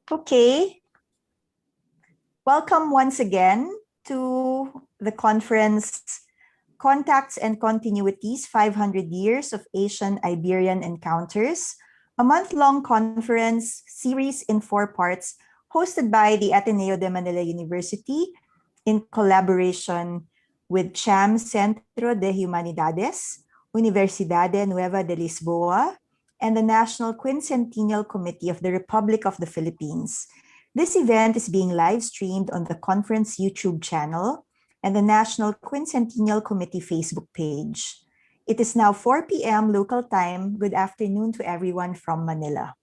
Okay, welcome once again to the conference Contacts and Continuities, 500 Years of Asian-Iberian Encounters, a month-long conference series in 4 parts hosted by the Ateneo de Manila University in collaboration with CHAM Centro de Humanidades, Universidade Nueva de Lisboa, and the National Quincentennial Committee of the Republic of the Philippines. This event is being live-streamed on the conference YouTube channel and the National Quincentennial Committee Facebook page. It is now 4 p.m. local time. Good afternoon to everyone from Manila.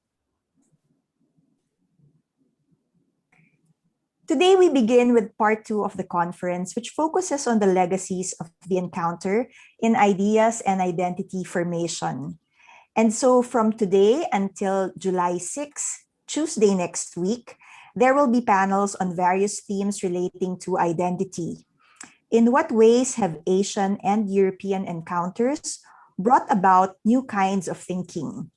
Today, we begin with part 2 of the conference, which focuses on the legacies of the encounter in ideas and identity formation. And so from today until July 6, Tuesday next week, there will be panels on various themes relating to identity. In what ways have Asian and European encounters brought about new kinds of thinking?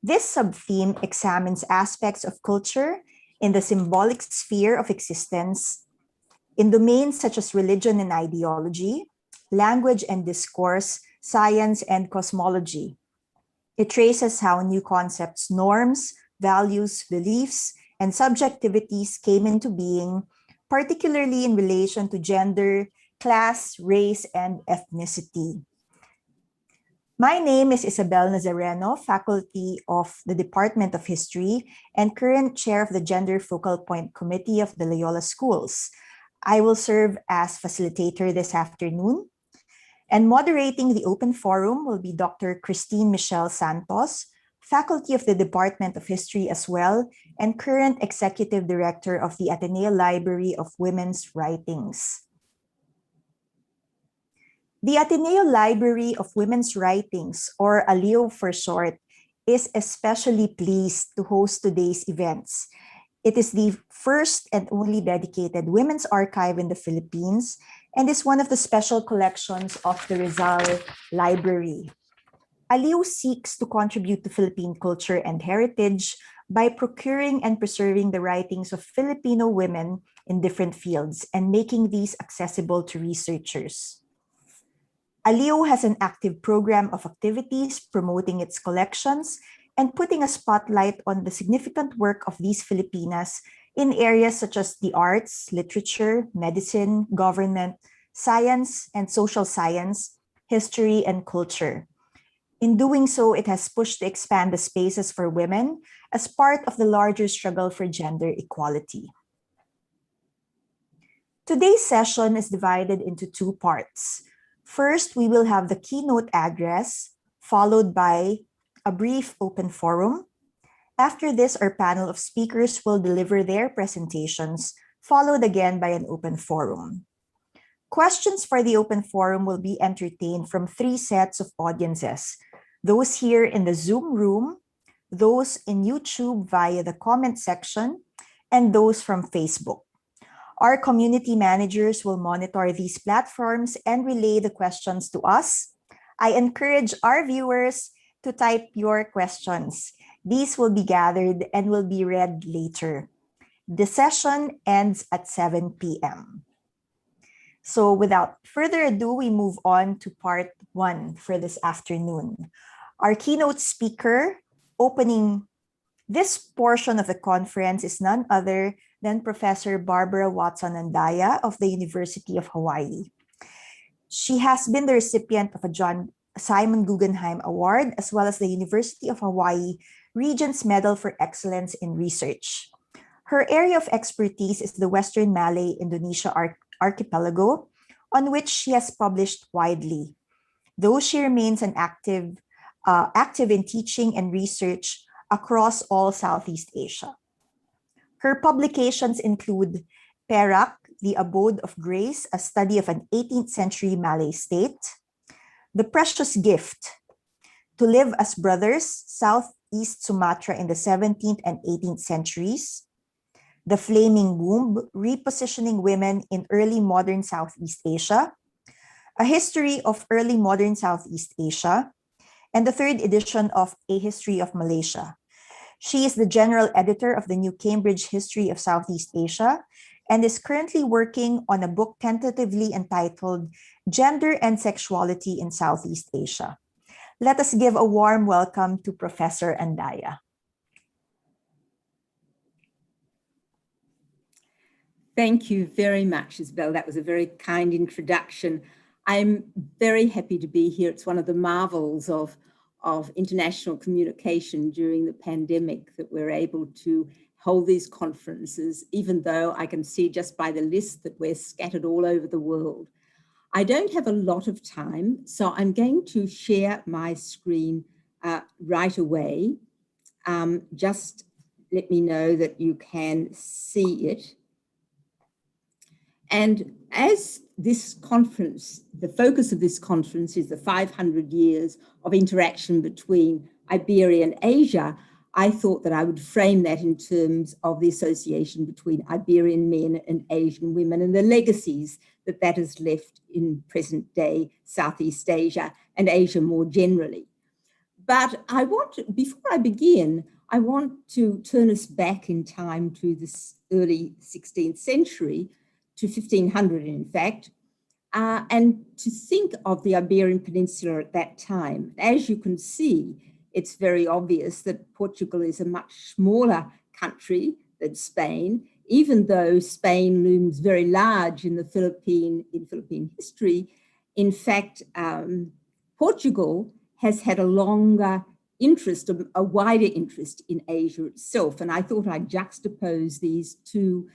This sub-theme examines aspects of culture in the symbolic sphere of existence, in domains such as religion and ideology, language and discourse, science and cosmology. It traces how new concepts, norms, values, beliefs, and subjectivities came into being, particularly in relation to gender, class, race, and ethnicity. My name is Isabel Nazareno, faculty of the Department of History and current chair of the Gender Focal Point Committee of the Loyola Schools. I will serve as facilitator this afternoon. And moderating the open forum will be Dr. Christine Michelle Santos, faculty of the Department of History as well, and current executive director of the Ateneo Library of Women's Writings. The Ateneo Library of Women's Writings, or ALIO for short, is especially pleased to host today's events. It is the first and only dedicated women's archive in the Philippines and is one of the special collections of the Rizal Library. ALIO seeks to contribute to Philippine culture and heritage by procuring and preserving the writings of Filipino women in different fields and making these accessible to researchers. ALIO has an active program of activities promoting its collections and putting a spotlight on the significant work of these Filipinas in areas such as the arts, literature, medicine, government, science and social science, history, and culture. In doing so, it has pushed to expand the spaces for women as part of the larger struggle for gender equality. Today's session is divided into 2 parts. First, we will have the keynote address, followed by a brief open forum. After this, our panel of speakers will deliver their presentations, followed again by an open forum. Questions for the open forum will be entertained from 3 sets of audiences: those here in the Zoom room, those in YouTube via the comment section, and those from Facebook. Our community managers will monitor these platforms and relay the questions to us. I encourage our viewers to type your questions. These will be gathered and will be read later. The session ends at 7 p.m. So without further ado, we move on to part 1 for this afternoon. Our keynote speaker opening this portion of the conference is none other than Professor Barbara Watson-Andaya of the University of Hawaii. She has been the recipient of a John Simon Guggenheim Award, as well as the University of Hawaii Regents Medal for Excellence in Research. Her area of expertise is the Western Malay Indonesia archipelago, on which she has published widely. Though she remains an active in teaching and research across all Southeast Asia. Her publications include Perak, The Abode of Grace, a study of an 18th century Malay state; The Precious Gift, To Live as Brothers, Southeast Sumatra in the 17th and 18th centuries; The Flaming Womb, Repositioning Women in Early Modern Southeast Asia; A History of Early Modern Southeast Asia; and the 3rd edition of A History of Malaysia. She is the general editor of the New Cambridge History of Southeast Asia and is currently working on a book tentatively entitled Gender and Sexuality in Southeast Asia. Let us give a warm welcome to Professor Andaya. Thank you very much, Isabel. That was a very kind introduction. I'm very happy to be here. It's one of the marvels of international communication during the pandemic that we're able to hold these conferences, even though I can see just by the list that we're scattered all over the world. I don't have a lot of time, so I'm going to share my screen right away. Just let me know that you can see it. And as this conference, the focus of this conference is the 500 years of interaction between Iberia and Asia, I thought that I would frame that in terms of the association between Iberian men and Asian women and the legacies that that has left in present day Southeast Asia and Asia more generally. But before I begin, I want to turn us back in time to this early 16th century, to 1500 in fact, and to think of the Iberian Peninsula at that time. As you can see, it's very obvious that Portugal is a much smaller country than Spain, even though Spain looms very large in Philippine history. In fact, Portugal has had a longer interest, a wider interest in Asia itself. And I thought I'd juxtapose these two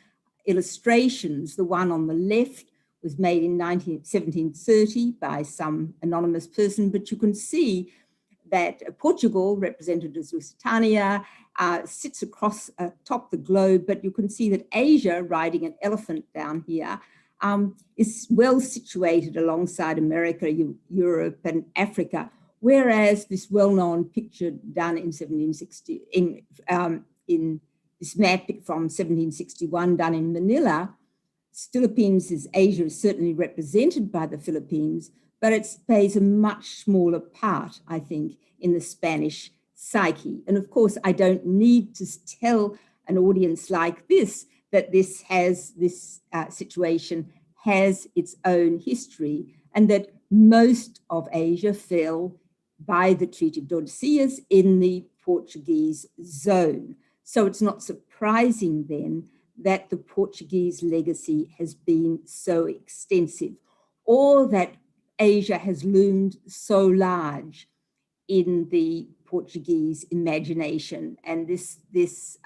illustrations. The one on the left was made in 1730 by some anonymous person, but you can see that Portugal, represented as Lusitania, sits across atop the globe, but you can see that Asia, riding an elephant down here, is well situated alongside America, Europe, and Africa, whereas this well-known picture done in 1760, in this map from 1761 done in Manila, Asia is certainly represented by the Philippines, but it plays a much smaller part, I think, in the Spanish psyche. And of course, I don't need to tell an audience like this that this situation has its own history and that most of Asia fell by the Treaty of Tordesillas in the Portuguese zone. So it's not surprising then that the Portuguese legacy has been so extensive, or that Asia has loomed so large in the Portuguese imagination. And this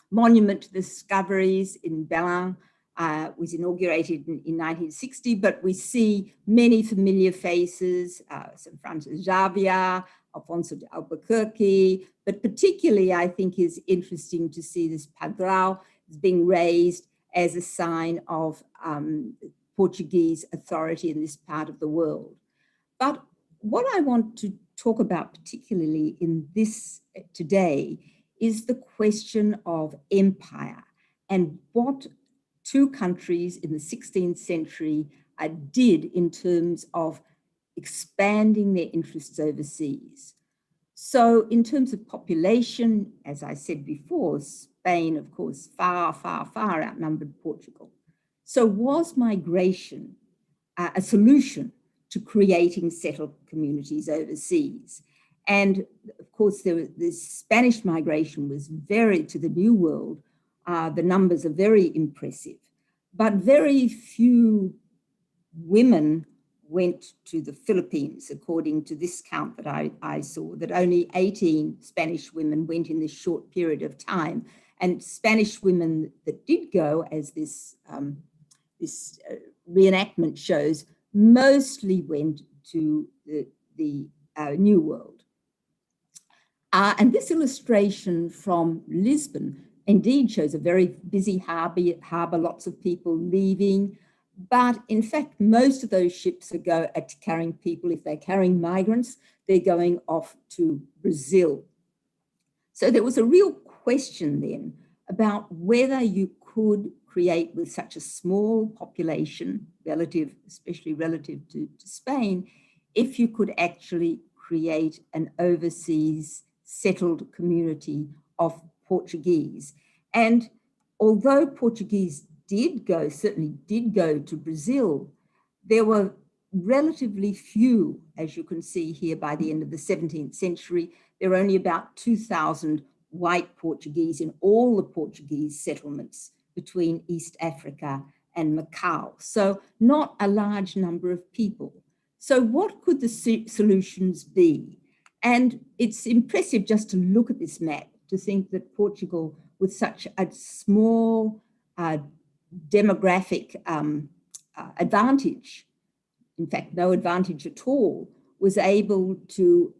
monument to the discoveries in Belen was inaugurated in 1960, but we see many familiar faces, St. Francis Xavier, Alfonso de Albuquerque, but particularly I think is interesting to see this Padrão is being raised as a sign of Portuguese authority in this part of the world. But what I want to talk about particularly in this today is the question of empire and what two countries in the 16th century did in terms of expanding their interests overseas. So in terms of population, as I said before, Spain, of course, far, far, far outnumbered Portugal. So was migration a solution to creating settled communities overseas? And of course, the Spanish migration was to the New World. The numbers are very impressive, but very few women went to the Philippines, according to this count that I saw, that only 18 Spanish women went in this short period of time. And Spanish women that did go, as this reenactment shows, mostly went to the New World. And this illustration from Lisbon indeed shows a very busy harbor, lots of people leaving. But in fact, most of those ships are carrying people. If they're carrying migrants, they're going off to Brazil. So there was a real question then about whether you could create with such a small population, especially relative to Spain, if you could actually create an overseas settled community of Portuguese. And although Portuguese certainly did go to Brazil, there were relatively few, as you can see here, by the end of the 17th century. There were only about 2,000 white Portuguese in all the Portuguese settlements between East Africa and Macau. So not a large number of people. So what could the solutions be? And it's impressive just to look at this map to think that Portugal, with such a small demographic advantage, in fact, no advantage at all, was able to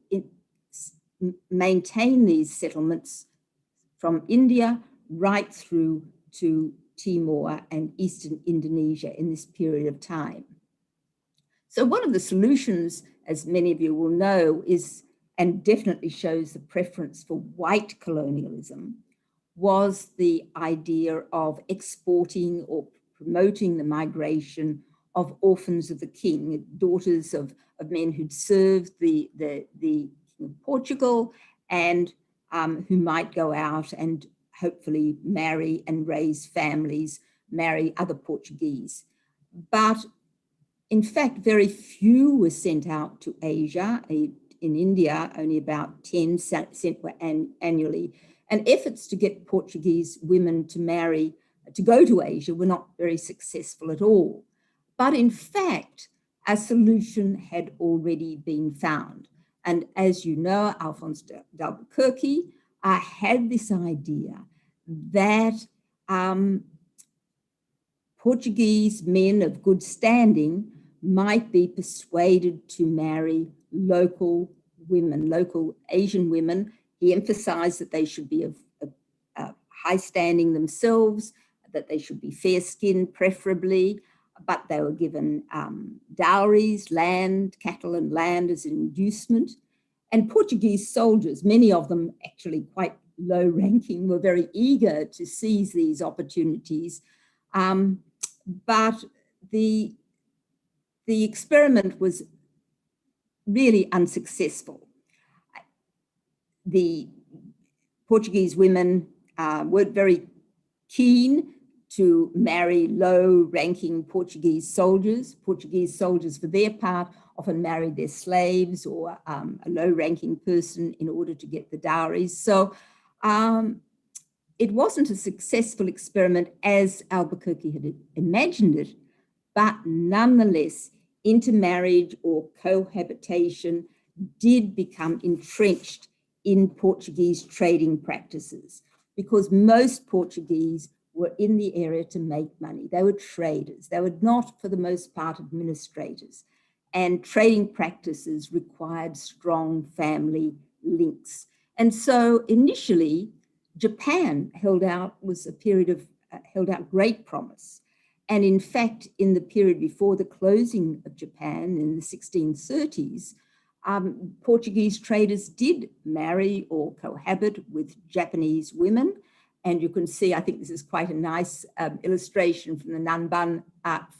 maintain these settlements from India right through to Timor and Eastern Indonesia in this period of time. So one of the solutions, as many of you will know, is, and definitely shows the preference for white colonialism, was the idea of exporting or promoting the migration of orphans of the king, daughters of men who'd served the King of Portugal and who might go out and hopefully marry and raise families, marry other Portuguese. But in fact, very few were sent out to Asia. In India, only about 10 sent were annually. And efforts to get Portuguese women to go to Asia were not very successful at all. But in fact, a solution had already been found. And as you know, Alphonse d'Albuquerque had this idea that Portuguese men of good standing might be persuaded to marry local women, local Asian women. He emphasized that they should be of high standing themselves, that they should be fair-skinned preferably, but they were given dowries, land, cattle and land as an inducement. And Portuguese soldiers, many of them actually quite low-ranking, were very eager to seize these opportunities. But the experiment was really unsuccessful. The Portuguese women weren't very keen to marry low-ranking Portuguese soldiers. Portuguese soldiers, for their part, often married their slaves or a low-ranking person in order to get the dowries. So it wasn't a successful experiment as Albuquerque had imagined it, but nonetheless, intermarriage or cohabitation did become entrenched in Portuguese trading practices because most Portuguese were in the area to make money. They were traders. They were not, for the most part, administrators. And trading practices required strong family links. And so initially, Japan held out great promise. And in fact, in the period before the closing of Japan in the 1630s, Portuguese traders did marry or cohabit with Japanese women. And you can see, I think this is quite a nice illustration from the Nanban art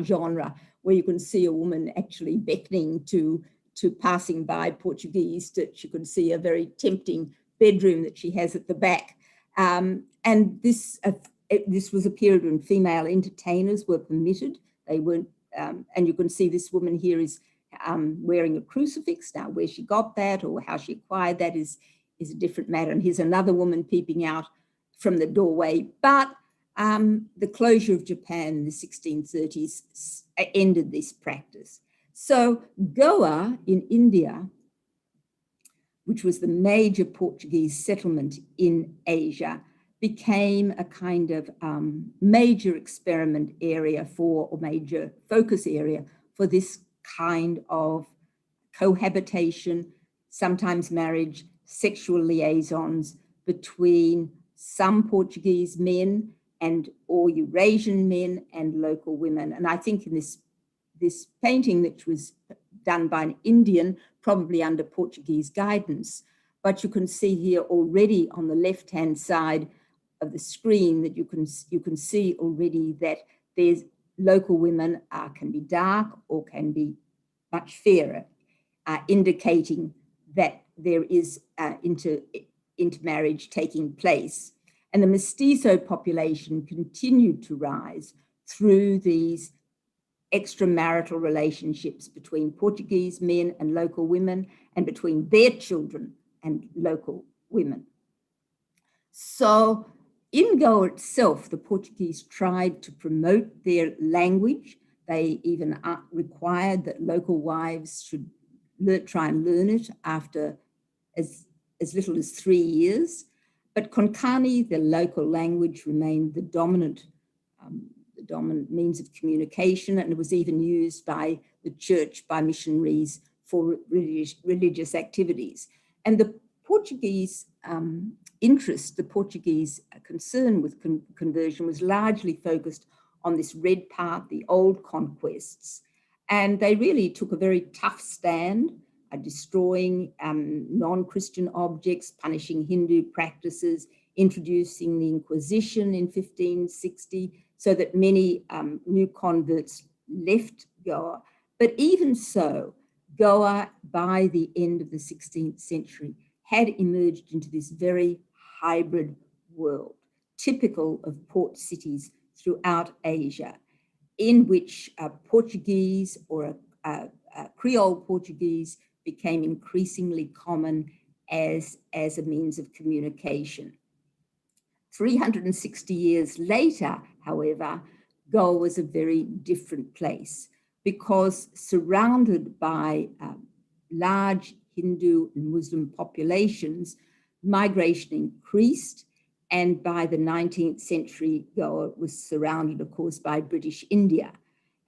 genre, where you can see a woman actually beckoning to passing by Portuguese, that you can see a very tempting bedroom that she has at the back. And this was a period when female entertainers were permitted. They weren't, and you can see this woman here is wearing a crucifix. Now, where she got that or how she acquired that is a different matter. And here's another woman peeping out from the doorway. But the closure of Japan in the 1630s ended this practice. So Goa in India, which was the major Portuguese settlement in Asia, became a kind of major experiment area or major focus area for this kind of cohabitation, sometimes marriage, sexual liaisons between some Portuguese men or Eurasian men and local women. And I think in this painting, which was done by an Indian, probably under Portuguese guidance, but you can see here already on the left-hand side of the screen that you can see already that there's local women can be dark or can be much fairer, indicating that there is intermarriage taking place. And the mestizo population continued to rise through these extramarital relationships between Portuguese men and local women, and between their children and local women. So in Goa itself, the Portuguese tried to promote their language. They even required that local wives should try and learn it after as little as 3 years. But Konkani, the local language, remained the dominant means of communication, and it was even used by the church, by missionaries for religious activities. And the Portuguese interest, the Portuguese concern with conversion was largely focused on this red part, the old conquests. And they really took a very tough stand, destroying non-Christian objects, punishing Hindu practices, introducing the Inquisition in 1560, so that many new converts left Goa. But even so, Goa, by the end of the 16th century, had emerged into this very hybrid world, typical of port cities throughout Asia, in which Portuguese or Creole Portuguese became increasingly common as a means of communication. 360 years later, however, Goa was a very different place, because surrounded by large Hindu and Muslim populations, migration increased, and by the 19th century, Goa was surrounded, of course, by British India.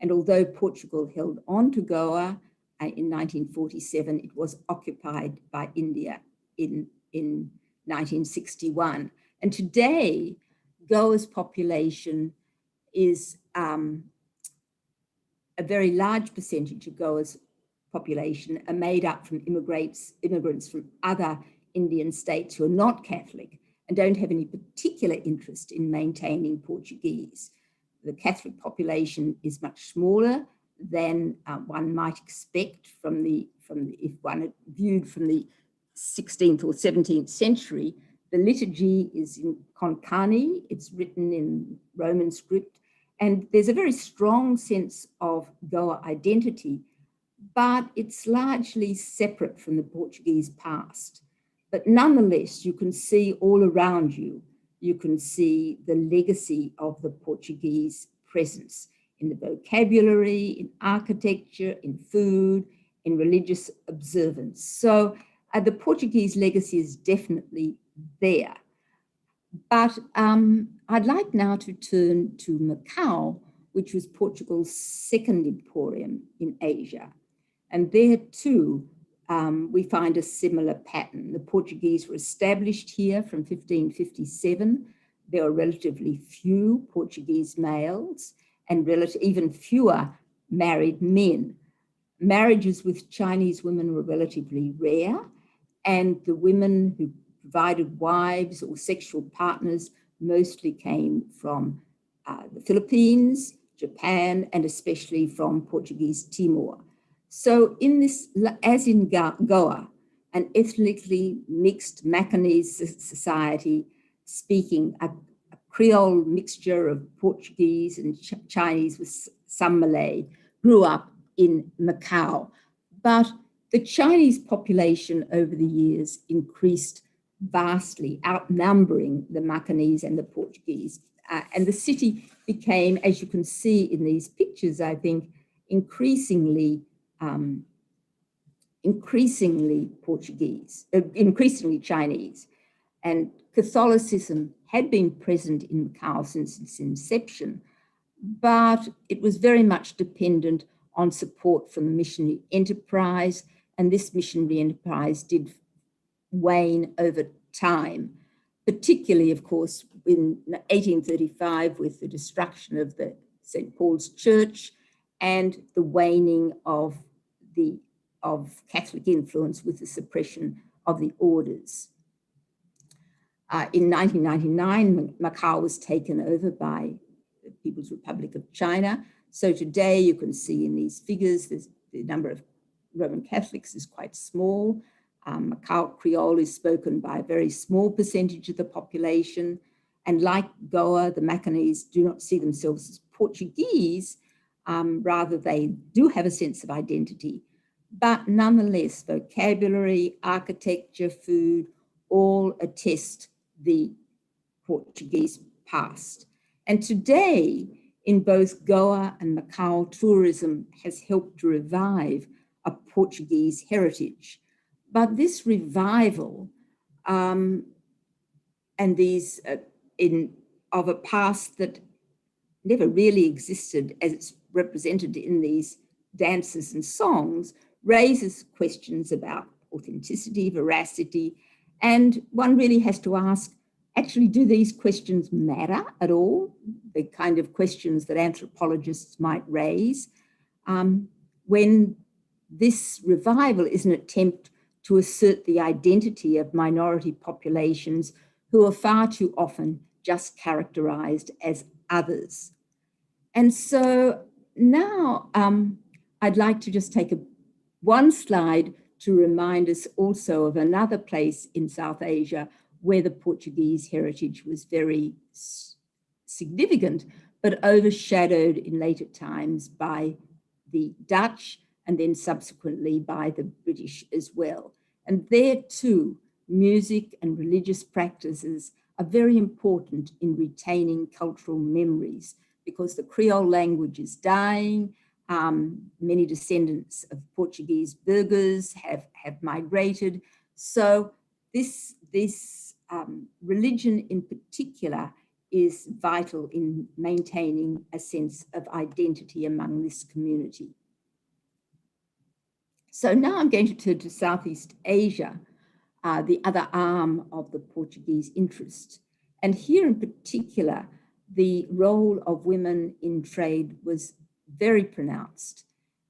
And although Portugal held on to Goa in 1947, it was occupied by India in 1961. And today, Goa's population is a very large percentage of Goa's population are made up from immigrants from other Indian states who are not Catholic and don't have any particular interest in maintaining Portuguese. The Catholic population is much smaller than one might expect if one had viewed from the 16th or 17th century. The liturgy is in Konkani, it's written in Roman script, and there's a very strong sense of Goa identity, but it's largely separate from the Portuguese past. But nonetheless, you can see all around you, you can see the legacy of the Portuguese presence in the vocabulary, in architecture, in food, in religious observance. So the Portuguese legacy is definitely there. But I'd like now to turn to Macau, which was Portugal's second emporium in Asia. And there too, we find a similar pattern. The Portuguese were established here from 1557. There were relatively few Portuguese males and even fewer married men. Marriages with Chinese women were relatively rare, and the women who provided wives or sexual partners mostly came from the Philippines, Japan, and especially from Portuguese Timor. So in this, as in Goa, an ethnically mixed Macanese society speaking a Creole mixture of Portuguese and Chinese with some Malay grew up in Macau. But the Chinese population over the years increased vastly, outnumbering the Macanese and the Portuguese. And the city became, as you can see in these pictures, I think, increasingly Chinese. And Catholicism had been present in Macau since its inception, but it was very much dependent on support from the missionary enterprise, and this missionary enterprise did wane over time, particularly, of course, in 1835 with the destruction of the St. Paul's Church and the waning of Catholic influence with the suppression of the orders. In 1999, Macau was taken over by the People's Republic of China. So today you can see in these figures, the number of Roman Catholics is quite small. Macau Creole is spoken by a very small percentage of the population. And like Goa, the Macanese do not see themselves as Portuguese, rather they do have a sense of identity. But nonetheless, vocabulary, architecture, food, all attest the Portuguese past. And today, in both Goa and Macau, tourism has helped to revive a Portuguese heritage. But this revival and these of a past that never really existed as it's represented in these dances and songs raises questions about authenticity, veracity, and one really has to ask, actually, do these questions matter at all? The kind of questions that anthropologists might raise when this revival is an attempt to assert the identity of minority populations who are far too often just characterized as others. And so now I'd like to just take one slide to remind us also of another place in South Asia where the Portuguese heritage was very significant, but overshadowed in later times by the Dutch and then subsequently by the British as well. And there too, music and religious practices are very important in retaining cultural memories because the Creole language is dying. Many descendants of Portuguese burghers have migrated. So this religion in particular is vital in maintaining a sense of identity among this community. So now I'm going to turn to Southeast Asia, the other arm of the Portuguese interest. And here in particular, the role of women in trade was very pronounced.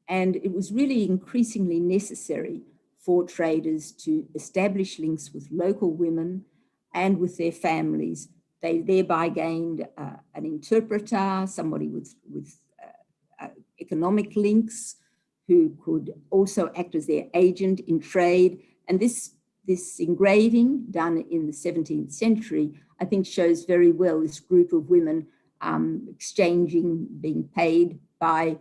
And it was really increasingly necessary for traders to establish links with local women and with their families. They thereby gained an interpreter, somebody with economic links, who could also act as their agent in trade. And this engraving done in the 17th century, I think shows very well this group of women exchanging, being paid by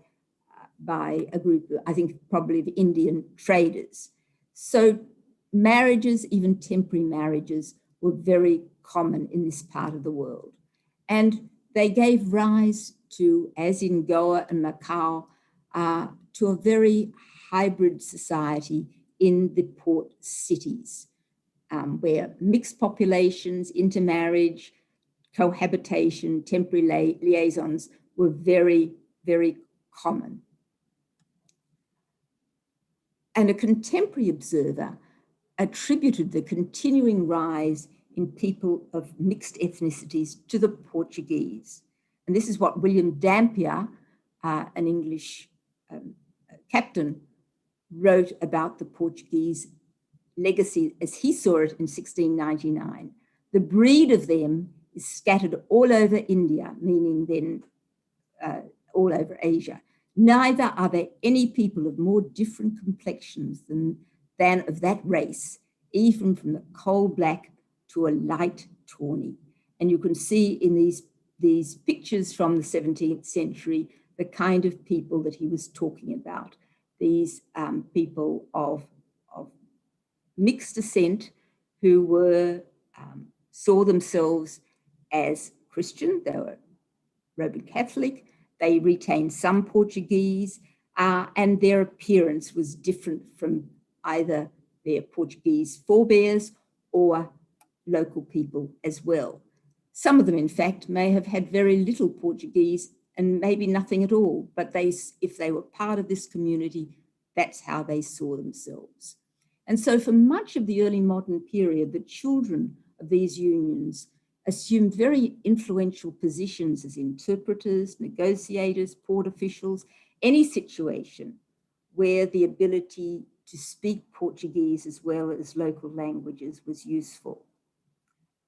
a group, I think probably of Indian traders. So marriages, even temporary marriages, were very common in this part of the world. And they gave rise to, as in Goa and Macau, to a very hybrid society in the port cities, where mixed populations, intermarriage, cohabitation, temporary liaisons were very, very common. And a contemporary observer attributed the continuing rise in people of mixed ethnicities to the Portuguese. And this is what William Dampier, an English captain, wrote about the Portuguese legacy as he saw it in 1699. The breed of them is scattered all over India, meaning then all over Asia. Neither are there any people of more different complexions than of that race, even from the coal black to a light tawny. And you can see in these pictures from the 17th century, the kind of people that he was talking about. These people of mixed descent who were saw themselves as Christian. They were Roman Catholic. They retained some Portuguese, and their appearance was different from either their Portuguese forebears or local people as well. Some of them, in fact, may have had very little Portuguese and maybe nothing at all, but if they were part of this community, that's how they saw themselves. And so for much of the early modern period, the children of these unions assumed very influential positions as interpreters, negotiators, port officials, any situation where the ability to speak Portuguese as well as local languages was useful.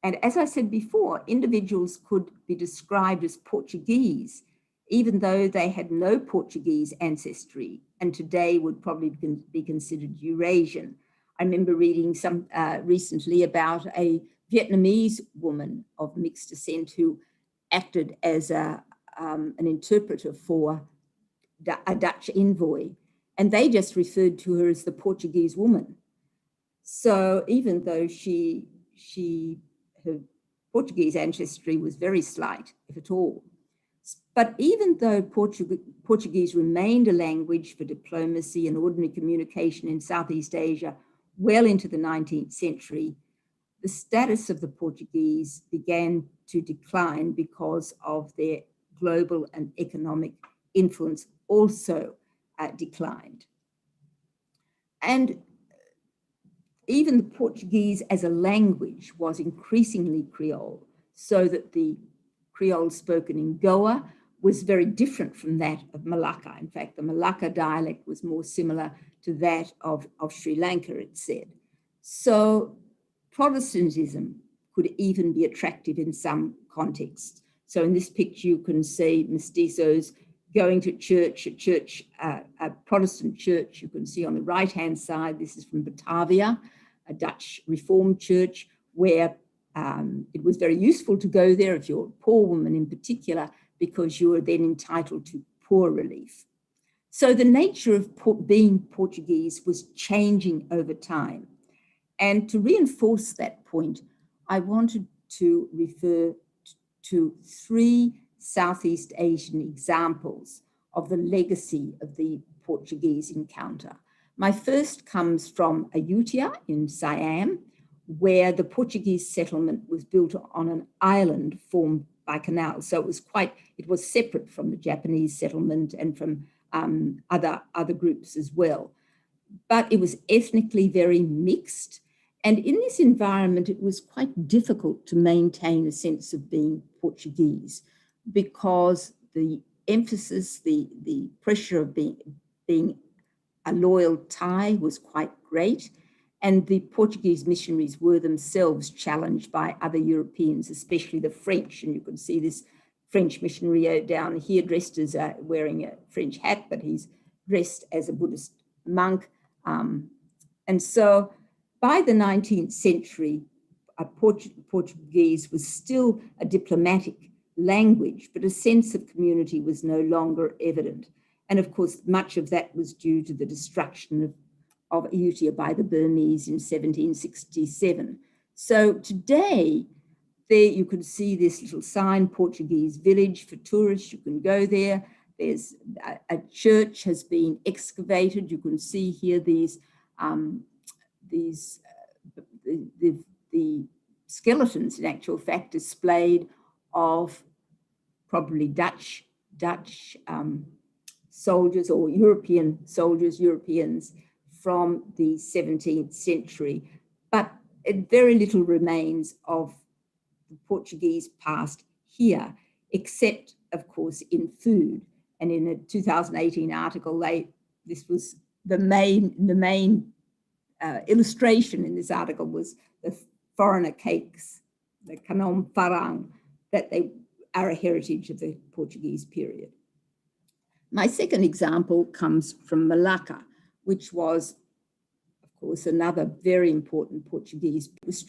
And as I said before, individuals could be described as Portuguese, even though they had no Portuguese ancestry, and today would probably be considered Eurasian. I remember reading some recently about a Vietnamese woman of mixed descent who acted as an interpreter for a Dutch envoy, and they just referred to her as the Portuguese woman. So even though her Portuguese ancestry was very slight, if at all, but even though Portuguese remained a language for diplomacy and ordinary communication in Southeast Asia well into the 19th century, the status of the Portuguese began to decline because of their global and economic influence also declined. And even the Portuguese as a language was increasingly Creole, so that the Creole spoken in Goa was very different from that of Malacca. In fact, the Malacca dialect was more similar to that of Sri Lanka, it said. So Protestantism could even be attractive in some contexts. So in this picture, you can see mestizos going to church, a Protestant church. You can see on the right-hand side, this is from Batavia, a Dutch Reformed church, where it was very useful to go there if you're a poor woman in particular, because you were then entitled to poor relief. So the nature of being Portuguese was changing over time. And to reinforce that point, I wanted to refer to three Southeast Asian examples of the legacy of the Portuguese encounter. My first comes from Ayutthaya in Siam, where the Portuguese settlement was built on an island formed by canals. So it was separate from the Japanese settlement and from other groups as well. But it was ethnically very mixed. And in this environment, it was quite difficult to maintain a sense of being Portuguese, because the emphasis, the pressure of being a loyal Thai was quite great. And the Portuguese missionaries were themselves challenged by other Europeans, especially the French. And you can see this French missionary down here dressed as wearing a French hat, but he's dressed as a Buddhist monk. And so by the 19th century, Portuguese was still a diplomatic language, but a sense of community was no longer evident. And of course, much of that was due to the destruction of Ayutthaya by the Burmese in 1767. So today, there you can see this little sign, Portuguese village for tourists. You can go there. There's a church has been excavated. You can see here the skeletons, in actual fact, displayed of probably Dutch soldiers or European soldiers, Europeans from the 17th century. But very little remains of the Portuguese past here, except, of course, in food. And in a 2018 article, this was the main illustration in this article was the foreigner cakes, the canom farang, that they are a heritage of the Portuguese period. My second example comes from Malacca, which was, of course, another very important Portuguese. It was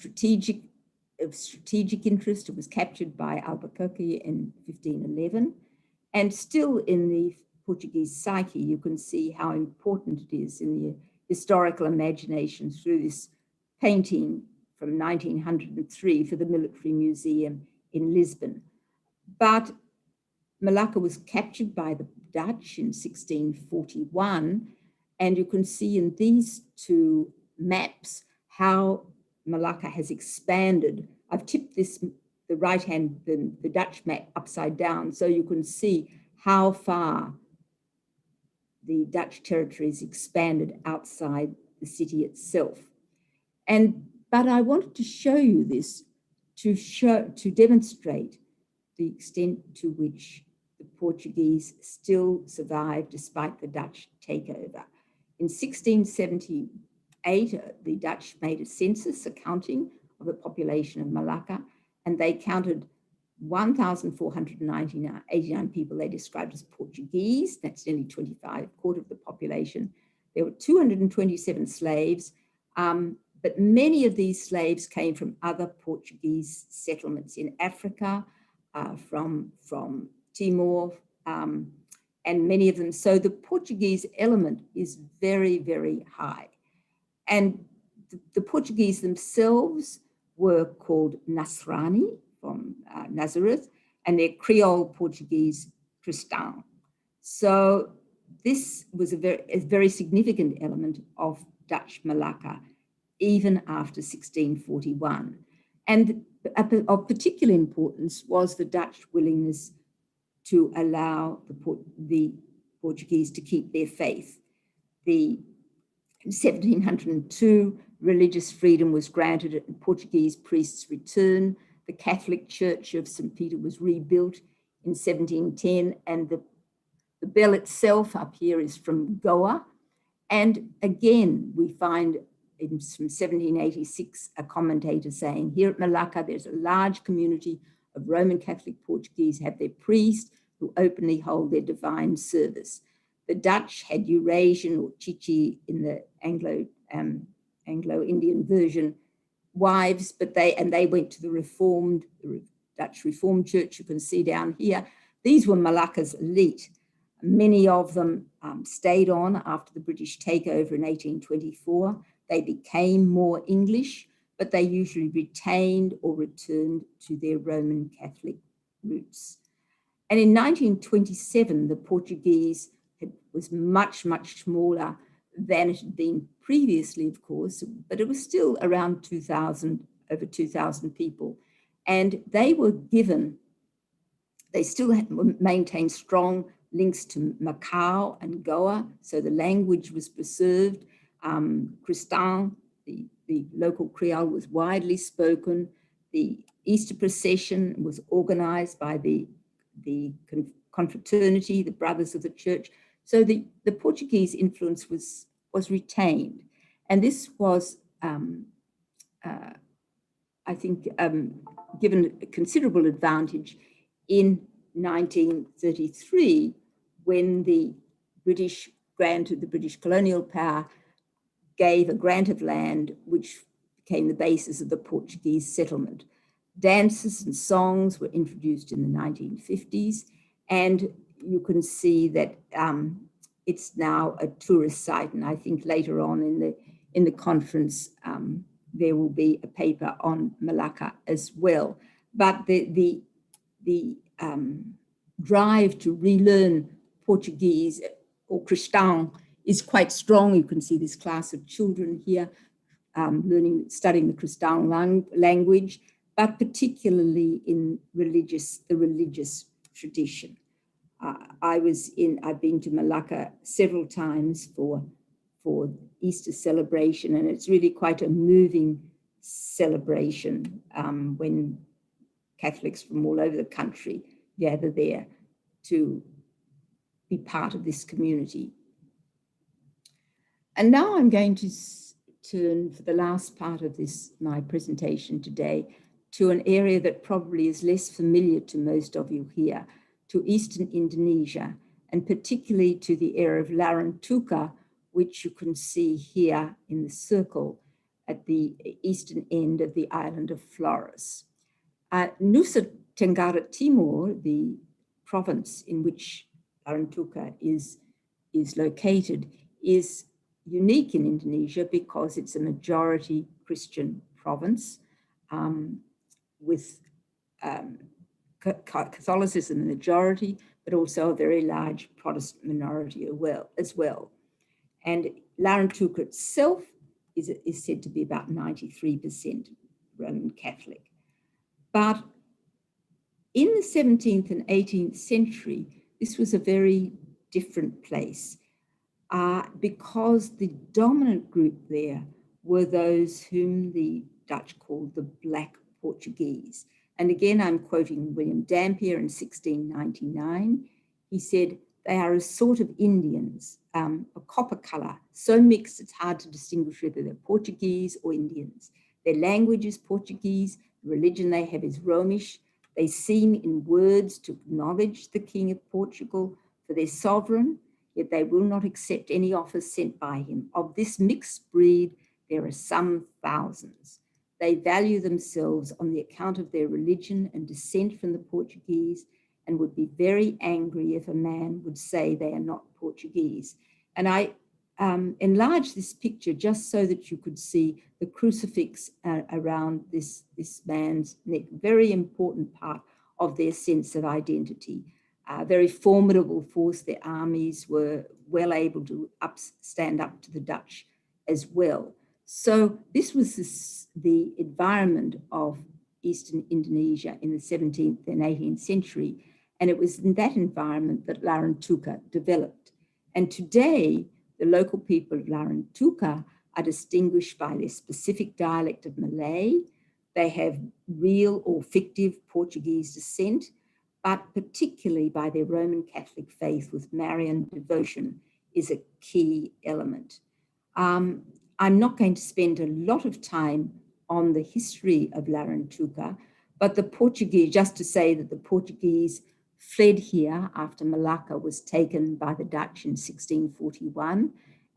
of strategic interest. It was captured by Albuquerque in 1511. And still in the Portuguese psyche, you can see how important it is in the historical imagination through this painting from 1903 for the Military Museum in Lisbon. But Malacca was captured by the Dutch in 1641, and you can see in these two maps how Malacca has expanded. I've tipped the right hand, the Dutch map upside down, so you can see how far the Dutch territories expanded outside the city itself. But I wanted to show you this to demonstrate the extent to which the Portuguese still survived despite the Dutch takeover. In 1678, the Dutch made a census accounting of the population of Malacca, and they counted 1,489 people they described as Portuguese. That's nearly 25, a quarter of the population. There were 227 slaves, But many of these slaves came from other Portuguese settlements in Africa, from Timor, and many of them. So the Portuguese element is very, very high. And the Portuguese themselves were called Nasrani, from Nazareth, and they're Creole Portuguese Cristão. So this was a very significant element of Dutch Malacca, even after 1641. And of particular importance was the Dutch willingness to allow the Portuguese to keep their faith. In 1702, religious freedom was granted and Portuguese priests returned. The Catholic Church of St. Peter was rebuilt in 1710, and the bell itself up here is from Goa. And again, we find from 1786, a commentator saying, here at Malacca, there's a large community of Roman Catholic Portuguese have their priests who openly hold their divine service. The Dutch had Eurasian or Chichi in the Anglo-Indian version wives, but they went to the Dutch Reformed Church. You can see down here, these were Malacca's elite. Many of them stayed on after the British takeover in 1824. They became more English, but they usually retained or returned to their Roman Catholic roots. And in 1927, the Portuguese was much, much smaller than it had been previously, of course, but it was still around 2,000, over 2,000 people. And they were given, they still maintained strong links to Macau and Goa, so the language was preserved. Cristão, the local Creole, was widely spoken. The Easter procession was organized by the confraternity, the brothers of the church. So the Portuguese influence was retained. And this was, I think, given a considerable advantage in 1933, when the British colonial power gave a grant of land, which became the basis of the Portuguese settlement. Dances and songs were introduced in the 1950s, and you can see that it's now a tourist site. And I think later on in the conference, there will be a paper on Malacca as well. But the drive to relearn Portuguese or Cristão is quite strong. You can see this class of children here studying the Cristão language, but particularly in the religious tradition. I've been to Malacca several times for Easter celebration, and it's really quite a moving celebration when Catholics from all over the country gather there to be part of this community. And now I'm going to turn for the last part of my presentation today to an area that probably is less familiar to most of you here, to Eastern Indonesia, and particularly to the area of Larantuka, which you can see here in the circle at the eastern end of the island of Flores. Nusa Tenggara Timur, the province in which Larantuka is located, is unique in Indonesia because it's a majority Christian province with Catholicism a majority, but also a very large Protestant minority as well. And Larantuka itself is said to be about 93% Roman Catholic. But in the 17th and 18th century, this was a very different place because the dominant group there were those whom the Dutch called the Black Portuguese. And again, I'm quoting William Dampier in 1699. He said, they are a sort of Indians, a copper color, so mixed it's hard to distinguish whether they're Portuguese or Indians. Their language is Portuguese, the religion they have is Romish. They seem in words to acknowledge the King of Portugal for their sovereign, yet they will not accept any offers sent by him. Of this mixed breed, there are some thousands. They value themselves on the account of their religion and descent from the Portuguese, and would be very angry if a man would say they are not Portuguese. And I enlarged this picture just so that you could see the crucifix around this man's neck, very important part of their sense of identity. Very formidable force. Their armies were well able to stand up to the Dutch as well. So this was the environment of Eastern Indonesia in the 17th and 18th century. And it was in that environment that Larantuka developed. And today, the local people of Larantuka are distinguished by their specific dialect of Malay. They have real or fictive Portuguese descent, but particularly by their Roman Catholic faith with Marian devotion is a key element. I'm not going to spend a lot of time on the history of Larantuka, but the Portuguese, just to say that the Portuguese fled here after Malacca was taken by the Dutch in 1641,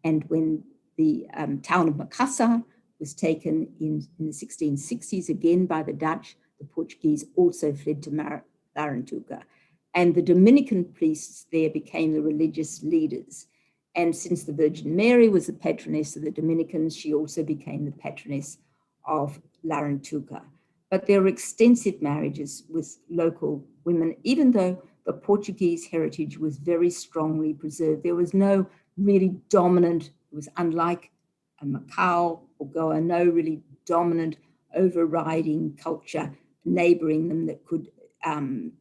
and when the town of Makassar was taken in the 1660s, again by the Dutch, the Portuguese also fled to Larantuka. And the Dominican priests there became the religious leaders. And since the Virgin Mary was the patroness of the Dominicans, she also became the patroness of Larantuka. But there were extensive marriages with local women, even though the Portuguese heritage was very strongly preserved. There was no really dominant, it was unlike Macau or Goa, no really dominant overriding culture neighboring them that could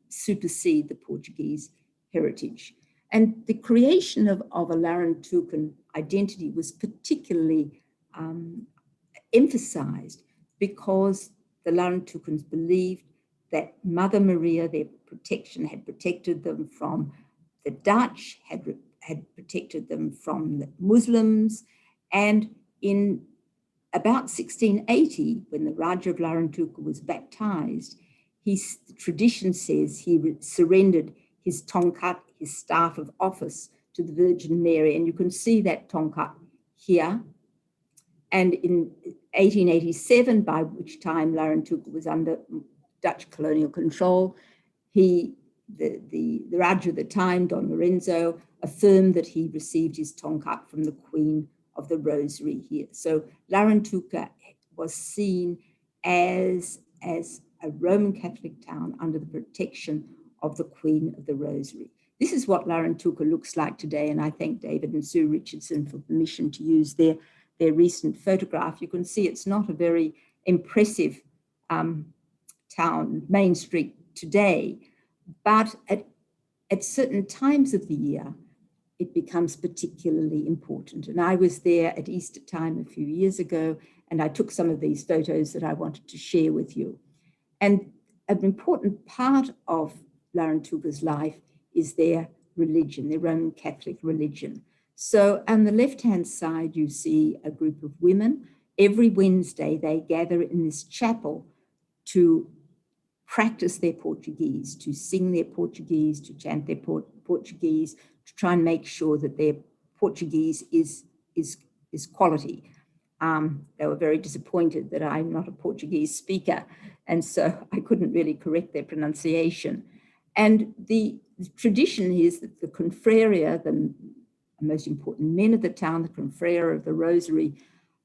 supersede the Portuguese heritage. And the creation of a Larantukan identity was particularly emphasized because the Larantukans believed that Mother Maria, their protection, had protected them from the Dutch, had protected them from the Muslims. And in about 1680, when the Raja of Larantuka was baptized, the tradition says he surrendered his tongkat, his staff of office, to the Virgin Mary. And you can see that tongkat here. And in 1887, by which time Larantuka was under Dutch colonial control, the Raja at the time, Don Lorenzo, affirmed that he received his tongkat from the Queen of the Rosary here. So Larantuka was seen as a Roman Catholic town under the protection of the Queen of the Rosary. This is what Larantuka looks like today, and I thank David and Sue Richardson for permission to use their recent photograph. You can see it's not a very impressive town, Main Street today, but at certain times of the year, it becomes particularly important. And I was there at Easter time a few years ago, and I took some of these photos that I wanted to share with you. And an important part of Larantuka's life is their religion, their Roman Catholic religion. So on the left-hand side, you see a group of women. Every Wednesday, they gather in this chapel to practice their Portuguese, to sing their Portuguese, to chant their Portuguese, to try and make sure that their Portuguese is quality. They were very disappointed that I'm not a Portuguese speaker, and so I couldn't really correct their pronunciation. And the tradition is that the confraria, the most important men of the town, the confraria of the Rosary,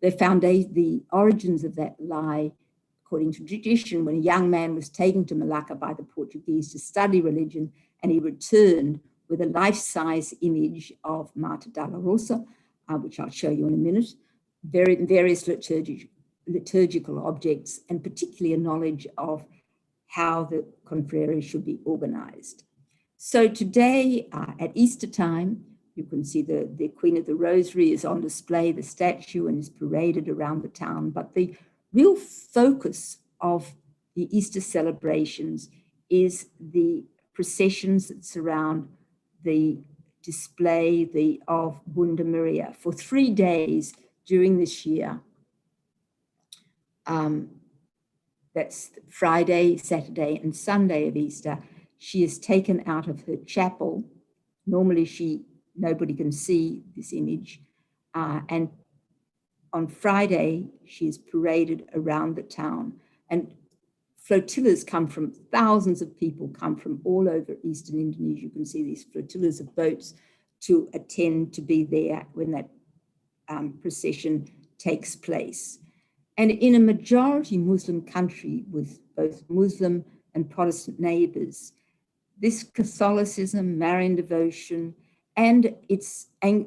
the origins of that lie, according to tradition, when a young man was taken to Malacca by the Portuguese to study religion, and he returned with a life-size image of Mater Dolorosa, which I'll show you in a minute, various liturgical objects, and particularly a knowledge of how the confraria should be organized. So today, at Easter time, you can see the Queen of the Rosary is on display, the statue, and is paraded around the town. But the real focus of the Easter celebrations is the processions that surround the display of Bunda Maria. For 3 days during this year, that's Friday, Saturday, and Sunday of Easter, she is taken out of her chapel. Normally nobody can see this image, and on Friday, she is paraded around the town, and flotillas come from, thousands of people come from all over eastern Indonesia. You can see these flotillas of boats to attend, to be there when that procession takes place. And in a majority Muslim country with both Muslim and Protestant neighbors, this Catholicism, Marian devotion, and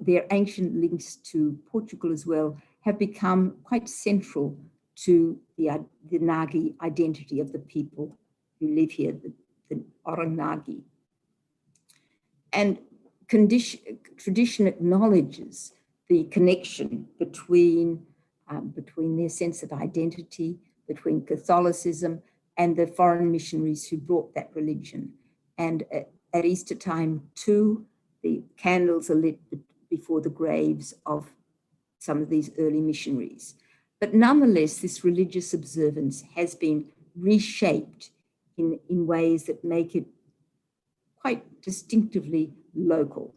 their ancient links to Portugal as well have become quite central to the Nagi identity of the people who live here, the Orang Nagi. And tradition acknowledges the connection between their sense of identity, between Catholicism and the foreign missionaries who brought that religion. And at Easter time too, the candles are lit before the graves of some of these early missionaries. But nonetheless, this religious observance has been reshaped in ways that make it quite distinctively local.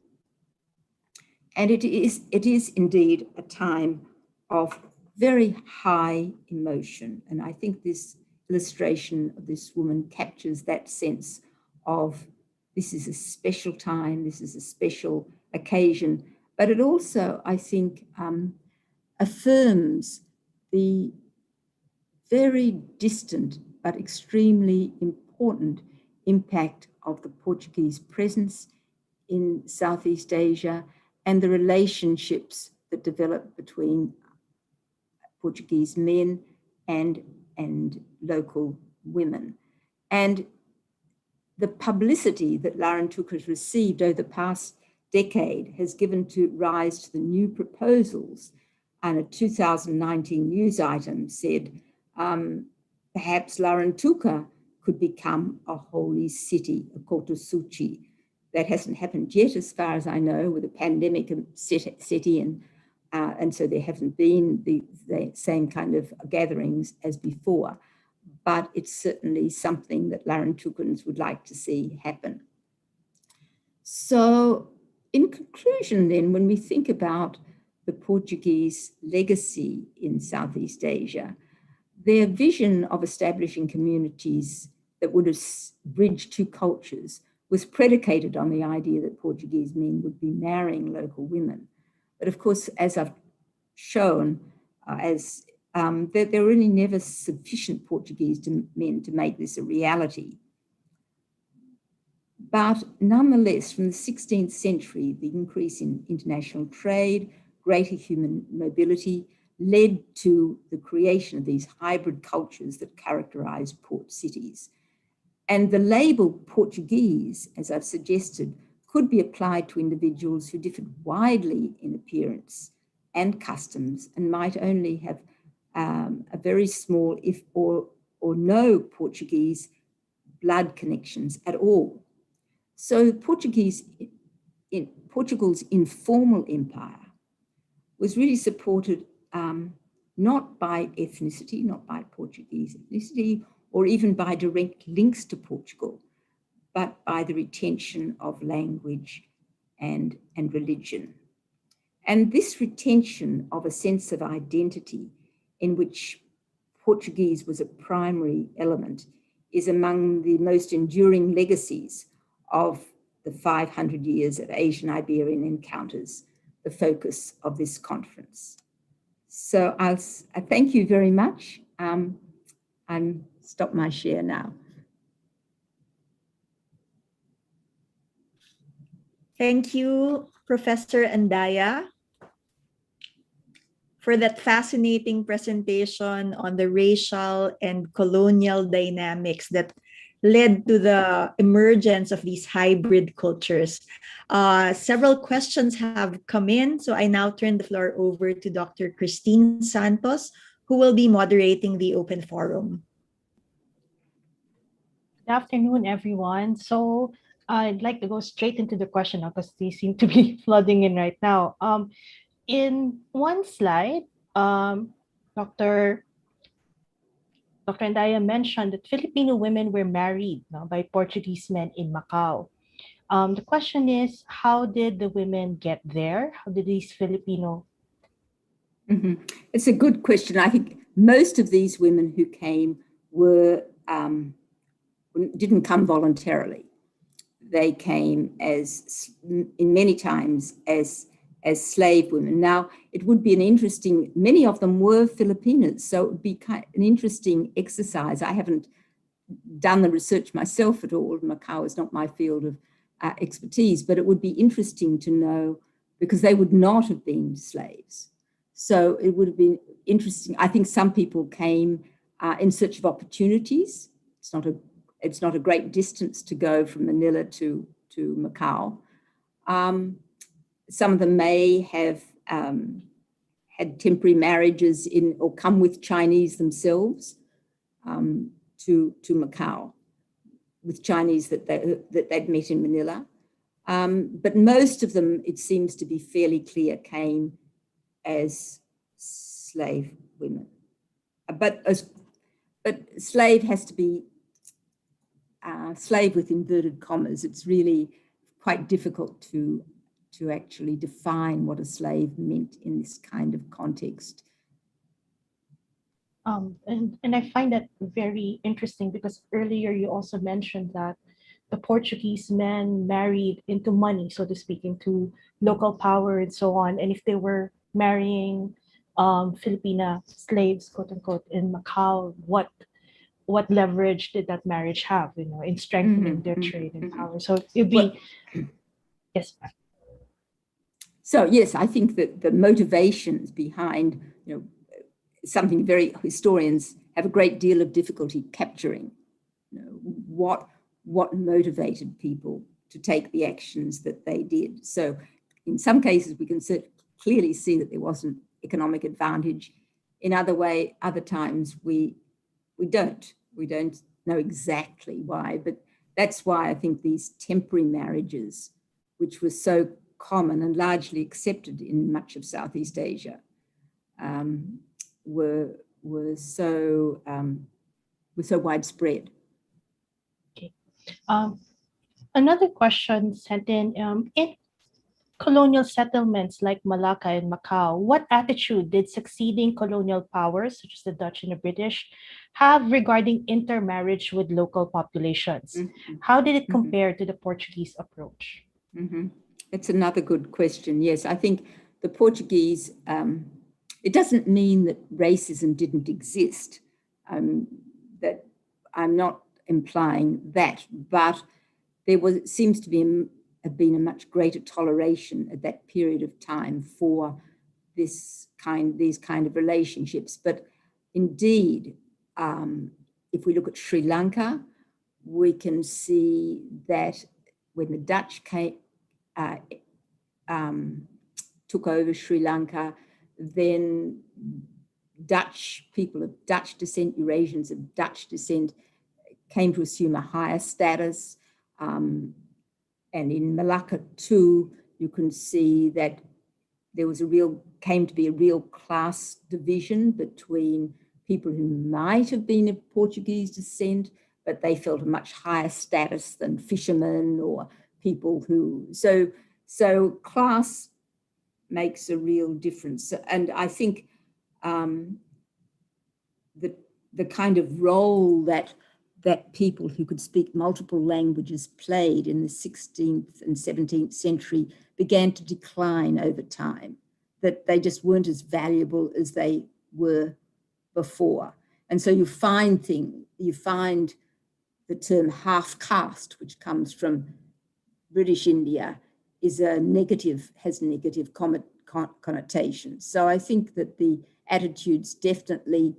And it is indeed a time of very high emotion. And I think this illustration of this woman captures that sense of this is a special time, this is a special occasion, but it also, I think, affirms the very distant but extremely important impact of the Portuguese presence in Southeast Asia and the relationships that developed between Portuguese men and local women. And the publicity that Larantuka has received over the past decade has given rise to the new proposals. And a 2019 news item said, perhaps Larantuka could become a holy city, a kota suci. That hasn't happened yet, as far as I know, with a pandemic set in. And so there haven't been the same kind of gatherings as before. But it's certainly something that Larantukans would like to see happen. So in conclusion then, when we think about the Portuguese legacy in Southeast Asia, their vision of establishing communities that would bridge two cultures was predicated on the idea that Portuguese men would be marrying local women. But of course, as I've shown, there were really never sufficient Portuguese men to make this a reality. But nonetheless, from the 16th century, the increase in international trade, greater human mobility, led to the creation of these hybrid cultures that characterize port cities. And the label Portuguese, as I've suggested, could be applied to individuals who differed widely in appearance and customs and might only have a very small, or no Portuguese blood connections at all. So Portugal's informal empire was really supported not by ethnicity, not by Portuguese ethnicity, or even by direct links to Portugal, but by the retention of language and religion. And this retention of a sense of identity in which Portuguese was a primary element is among the most enduring legacies of the 500 years of Asian-Iberian encounters, the focus of this conference. So I thank you very much. I'm stop my share now. Thank you, Professor Andaya, for that fascinating presentation on the racial and colonial dynamics that led to the emergence of these hybrid cultures. Several questions have come in, so I now turn the floor over to Dr. Christine Santos, who will be moderating the open forum. Good afternoon, everyone. So I'd like to go straight into the question because they seem to be flooding in right now. In one slide, Dr. Andaya mentioned that Filipino women were married by Portuguese men in Macau. The question is, how did the women get there? How did these Filipino It's a good question. I think most of these women who came were didn't come voluntarily. They came as, in many times, as slave women. Now, it would be an interesting, many of them were Filipinas, so it would be an interesting exercise. I haven't done the research myself at all. Macau is not my field of expertise, but it would be interesting to know, because they would not have been slaves. So it would have been interesting. I think some people came in search of opportunities. It's not a great distance to go from Manila to Macau. Some of them may have had temporary marriages or come with Chinese themselves to Macau, with Chinese that they'd met in Manila. But most of them, it seems to be fairly clear, came as slave women. But slave has to be slave with inverted commas. It's really quite difficult to actually define what a slave meant in this kind of context. And I find that very interesting, because earlier you also mentioned that the Portuguese men married into money, so to speak, into local power and so on. And if they were marrying Filipina slaves, quote unquote, in Macau, what leverage did that marriage have, in strengthening their trade and power? So it'd be, yes. So yes, I think that the motivations behind, something very historians have a great deal of difficulty capturing, what motivated people to take the actions that they did. So in some cases, we can clearly see that there wasn't economic advantage. In other times, we don't know exactly why, but that's why I think these temporary marriages, which were so common and largely accepted in much of Southeast Asia, were so widespread. Okay. Another question sent in colonial settlements like Malacca and Macau, what attitude did succeeding colonial powers, such as the Dutch and the British, have regarding intermarriage with local populations? How did it compare to the Portuguese approach? It's another good question. Yes, I think the Portuguese, it doesn't mean that racism didn't exist. That I'm not implying that, but there seems to have been a much greater toleration at that period of time for these kind of relationships. But indeed, if we look at Sri Lanka, we can see that when the Dutch took over Sri Lanka, then Dutch people of Dutch descent, Eurasians of Dutch descent, came to assume a higher status. And in Malacca too, you can see that there came to be a real class division between people who might have been of Portuguese descent, but they felt a much higher status than fishermen or people who, so class makes a real difference. And I think the kind of role that people who could speak multiple languages played in the 16th and 17th century began to decline over time, that they just weren't as valuable as they were before. And so you find the term half caste, which comes from British India, has negative connotations. So I think that the attitudes definitely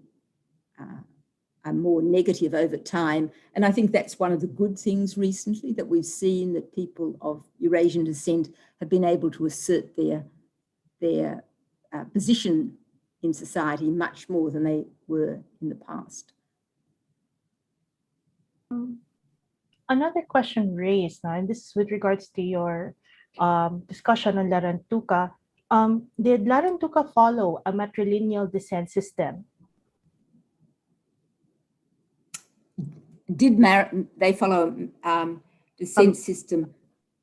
are more negative over time. And I think that's one of the good things recently, that we've seen that people of Eurasian descent have been able to assert their position in society much more than they were in the past. Another question raised now, and this is with regards to your discussion on Larantuka. Did Larantuka follow a matrilineal descent system? They follow descent system?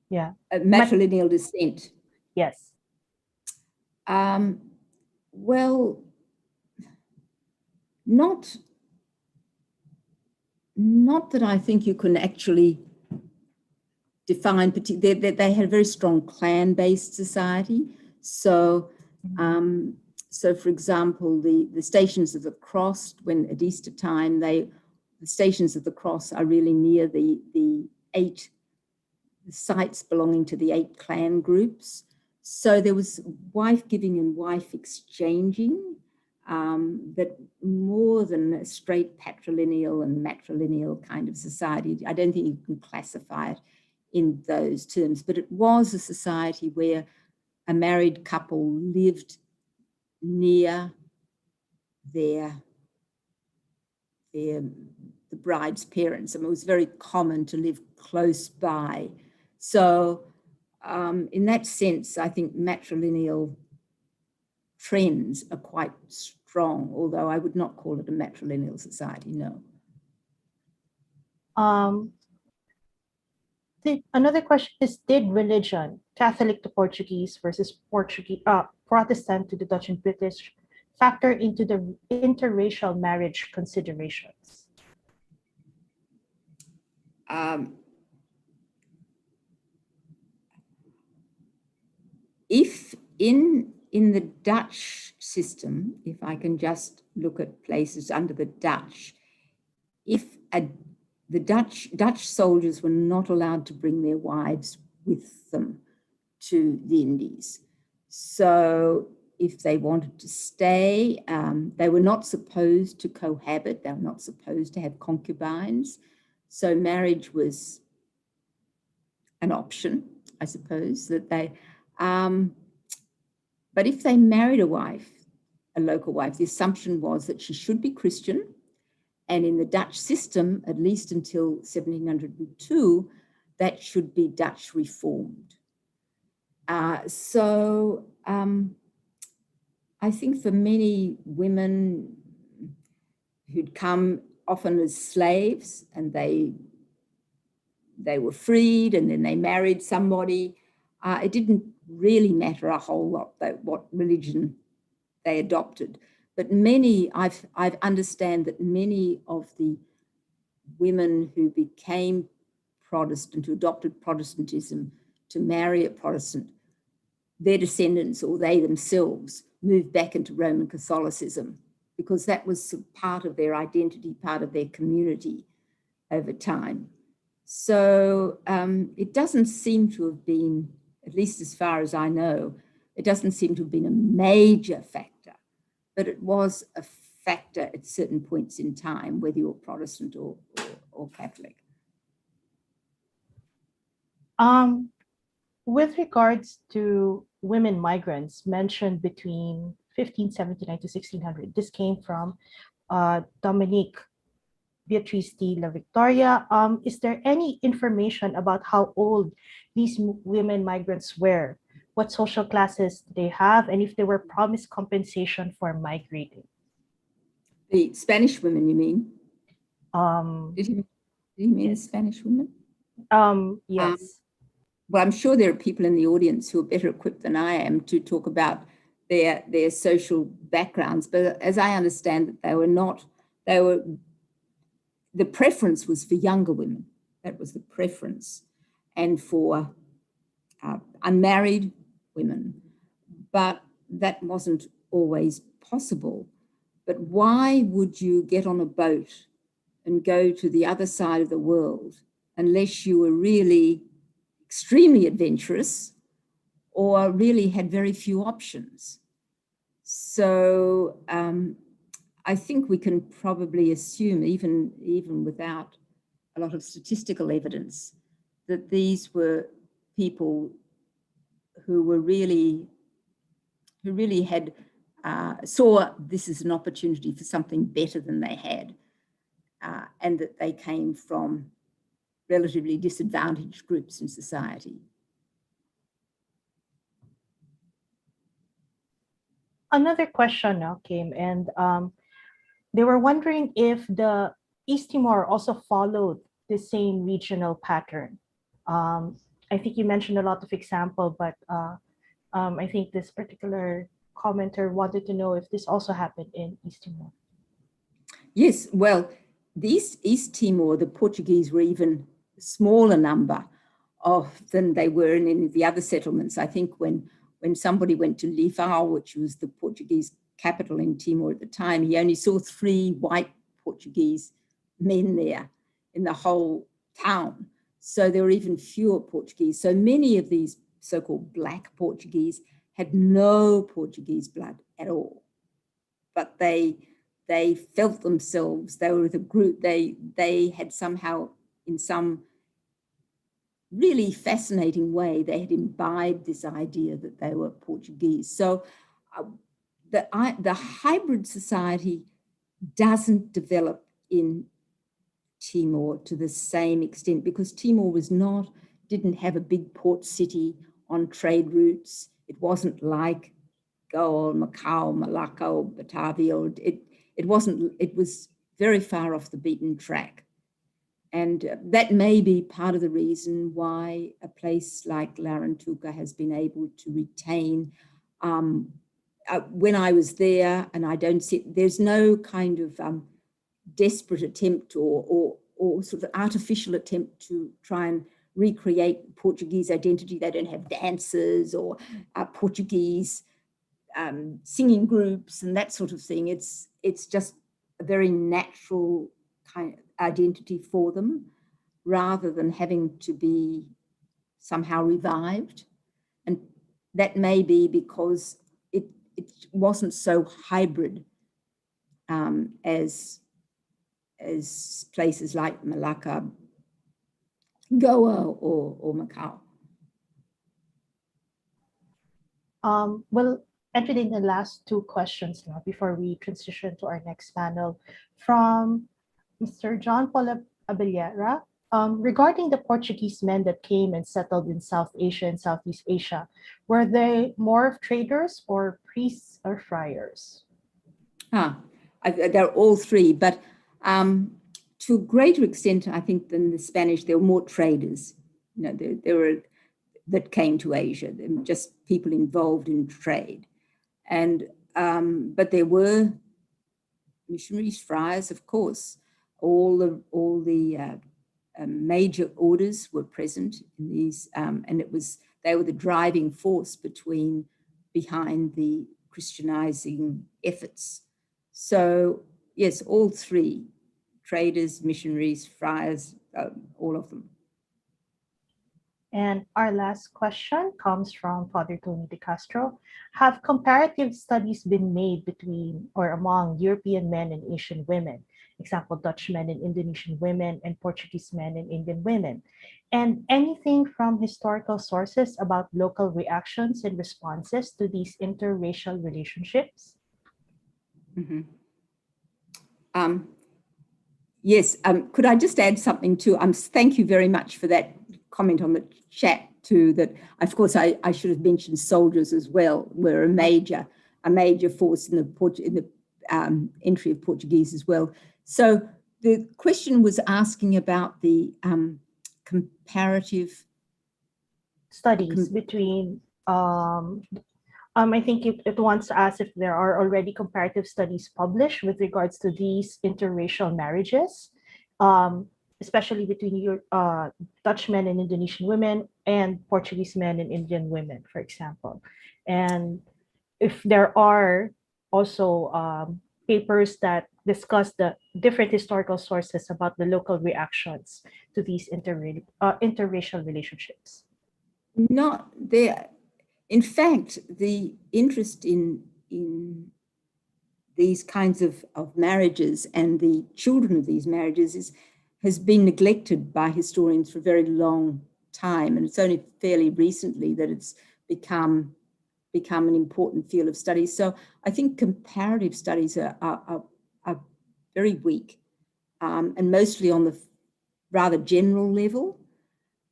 Yeah. Matrilineal descent. Yes. Well, not that I think you can actually define, they had a very strong clan-based society. So, so for example, the Stations of the Cross, when at Easter time, the Stations of the Cross are really near the 8 sites belonging to the 8 clan groups. So there was wife giving and wife exchanging, but more than a straight patrilineal and matrilineal kind of society. I don't think you can classify it in those terms, but it was a society where a married couple lived near the bride's parents. I mean, it was very common to live close by. So in that sense, I think matrilineal trends are quite strong, although I would not call it a matrilineal society, no. Another question is, did religion, Catholic to Portuguese versus Protestant to the Dutch and British, factor into the interracial marriage considerations? If in the Dutch system, if I can just look at places under the Dutch, if the Dutch soldiers were not allowed to bring their wives with them to the Indies. So if they wanted to stay, they were not supposed to cohabit. They were not supposed to have concubines. So marriage was an option, I suppose, that they, but if they married a wife, a local wife, the assumption was that she should be Christian. And in the Dutch system, at least until 1702, that should be Dutch reformed. So I think for many women who'd come often as slaves and they were freed and then they married somebody, it didn't really matter a whole lot what religion they adopted. But many, I've understand that many of the women who became Protestant, who adopted Protestantism to marry a Protestant, their descendants or they themselves moved back into Roman Catholicism because that was part of their identity, part of their community over time. So it doesn't seem to have been, at least as far as I know, it doesn't seem to have been a major factor, but it was a factor at certain points in time, whether you're Protestant or Catholic. With regards to women migrants mentioned between 1579 to 1600, this came from Dominique Beatrice de la Victoria. Is there any information about how old these women migrants were? What social classes they have, and if they were promised compensation for migrating? The Spanish women, you mean? Did you mean yes. the Spanish women? Yes. Well, I'm sure there are people in the audience who are better equipped than I am to talk about their social backgrounds. But as I understand it, the preference was for younger women. That was the preference. And for unmarried women. But that wasn't always possible. But why would you get on a boat and go to the other side of the world unless you were really extremely adventurous or really had very few options? So I think we can probably assume, even without a lot of statistical evidence, that these were people who really had saw this as an opportunity for something better than they had, and that they came from relatively disadvantaged groups in society. Another question now came, and they were wondering if the East Timor also followed the same regional pattern. I think you mentioned a lot of example, but I think this particular commenter wanted to know if this also happened in East Timor. Yes, well, East Timor, the Portuguese were even a smaller number than they were in any of the other settlements. I think when somebody went to Lisbon, which was the Portuguese capital in Timor at the time, he only saw 3 white Portuguese men there in the whole town. So there were even fewer Portuguese. So many of these so-called black Portuguese had no Portuguese blood at all. But they felt themselves, they were with a group, they had somehow, in some really fascinating way, they had imbibed this idea that they were Portuguese. So the hybrid society doesn't develop in Timor to the same extent, because Timor didn't have a big port city on trade routes. It wasn't like Goa, Macau, Malacca, Batavia. It was very far off the beaten track. And that may be part of the reason why a place like Larantuka has been able to retain. When I was there, and there's no kind of desperate attempt or sort of artificial attempt to try and recreate Portuguese identity. They don't have dancers or Portuguese singing groups and that sort of thing. It's just a very natural kind of identity for them, rather than having to be somehow revived. And that may be because it wasn't so hybrid as places like Malacca, Goa, or Macau. Well, entering the last 2 questions now before we transition to our next panel from Mr. John Paul Abellera. Regarding the Portuguese men that came and settled in South Asia and Southeast Asia, were they more of traders or priests or friars? They're all 3, but to a greater extent, I think, than the Spanish, there were more traders. There were that came to Asia, just people involved in trade. And but there were missionaries, friars, of course. All the major orders were present in these, and they were the driving force behind the Christianizing efforts. So yes, all 3, traders, missionaries, friars, all of them. And our last question comes from Father Tony de Castro. Have comparative studies been made between or among European men and Asian women? Example, Dutch men and Indonesian women, and Portuguese men and Indian women. And anything from historical sources about local reactions and responses to these interracial relationships? Mm-hmm. Yes, could I just add something too? Thank you very much for that comment on the chat too, that of course I should have mentioned soldiers as well, were a major force in the entry of Portuguese as well. So the question was asking about the comparative studies between I think it wants to ask if there are already comparative studies published with regards to these interracial marriages, especially between Dutch men and Indonesian women and Portuguese men and Indian women, for example. And if there are also papers that discuss the different historical sources about the local reactions to these interracial relationships. Not there. In fact, the interest in these kinds of marriages and the children of these marriages has been neglected by historians for a very long time. And it's only fairly recently that it's become an important field of study. So I think comparative studies are very weak, and mostly on the rather general level,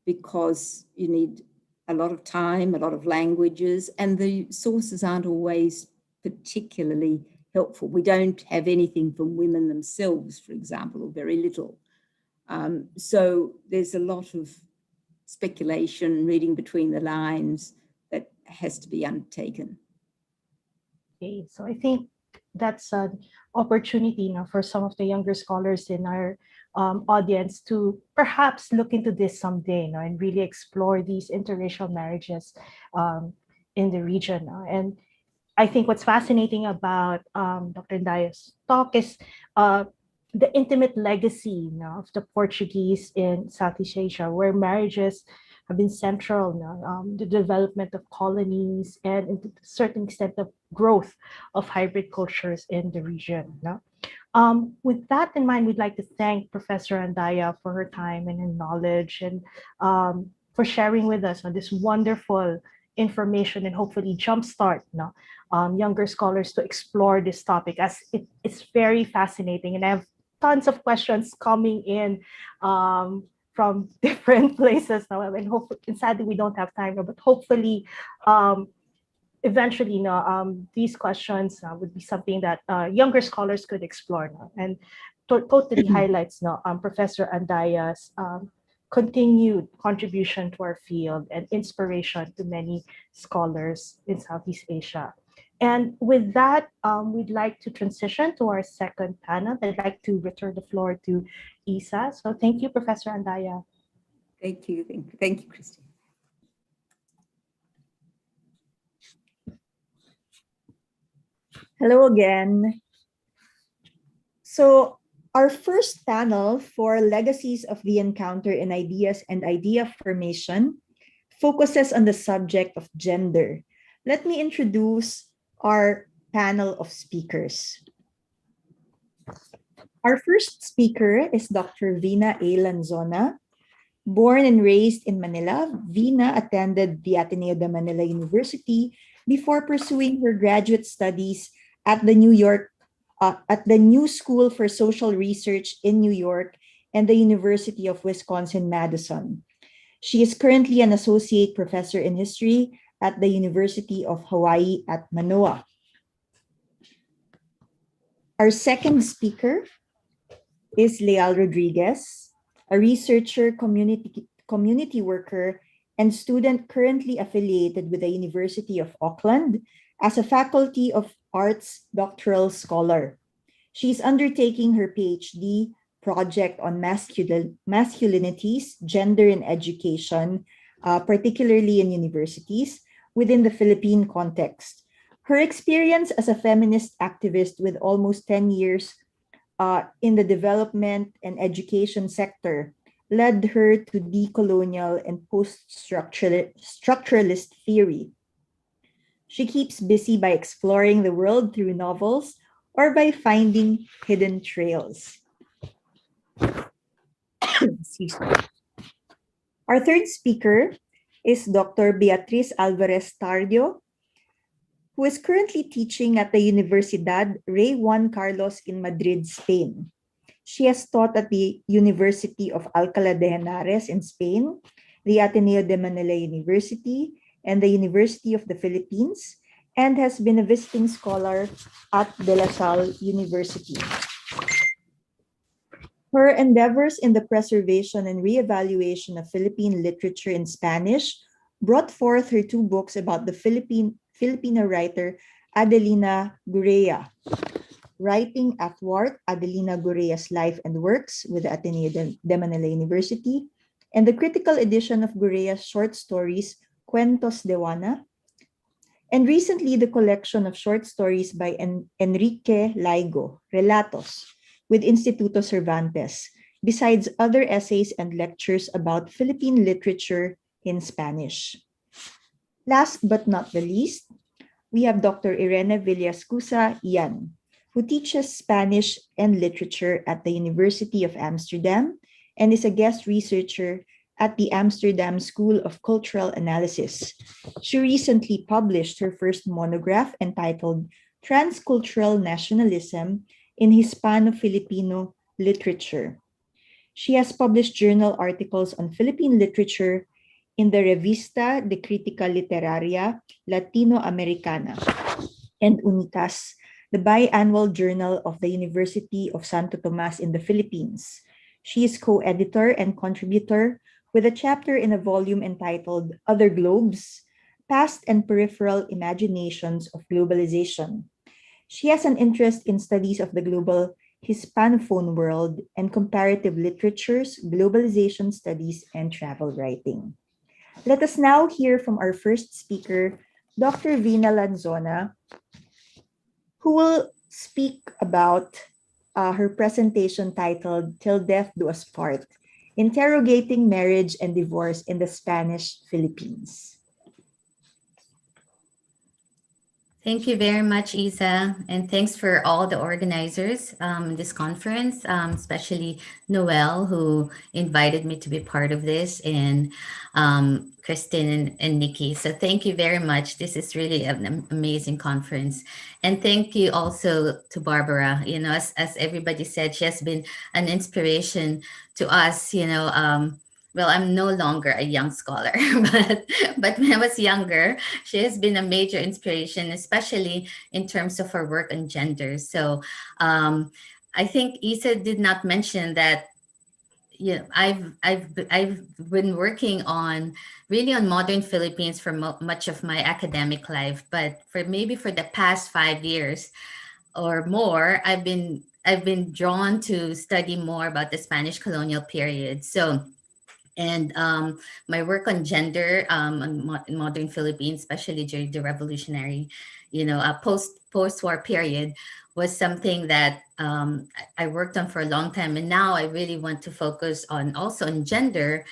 because you need a lot of time, a lot of languages, and the sources aren't always particularly helpful. We don't have anything from women themselves, for example, or very little. So there's a lot of speculation, reading between the lines, that has to be undertaken. Okay, so I think that's an opportunity now for some of the younger scholars in our audience to perhaps look into this someday, and really explore these interracial marriages um, in the region. And I think what's fascinating about Dr. Ndaya's talk is the intimate legacy of the Portuguese in Southeast Asia, where marriages have been central the development of colonies and to a certain extent of growth of hybrid cultures in the region. With that in mind, we'd like to thank Professor Andaya for her time and her knowledge, and for sharing with us on this wonderful information, and hopefully jumpstart younger scholars to explore this topic, as it's very fascinating. And I have tons of questions coming in from different places now, and hopefully, and sadly we don't have time, but hopefully eventually these questions would be something that younger scholars could explore now, and totally highlights Professor Andaya's continued contribution to our field and inspiration to many scholars in Southeast Asia. And with that, we'd like to transition to our second panel. I'd like to return the floor to Isa. So thank you, Professor Andaya. Thank you, Christine. Hello again. So our first panel for Legacies of the Encounter in Ideas and Idea Formation focuses on the subject of gender. Let me introduce our panel of speakers. Our first speaker is Dr. Vina A. Lanzona. Born and raised in Manila, Vina attended the Ateneo de Manila University before pursuing her graduate studies at the New School for Social Research in New York and the University of Wisconsin-Madison. She is currently an associate professor in history at the University of Hawaii at Manoa. Our second speaker is Leal Rodriguez, a researcher, community worker, and student currently affiliated with the University of Auckland as a Faculty of Arts doctoral scholar. She's undertaking her PhD project on masculinities, gender in education, particularly in universities, within the Philippine context. Her experience as a feminist activist with almost 10 years in the development and education sector led her to decolonial and post-structuralist theory. She keeps busy by exploring the world through novels or by finding hidden trails. Our third speaker is Dr. Beatriz Alvarez Tardio, who is currently teaching at the Universidad Rey Juan Carlos in Madrid, Spain. She has taught at the University of Alcalá de Henares in Spain, the Ateneo de Manila University, and the University of the Philippines, and has been a visiting scholar at De La Salle University. Her endeavors in the preservation and reevaluation of Philippine literature in Spanish brought forth her two books about the Filipino writer Adelina Gurea, Writing Athwart Adelina Gurea's Life and Works with the Ateneo de Manila University, and the critical edition of Gurea's short stories, Cuentos de Juana, and recently the collection of short stories by Enrique Laigo, Relatos, with Instituto Cervantes, besides other essays and lectures about Philippine literature in Spanish. Last but not the least, we have Dr. Irene Villascusa Ian, who teaches Spanish and literature at the University of Amsterdam and is a guest researcher at the Amsterdam School of Cultural Analysis. She recently published her first monograph entitled Transcultural Nationalism in Hispano-Filipino Literature. She has published journal articles on Philippine literature in the Revista de Crítica Literaria Latinoamericana and Unitas, the biannual journal of the University of Santo Tomas in the Philippines. She is co-editor and contributor with a chapter in a volume entitled Other Globes, Past and Peripheral Imaginations of Globalization. She has an interest in studies of the global Hispanophone world and comparative literatures, globalization studies, and travel writing. Let us now hear from our first speaker, Dr. Vina Lanzona, who will speak about her presentation titled Till Death Do Us Part, Interrogating Marriage and Divorce in the Spanish Philippines. Thank you very much, Isa, and thanks for all the organizers in this conference, especially Noel, who invited me to be part of this, and Kristen and Nikki. So thank you very much. This is really an amazing conference. And thank you also to Barbara. You know, as everybody said, she has been an inspiration to us, well, I'm no longer a young scholar, but when I was younger, she has been a major inspiration, especially in terms of her work on gender. So I think Isa did not mention that. I've been working on really on modern Philippines for much of my academic life, but for the past 5 years or more, I've been drawn to study more about the Spanish colonial period. So and my work on gender in modern Philippines, especially during the revolutionary, post-war period, was something that I worked on for a long time. And now I really want to focus on also on gender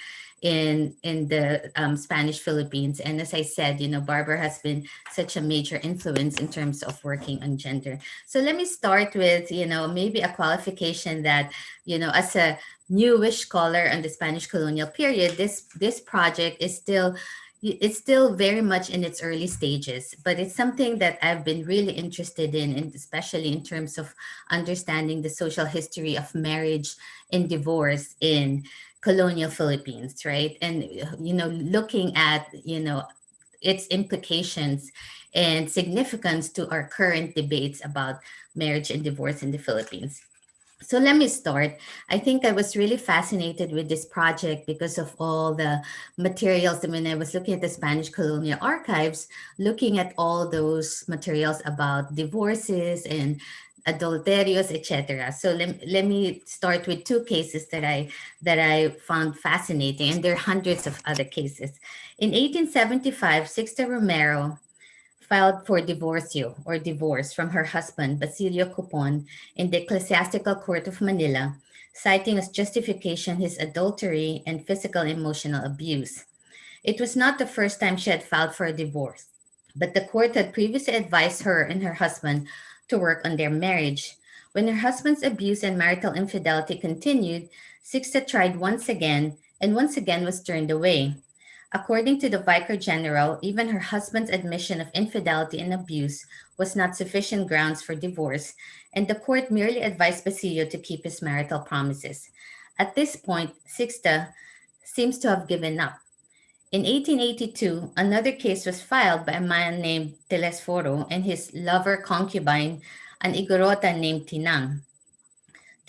in the Spanish Philippines. And as I said, Barbara has been such a major influence in terms of working on gender. So let me start with, maybe a qualification that, as a newish scholar on the Spanish colonial period, this project is still it's still very much in its early stages, but it's something that I've been really interested in, and especially in terms of understanding the social history of marriage and divorce in colonial Philippines, right? And looking at its implications and significance to our current debates about marriage and divorce in the Philippines. So let me start. I think I was really fascinated with this project because of all the materials. I mean, I was looking at the Spanish colonial archives, looking at all those materials about divorces and adulterios, etc. So let me start with two cases that I found fascinating, and there are hundreds of other cases. In 1875, Sixta Romero filed for divorce from her husband, Basilio Cupon, in the Ecclesiastical Court of Manila, citing as justification his adultery and physical and emotional abuse. It was not the first time she had filed for a divorce, but the court had previously advised her and her husband to work on their marriage. When her husband's abuse and marital infidelity continued, Sixta tried once again and once again was turned away. According to the Vicar General, even her husband's admission of infidelity and abuse was not sufficient grounds for divorce, and the court merely advised Basilio to keep his marital promises. At this point, Sixta seems to have given up. In 1882, another case was filed by a man named Telesforo and his lover concubine, an Igorota named Tinang.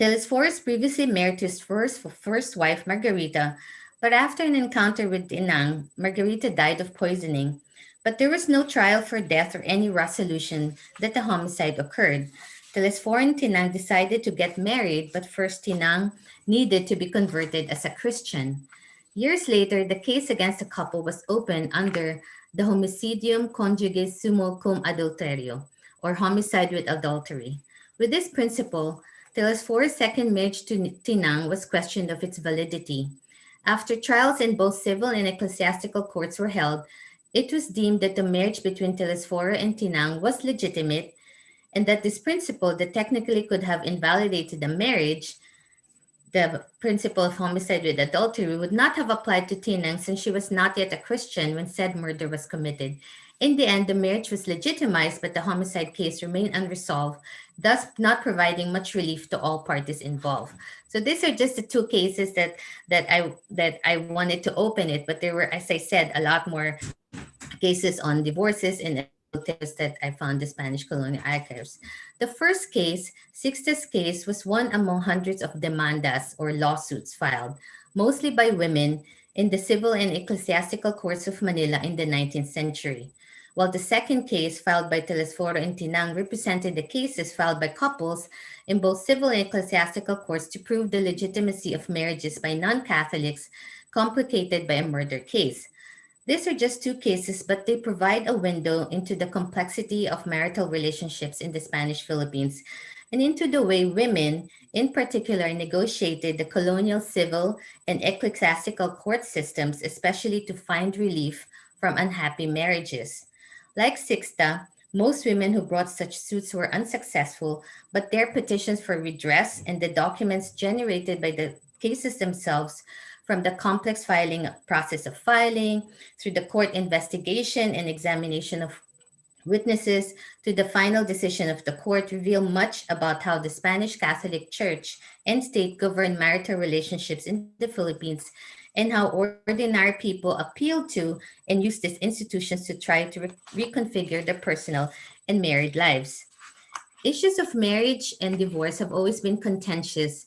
Telesforo is previously married to his first wife, Margarita, but after an encounter with Tinang, Margarita died of poisoning, but there was no trial for death or any resolution that the homicide occurred. Telesforo and Tinang decided to get married, but first Tinang needed to be converted as a Christian. Years later, the case against the couple was opened under the homicidium conjugal sumo cum adulterio, or homicide with adultery. With this principle, Telesforo's second marriage to Tinang was questioned of its validity. After trials in both civil and ecclesiastical courts were held, it was deemed that the marriage between Telesforo and Tinang was legitimate, and that this principle that technically could have invalidated the marriage, the principle of homicide with adultery, would not have applied to Tinang since she was not yet a Christian when said murder was committed. In the end, the marriage was legitimized, but the homicide case remained unresolved, thus not providing much relief to all parties involved. So these are just the two cases that I wanted to open it, but there were, as I said, a lot more cases on divorces and adulterers that I found the Spanish colonial archives. The first case, Sixta's case, was one among hundreds of demandas or lawsuits filed, mostly by women in the civil and ecclesiastical courts of Manila in the 19th century, while the second case filed by Telesforo and Tinang represented the cases filed by couples in both civil and ecclesiastical courts to prove the legitimacy of marriages by non-Catholics complicated by a murder case. These are just two cases, but they provide a window into the complexity of marital relationships in the Spanish Philippines and into the way women, in particular, negotiated the colonial civil and ecclesiastical court systems, especially to find relief from unhappy marriages. Like Sixta, most women who brought such suits were unsuccessful, but their petitions for redress and the documents generated by the cases themselves, from the complex filing process of filing, through the court investigation and examination of witnesses, to the final decision of the court, reveal much about how the Spanish Catholic Church and state govern marital relationships in the Philippines and how ordinary people appeal to and use these institutions to try to reconfigure their personal and married lives. Issues of marriage and divorce have always been contentious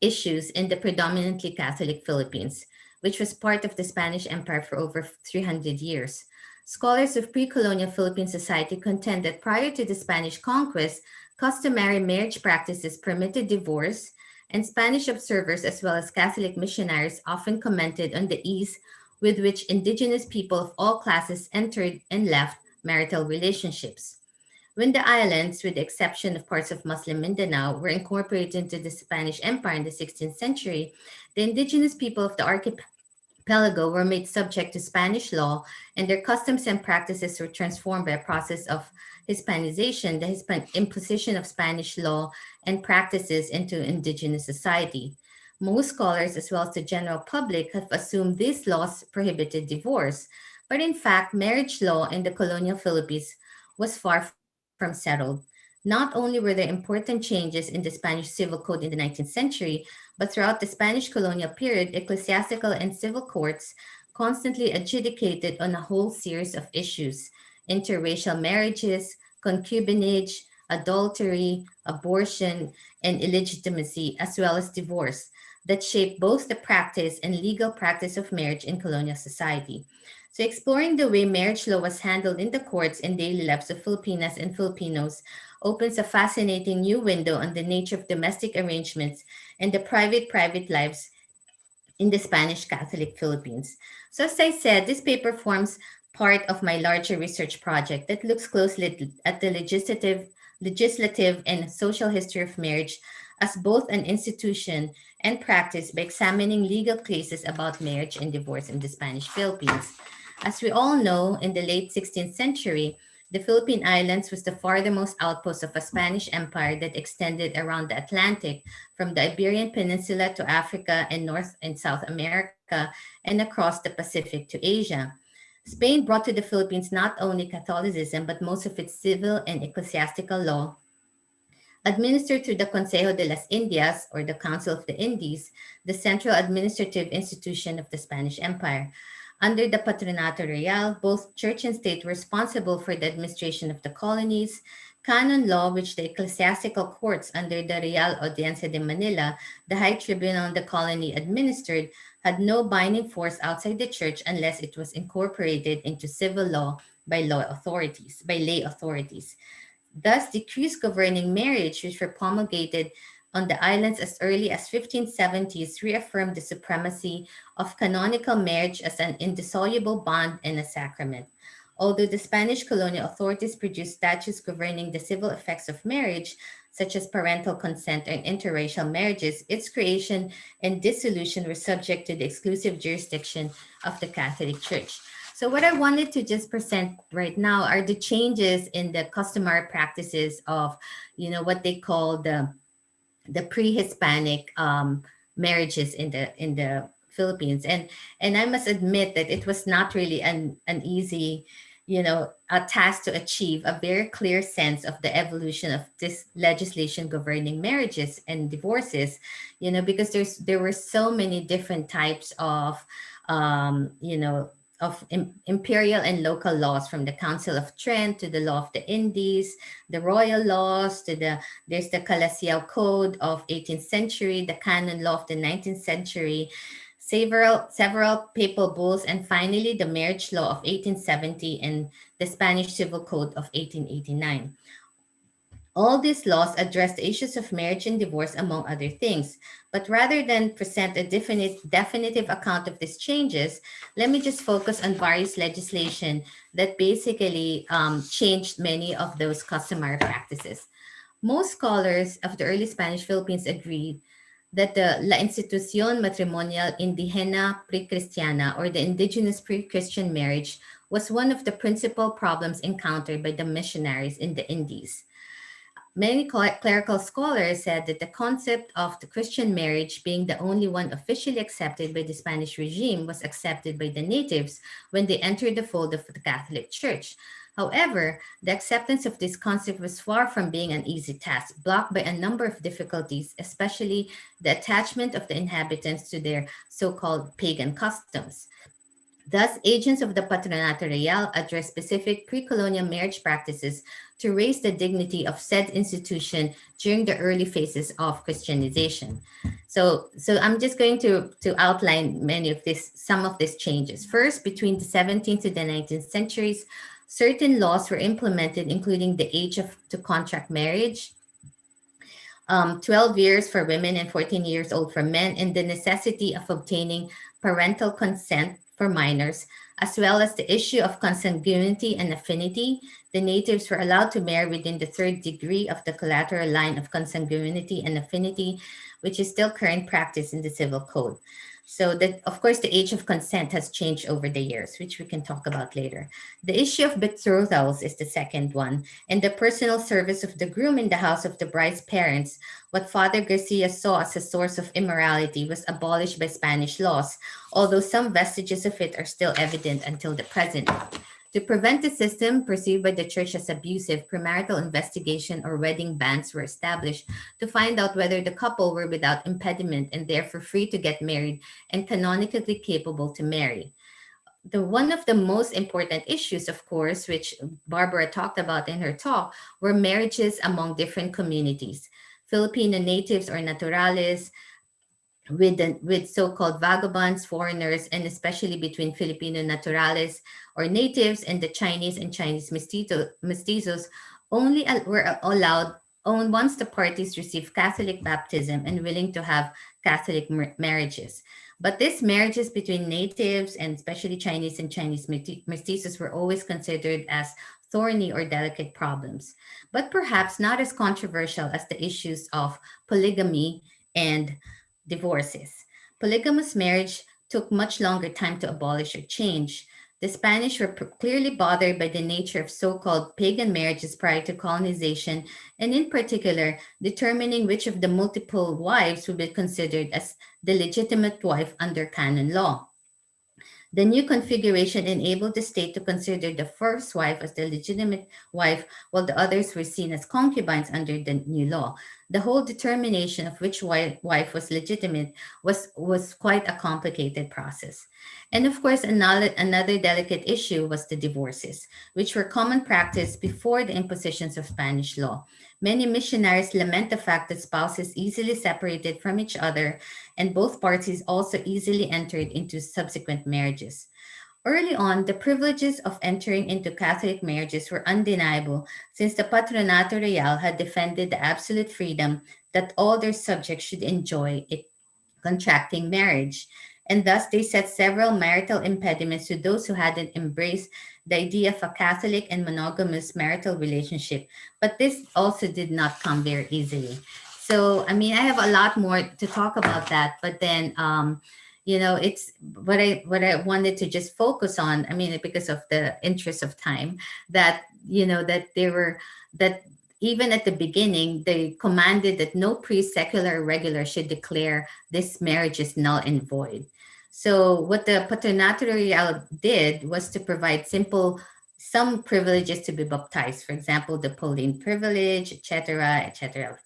issues in the predominantly Catholic Philippines, which was part of the Spanish Empire for over 300 years. Scholars of pre colonial Philippine society contend that prior to the Spanish conquest, customary marriage practices permitted divorce, and Spanish observers as well as Catholic missionaries often commented on the ease with which indigenous people of all classes entered and left marital relationships. When the islands, with the exception of parts of Muslim Mindanao, were incorporated into the Spanish Empire in the 16th century, the indigenous people of the archipelago were made subject to Spanish law, and their customs and practices were transformed by a process of Hispanization, the imposition of Spanish law and practices into indigenous society. Most scholars, as well as the general public, have assumed these laws prohibited divorce, but in fact, marriage law in the colonial Philippines was far from settled. Not only were there important changes in the Spanish civil code in the 19th century, but throughout the Spanish colonial period, ecclesiastical and civil courts constantly adjudicated on a whole series of issues: interracial marriages, concubinage, adultery, abortion, and illegitimacy, as well as divorce, that shaped both the practice and legal practice of marriage in colonial society. So, exploring the way marriage law was handled in the courts and daily lives of Filipinas and Filipinos opens a fascinating new window on the nature of domestic arrangements and the private lives in the Spanish Catholic Philippines. So, as I said, this paper forms part of my larger research project that looks closely at the legislative and social history of marriage as both an institution and practice by examining legal cases about marriage and divorce in the Spanish Philippines. As we all know, in the late 16th century, the Philippine Islands was the farthermost outpost of a Spanish empire that extended around the Atlantic from the Iberian Peninsula to Africa and North and South America and across the Pacific to Asia. Spain brought to the Philippines not only Catholicism but most of its civil and ecclesiastical law, administered through the Consejo de las Indias, or the Council of the Indies, the central administrative institution of the Spanish Empire. Under the Patronato Real, both church and state were responsible for the administration of the colonies. Canon law, which the ecclesiastical courts under the Real Audiencia de Manila, the high tribunal in the colony, administered, had no binding force outside the church unless it was incorporated into civil law by lay authorities. Thus, decrees governing marriage, which were promulgated on the islands as early as 1570s, reaffirmed the supremacy of canonical marriage as an indissoluble bond and a sacrament. Although the Spanish colonial authorities produced statutes governing the civil effects of marriage, such as parental consent and interracial marriages, its creation and dissolution were subject to the exclusive jurisdiction of the Catholic Church. So what I wanted to just present right now are the changes in the customary practices of, what they call the pre-Hispanic marriages in the Philippines, and I must admit that it was not really an easy, a task to achieve a very clear sense of the evolution of this legislation governing marriages and divorces, because there were so many different types of, imperial and local laws, from the Council of Trent to the Law of the Indies, the royal laws to there's the Calasiao Code of 18th century, the canon law of the 19th century, several papal bulls, and finally the marriage law of 1870 and the Spanish Civil Code of 1889. All these laws address the issues of marriage and divorce, among other things. But rather than present a definitive account of these changes, let me just focus on various legislation that basically changed many of those customary practices. Most scholars of the early Spanish Philippines agreed that the La Institución Matrimonial Indígena Pre-Cristiana, or the indigenous pre-Christian marriage, was one of the principal problems encountered by the missionaries in the Indies. Many clerical scholars said that the concept of the Christian marriage being the only one officially accepted by the Spanish regime was accepted by the natives when they entered the fold of the Catholic Church. However, the acceptance of this concept was far from being an easy task, blocked by a number of difficulties, especially the attachment of the inhabitants to their so-called pagan customs. Thus, agents of the Patronato Real addressed specific pre-colonial marriage practices to raise the dignity of said institution during the early phases of Christianization. So I'm just going to outline some of these changes. First, between the 17th to the 19th centuries, certain laws were implemented, including the age to contract marriage, 12 years for women and 14 years old for men, and the necessity of obtaining parental consent for minors, as well as the issue of consanguinity and affinity. The natives were allowed to marry within the third degree of the collateral line of consanguinity and affinity, which is still current practice in the Civil Code. So that, of course, the age of consent has changed over the years, which we can talk about later. The issue of betrothals is the second one, and the personal service of the groom in the house of the bride's parents, what Father Garcia saw as a source of immorality, was abolished by Spanish laws, although some vestiges of it are still evident until the present. To prevent the system perceived by the church as abusive, premarital investigation or wedding bans were established to find out whether the couple were without impediment and therefore free to get married and canonically capable to marry. One of the most important issues, of course, which Barbara talked about in her talk, were marriages among different communities. Filipino natives or naturales, with so-called vagabonds, foreigners, and especially between Filipino naturales or natives and the Chinese and Chinese mestizos only were allowed once the parties received Catholic baptism and willing to have Catholic marriages. But these marriages between natives and especially Chinese and Chinese mestizos were always considered as thorny or delicate problems, but perhaps not as controversial as the issues of polygamy and divorces. Polygamous marriage took much longer time to abolish or change. The Spanish were clearly bothered by the nature of so-called pagan marriages prior to colonization, and in particular, determining which of the multiple wives would be considered as the legitimate wife under canon law. The new configuration enabled the state to consider the first wife as the legitimate wife, while the others were seen as concubines under the new law. The whole determination of which wife was legitimate was quite a complicated process. And of course, another delicate issue was the divorces, which were common practice before the impositions of Spanish law. Many missionaries lament the fact that spouses easily separated from each other, and both parties also easily entered into subsequent marriages. Early on, the privileges of entering into Catholic marriages were undeniable, since the Patronato Real had defended the absolute freedom that all their subjects should enjoy in contracting marriage. And thus they set several marital impediments to those who hadn't embraced the idea of a Catholic and monogamous marital relationship. But this also did not come very easily. So, I mean, I have a lot more to talk about that, but then, it's what I wanted to just focus on. I mean, because of the interest of time, that that even at the beginning, they commanded that no priest, secular or regular, should declare this marriage is null and void. So what the Patronato Real did was to provide some privileges to be baptized. For example, the Pauline privilege, etc.,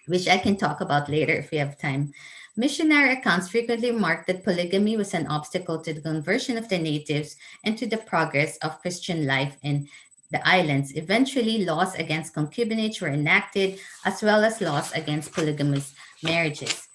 which I can talk about later if we have time. Missionary accounts frequently marked that polygamy was an obstacle to the conversion of the natives and to the progress of Christian life in the islands. Eventually, laws against concubinage were enacted, as well as laws against polygamous marriages.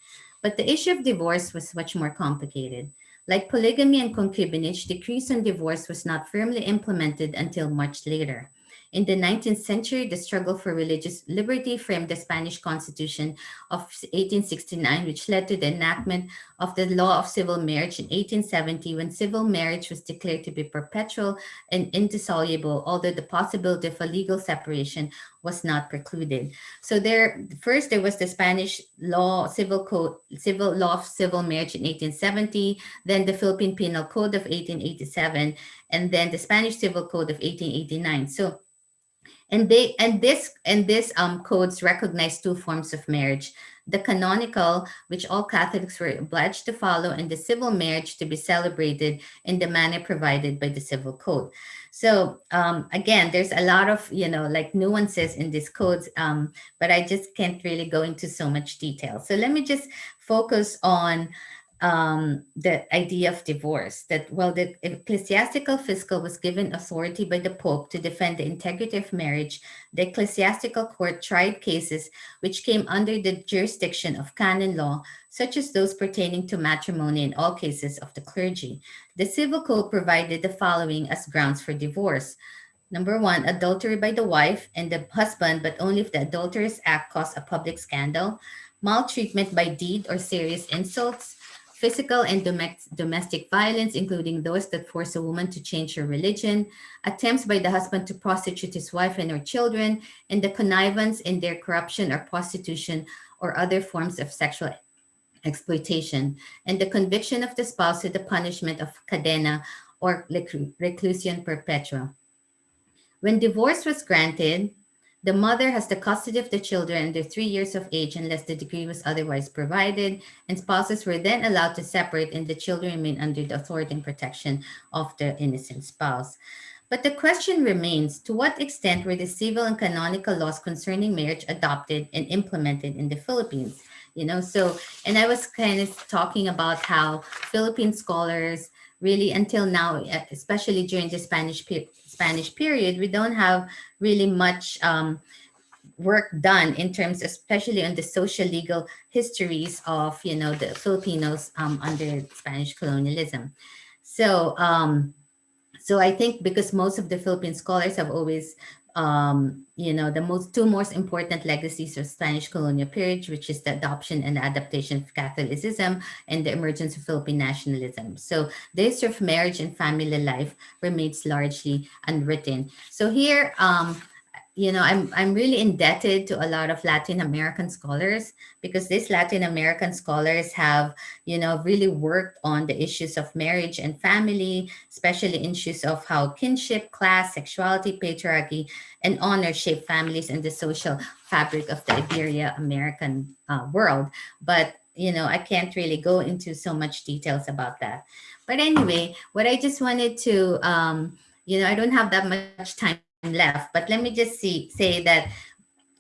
But the issue of divorce was much more complicated. Like polygamy and concubinage, decrees on divorce was not firmly implemented until much later. In the 19th century, the struggle for religious liberty framed the Spanish Constitution of 1869, which led to the enactment of the law of civil marriage in 1870, when civil marriage was declared to be perpetual and indissoluble, although the possibility of a legal separation was not precluded. So there was the Spanish law, civil law of civil marriage in 1870, then the Philippine Penal Code of 1887, and then the Spanish Civil Code of 1889. So this codes recognize two forms of marriage: the canonical, which all Catholics were obliged to follow, and the civil marriage to be celebrated in the manner provided by the civil code. So again, there's a lot of like nuances in these codes, but I just can't really go into so much detail. So let me just focus on the idea of divorce. That while the ecclesiastical fiscal was given authority by the Pope to defend the integrity of marriage, the ecclesiastical court tried cases which came under the jurisdiction of canon law, such as those pertaining to matrimony in all cases of the clergy. The civil code provided the following as grounds for divorce. Number one, adultery by the wife and the husband, but only if the adulterous act caused a public scandal; maltreatment by deed or serious insults; physical and domestic violence, including those that force a woman to change her religion; attempts by the husband to prostitute his wife and her children; and the connivance in their corruption or prostitution or other forms of sexual exploitation; and the conviction of the spouse to the punishment of cadena or reclusion perpetua. When divorce was granted, the mother has the custody of the children under 3 years of age unless the decree was otherwise provided, and spouses were then allowed to separate and the children remain under the authority and protection of the innocent spouse. But the question remains, to what extent were the civil and canonical laws concerning marriage adopted and implemented in the Philippines? And I was kind of talking about how Philippine scholars really until now, especially during the Spanish period, we don't have really much work done in terms, especially on the social legal histories of the Filipinos under Spanish colonialism. So I think because most of the Philippine scholars have always, the two most important legacies of Spanish colonial period, which is the adoption and adaptation of Catholicism and the emergence of Philippine nationalism. So the history of marriage and family life remains largely unwritten. So here, I'm really indebted to a lot of Latin American scholars, because these Latin American scholars have, really worked on the issues of marriage and family, especially issues of how kinship, class, sexuality, patriarchy, and honor shape families and the social fabric of the Ibero-American world. But, I can't really go into so much details about that. But anyway, what I just wanted to, I don't have that much time left, but let me just say that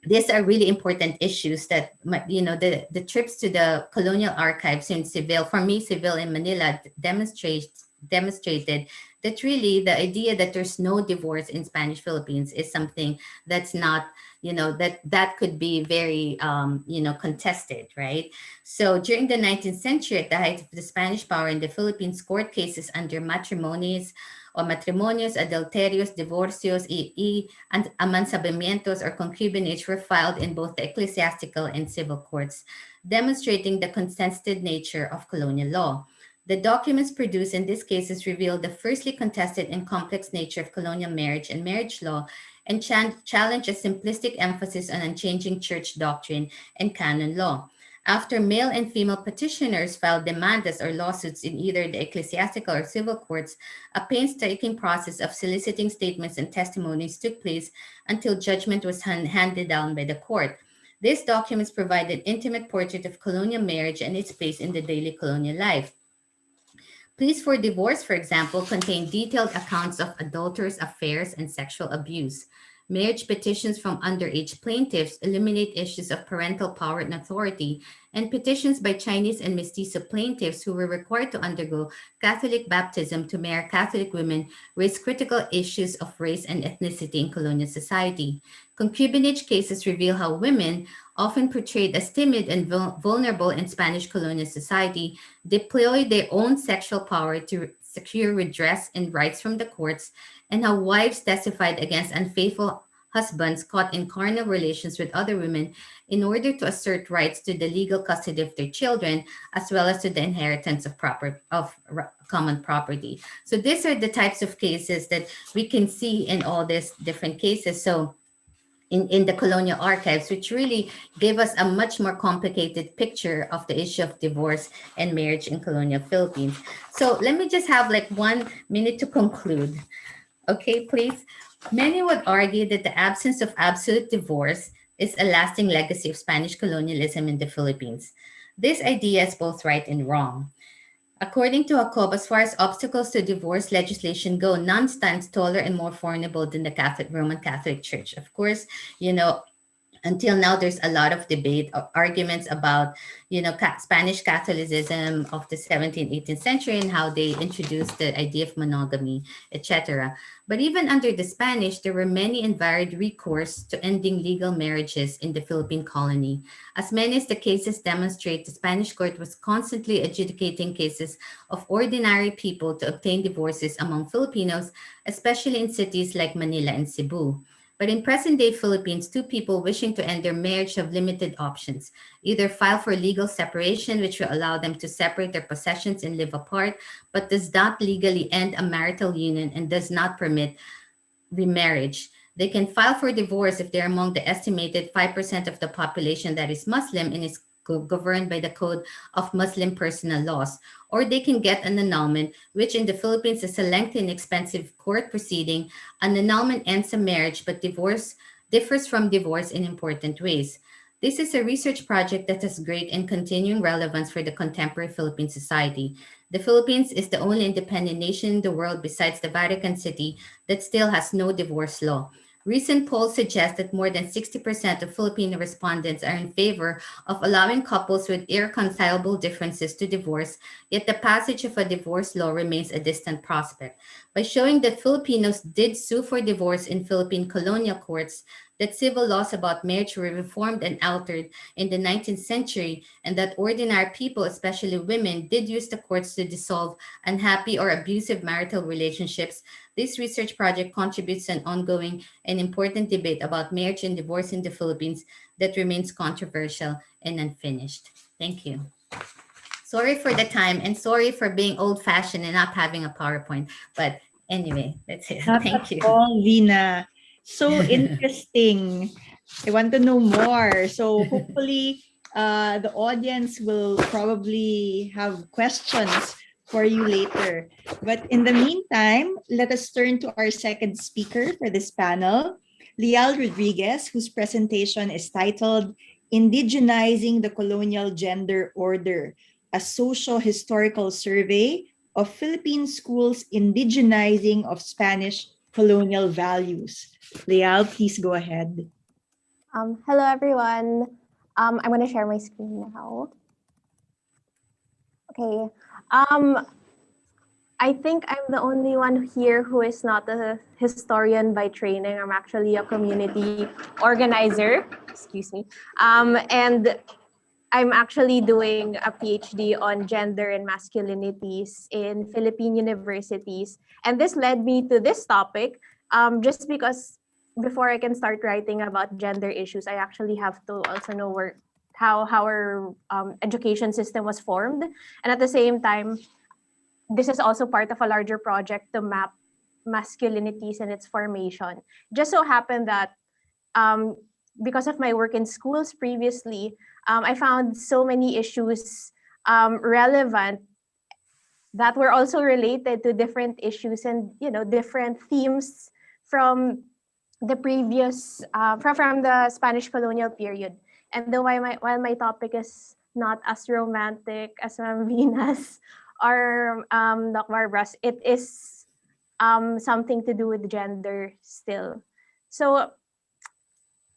these are really important issues that the trips to the colonial archives in Seville, for me, Seville in Manila, demonstrated that really the idea that there's no divorce in Spanish Philippines is something that's not, that could be very contested, right? So during the 19th century, at the height of the Spanish power in the Philippines, court cases under matrimonies or matrimonios, adulterios, divorcios, and amancipamientos or concubinage were filed in both the ecclesiastical and civil courts, demonstrating the contested nature of colonial law. The documents produced in these cases reveal the fiercely contested and complex nature of colonial marriage and marriage law, and challenge a simplistic emphasis on unchanging church doctrine and canon law. After male and female petitioners filed demandas or lawsuits in either the ecclesiastical or civil courts, a painstaking process of soliciting statements and testimonies took place until judgment was handed down by the court. These documents provide an intimate portrait of colonial marriage and its place in the daily colonial life. Pleas for divorce, for example, contain detailed accounts of adulterous affairs and sexual abuse. Marriage petitions from underage plaintiffs illuminate issues of parental power and authority, and petitions by Chinese and Mestizo plaintiffs who were required to undergo Catholic baptism to marry Catholic women raise critical issues of race and ethnicity in colonial society. Concubinage cases reveal how women, often portrayed as timid and vulnerable in Spanish colonial society, deploy their own sexual power to secure redress and rights from the courts, and how wives testified against unfaithful husbands caught in carnal relations with other women in order to assert rights to the legal custody of their children as well as to the inheritance of common property. So these are the types of cases that we can see in all these different cases. So in the colonial archives, which really gave us a much more complicated picture of the issue of divorce and marriage in colonial Philippines. So let me just have like 1 minute to conclude. Okay, please. Many would argue that the absence of absolute divorce is a lasting legacy of Spanish colonialism in the Philippines. This idea is both right and wrong. According to Jacob, as far as obstacles to divorce legislation go, none stands taller and more formidable than the Roman Catholic Church. Of course, you know, until now there's a lot of debate arguments about Spanish Catholicism of the 17th 18th century and how they introduced the idea of monogamy, etc. But even under the Spanish, there were many and varied recourse to ending legal marriages in the Philippine colony. As many as the cases demonstrate, the Spanish court was constantly adjudicating cases of ordinary people to obtain divorces among Filipinos, especially in cities like Manila and Cebu. But in present-day Philippines, two people wishing to end their marriage have limited options. Either file for legal separation, which will allow them to separate their possessions and live apart, but does not legally end a marital union and does not permit remarriage. They can file for divorce if they're among the estimated 5% of the population that is Muslim and is governed by the Code of Muslim Personal Laws, or they can get an annulment, which in the Philippines is a lengthy and expensive court proceeding. An annulment ends a marriage, but divorce differs from divorce in important ways. This is a research project that has great and continuing relevance for the contemporary Philippine society. The Philippines is the only independent nation in the world besides the Vatican City that still has no divorce law. Recent polls suggest that more than 60% of Filipino respondents are in favor of allowing couples with irreconcilable differences to divorce, yet the passage of a divorce law remains a distant prospect. By showing that Filipinos did sue for divorce in Philippine colonial courts, that civil laws about marriage were reformed and altered in the 19th century, and that ordinary people, especially women, did use the courts to dissolve unhappy or abusive marital relationships, this research project contributes to an ongoing and important debate about marriage and divorce in the Philippines that remains controversial and unfinished. Thank you. Sorry for the time and sorry for being old-fashioned and not having a PowerPoint. But anyway, that's it. Not Thank at you. all, Vina. So interesting. I want to know more. So hopefully the audience will probably have questions for you later. But in the meantime, let us turn to our second speaker for this panel, Lial Rodriguez, whose presentation is titled Indigenizing the Colonial Gender Order, a socio-historical survey of Philippine schools' indigenizing of Spanish colonial values. Lial, please go ahead. Hello, everyone. I'm going to share my screen now. Okay. I think I'm the only one here who is not a historian by training. I'm actually a community organizer. Excuse me. And I'm actually doing a PhD on gender and masculinities in Philippine universities. And this led me to this topic just because before I can start writing about gender issues, I actually have to also know how our education system was formed. And at the same time, this is also part of a larger project to map masculinities and its formation. Just so happened that because of my work in schools previously, I found so many issues relevant that were also related to different issues and different themes from the previous from the Spanish colonial period. And though while my topic is not as romantic as Ma'am Venus or Doc Barbara's, it is something to do with gender still. So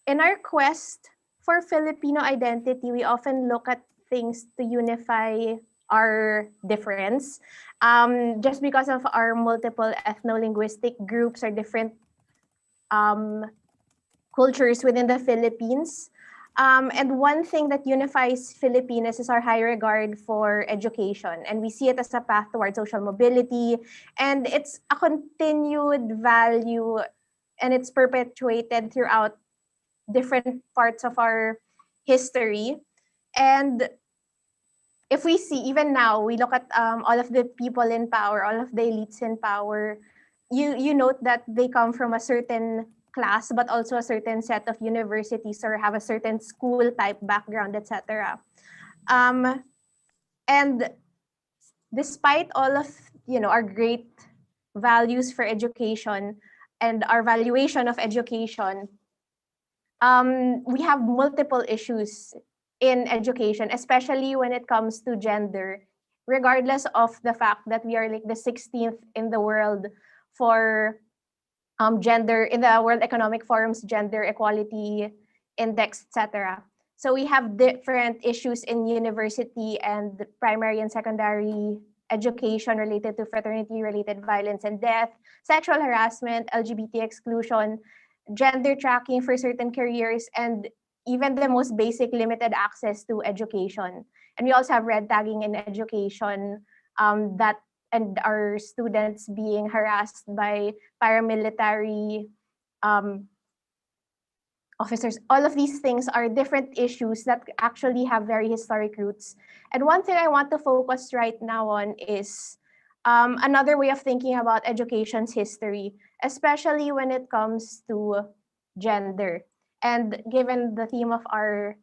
in our quest for Filipino identity, we often look at things to unify our difference. Just because of our multiple ethno-linguistic groups or different cultures within the Philippines. And one thing that unifies Filipinos is our high regard for education. And we see it as a path towards social mobility. And it's a continued value, and it's perpetuated throughout different parts of our history. And if we see, even now, we look at all of the people in power, all of the elites in power, you note that they come from a certain class, but also a certain set of universities or have a certain school type background, etc. And despite all of our great values for education and our valuation of education, we have multiple issues in education, especially when it comes to gender, regardless of the fact that we are like the 16th in the world for gender in the World Economic Forum's Gender Equality Index, etc. So we have different issues in university and primary and secondary education related to fraternity-related violence and death, sexual harassment, LGBT exclusion, gender tracking for certain careers, and even the most basic limited access to education. And we also have red tagging in education, and our students being harassed by paramilitary officers. All of these things are different issues that actually have very historic roots. And one thing I want to focus right now on is another way of thinking about education's history, especially when it comes to gender. And given the theme of our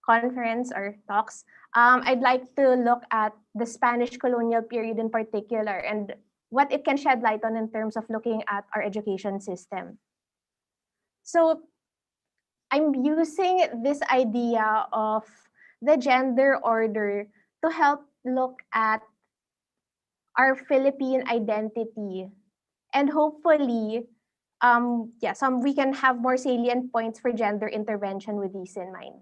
conference or talks, I'd like to look at the Spanish colonial period in particular and what it can shed light on in terms of looking at our education system. So I'm using this idea of the gender order to help look at our Philippine identity, and hopefully we can have more salient points for gender intervention with these in mind.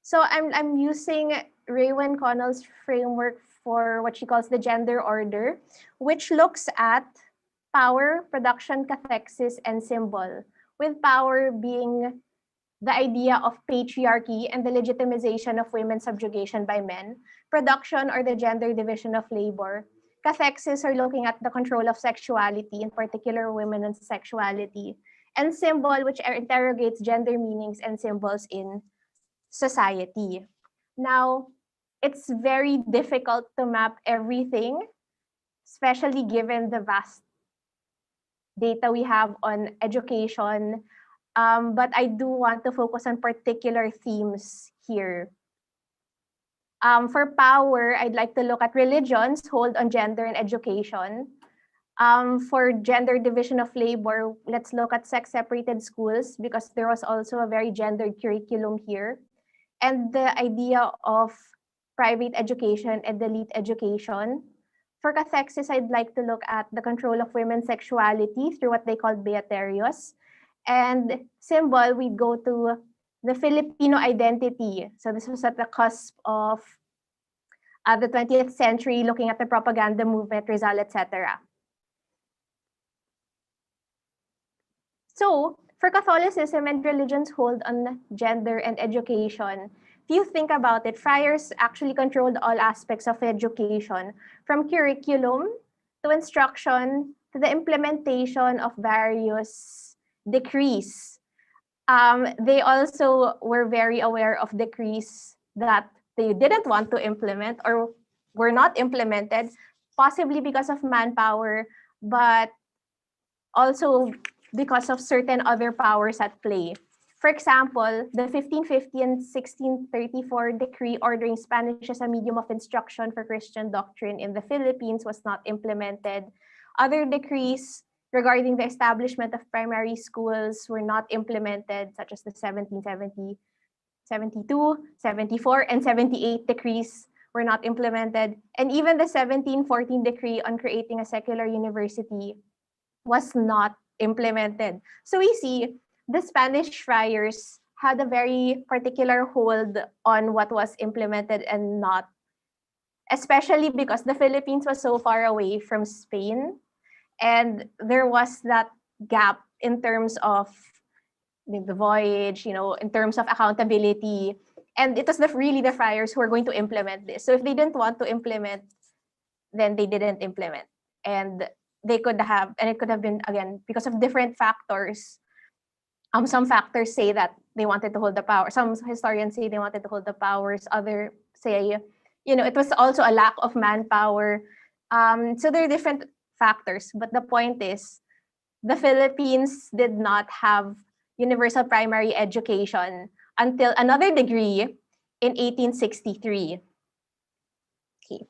So I'm using Raewyn Connell's framework for what she calls the gender order, which looks at power, production, cathexis, and symbol, with power being the idea of patriarchy and the legitimization of women's subjugation by men, production or the gender division of labor, cathexis are looking at the control of sexuality, in particular women and sexuality, and symbol, which interrogates gender meanings and symbols in society. Now, it's very difficult to map everything, especially given the vast data we have on education. But I do want to focus on particular themes here. For power, I'd like to look at religions hold on gender and education. For gender division of labor, let's look at sex-separated schools because there was also a very gendered curriculum here. And the idea of private education and elite education. For cathexis, I'd like to look at the control of women's sexuality through what they call beaterios. And symbol, we go to the Filipino identity. So this was at the cusp of the 20th century, looking at the propaganda movement, Rizal, etc. So for Catholicism and religions hold on gender and education, if you think about it, friars actually controlled all aspects of education, from curriculum to instruction to the implementation of various decrees. They also were very aware of decrees that they didn't want to implement or were not implemented, possibly because of manpower, but also because of certain other powers at play. For example, the 1550 and 1634 decree ordering Spanish as a medium of instruction for Christian doctrine in the Philippines was not implemented. Other decrees regarding the establishment of primary schools were not implemented, such as the 1770, 72, 74, and 78 decrees were not implemented. And even the 1714 decree on creating a secular university was not implemented. So we see the Spanish friars had a very particular hold on what was implemented and not, especially because the Philippines was so far away from Spain, and there was that gap in terms of the voyage, in terms of accountability. And it was really the friars who were going to implement this. So if they didn't want to implement, then they didn't implement. And it could have been, again, because of different factors. Some factors say that they wanted to hold the power. Some historians say they wanted to hold the powers. Others say, it was also a lack of manpower. So there are different factors. But the point is, the Philippines did not have universal primary education until another degree in 1863. Okay.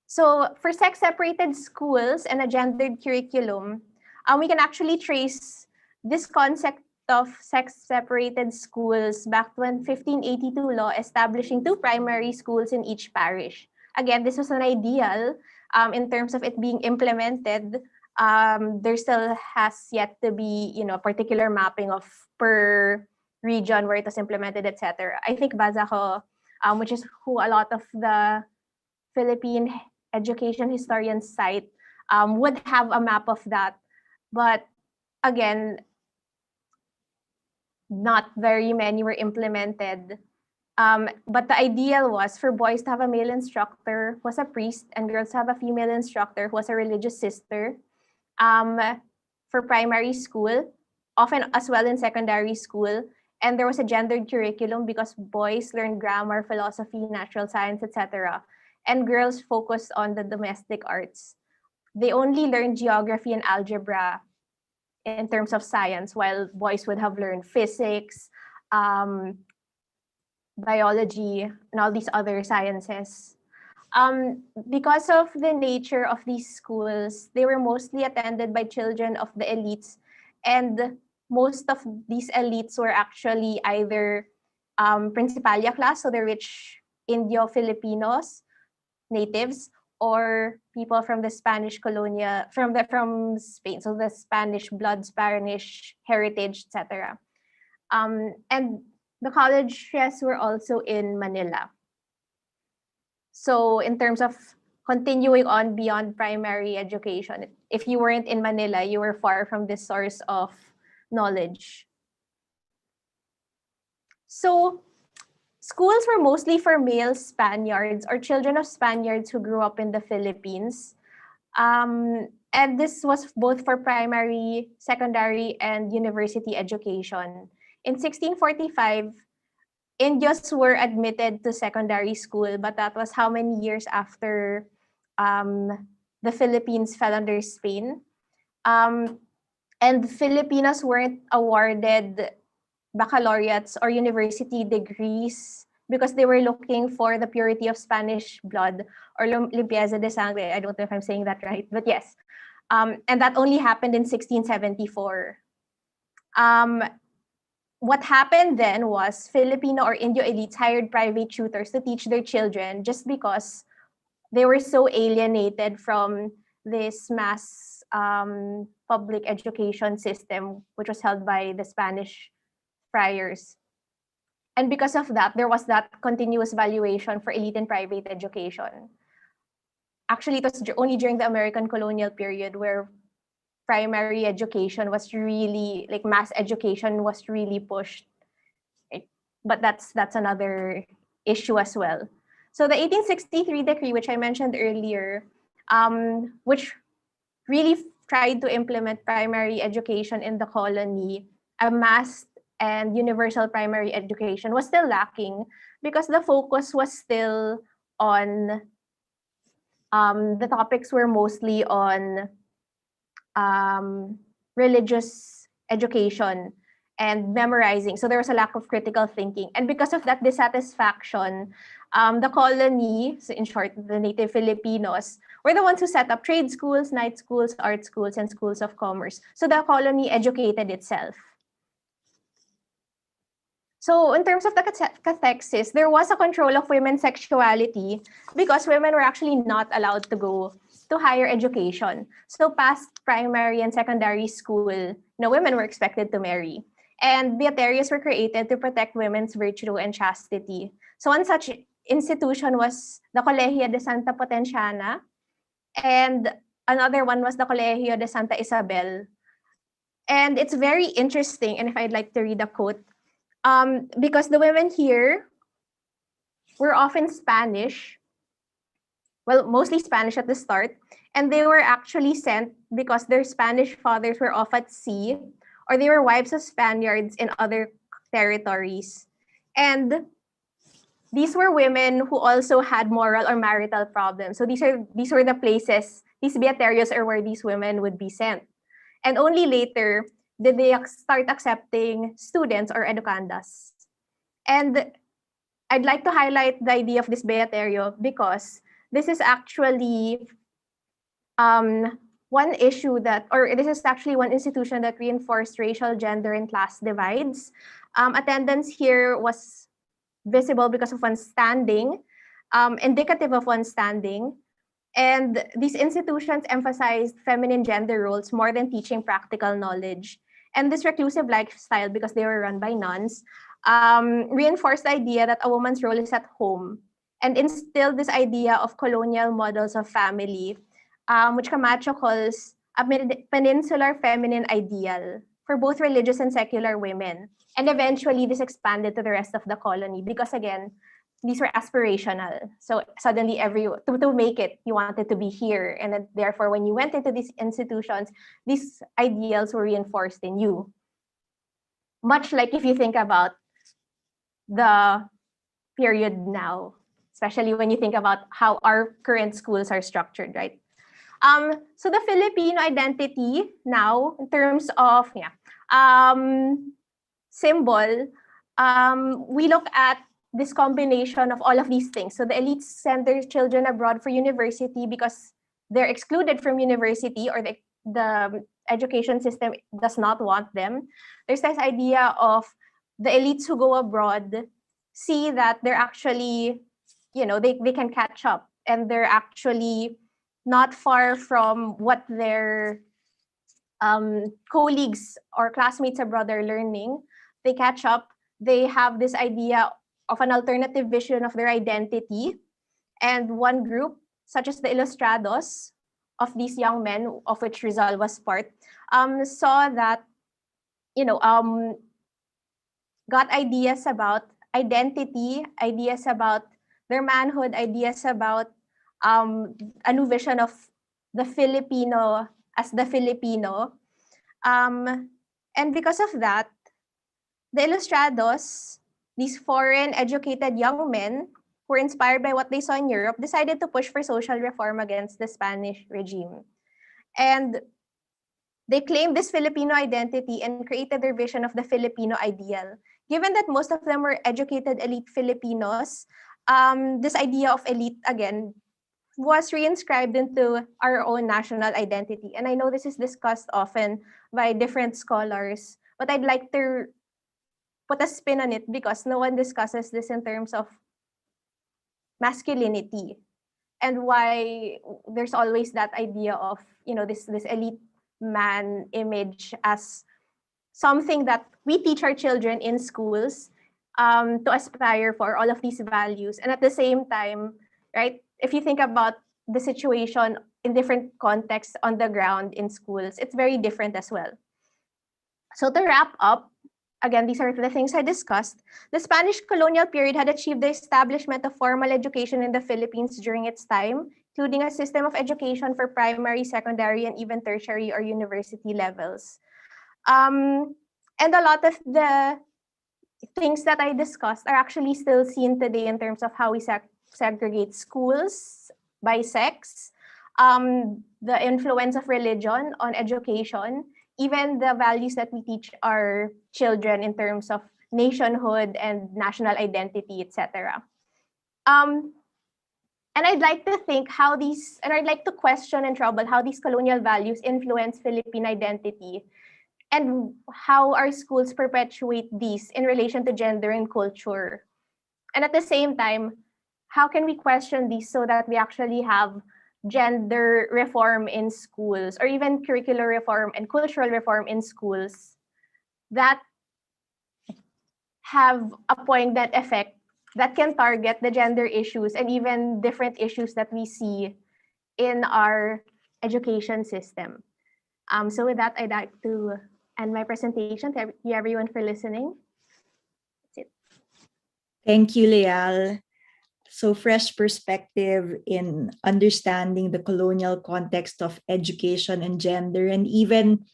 So for sex-separated schools and a gendered curriculum, we can actually trace this concept of sex-separated schools back to when 1582 law establishing 2 primary schools in each parish. Again, this was an ideal in terms of it being implemented. There still has yet to be, a particular mapping of per region where it was implemented, etc. I think Bazaho, which is who a lot of the Philippine education historians cite, would have a map of that. But again, not very many were implemented. But the ideal was for boys to have a male instructor who was a priest, and girls to have a female instructor who was a religious sister. For primary school, often as well in secondary school. And there was a gendered curriculum because boys learned grammar, philosophy, natural science, etc. And girls focused on the domestic arts. They only learned geography and algebra in terms of science, while boys would have learned physics, biology, and all these other sciences. Because of the nature of these schools, they were mostly attended by children of the elites, and most of these elites were actually either Principalia class, so the rich Indio-Filipinos, natives, or people from the Spanish colonia, from Spain, so the Spanish blood, Spanish heritage, etc. And the colleges were also in Manila. So in terms of continuing on beyond primary education, if you weren't in Manila, you were far from this source of knowledge. So schools were mostly for male Spaniards or children of Spaniards who grew up in the Philippines. And this was both for primary, secondary, and university education. In 1645, Indios were admitted to secondary school, but that was how many years after the Philippines fell under Spain. And Filipinos weren't awarded baccalaureates or university degrees because they were looking for the purity of Spanish blood, or limpieza de sangre. I don't know if I'm saying that right, but yes. And that only happened in 1674. What happened then was Filipino or Indio elites hired private tutors to teach their children just because they were so alienated from this mass public education system, which was held by the Spanish friars. And because of that, there was that continuous valuation for elite and private education. Actually, it was only during the American colonial period where primary education was really, like mass education was really pushed. But that's another issue as well. So the 1863 decree, which I mentioned earlier, which really tried to implement primary education in the colony, a mass and universal primary education was still lacking because the focus was still on, the topics were mostly on religious education and memorizing. So there was a lack of critical thinking. And because of that dissatisfaction, the colony, so in short, the native Filipinos, were the ones who set up trade schools, night schools, art schools, and schools of commerce. So the colony educated itself. So in terms of the cathexis, there was a control of women's sexuality because women were actually not allowed to go to higher education. So past primary and secondary school, women were expected to marry. And beaterios were created to protect women's virtue and chastity. So one such institution was the Colegio de Santa Potenciana, and another one was the Colegio de Santa Isabel. And it's very interesting, and if I'd like to read a quote, because the women here were often Spanish, well, mostly Spanish at the start, and they were actually sent because their Spanish fathers were off at sea, or they were wives of Spaniards in other territories. And these were women who also had moral or marital problems. So these were the places, these beaterios are where these women would be sent. And only later did they start accepting students or educandas. And I'd like to highlight the idea of this beaterio because this is actually one issue this is actually one institution that reinforced racial, gender, and class divides. Attendance here was visible because of one's standing, indicative of one's standing. And these institutions emphasized feminine gender roles more than teaching practical knowledge. And this reclusive lifestyle, because they were run by nuns, reinforced the idea that a woman's role is at home and instilled this idea of colonial models of family, which Camacho calls a peninsular feminine ideal for both religious and secular women. And eventually, this expanded to the rest of the colony because, again, these were aspirational. So suddenly, to make it, you wanted to be here. And then, therefore, when you went into these institutions, these ideals were reinforced in you. Much like if you think about the period now, especially when you think about how our current schools are structured, right? So the Filipino identity now, in terms of symbol, we look at this combination of all of these things. So the elites send their children abroad for university because they're excluded from university, or the education system does not want them. There's this idea of the elites who go abroad see that they're actually, they can catch up, and they're actually not far from what their colleagues or classmates abroad are learning. They catch up. They have this idea of an alternative vision of their identity. And one group, such as the Ilustrados, of these young men, of which Rizal was part, saw that, got ideas about identity, ideas about their manhood, ideas about a new vision of the Filipino as the Filipino. And because of that, the Ilustrados, these foreign educated young men who were inspired by what they saw in Europe, decided to push for social reform against the Spanish regime. And they claimed this Filipino identity and created their vision of the Filipino ideal. Given that most of them were educated elite Filipinos, this idea of elite, again, was reinscribed into our own national identity. And I know this is discussed often by different scholars, but I'd like to put a spin on it because no one discusses this in terms of masculinity and why there's always that idea of, this elite man image as something that we teach our children in schools to aspire for all of these values. And at the same time, right, if you think about the situation in different contexts on the ground in schools, it's very different as well. So to wrap up, again, these are the things I discussed. The Spanish colonial period had achieved the establishment of formal education in the Philippines during its time, including a system of education for primary, secondary, and even tertiary or university levels. And a lot of the things that I discussed are actually still seen today in terms of how we segregate schools by sex, the influence of religion on education, even the values that we teach our children in terms of nationhood and national identity, etc. And I'd like to think I'd like to question and trouble how these colonial values influence Philippine identity. and how our schools perpetuate these in relation to gender and culture. And at the same time, how can we question these so that we actually have gender reform in schools, or even curricular reform and cultural reform in schools that have a poignant effect that can target the gender issues and even different issues that we see in our education system. So with that, I'd like to end my presentation. Thank you everyone for listening. That's it. Thank you, Leal. So fresh perspective in understanding the colonial context of education and gender, and even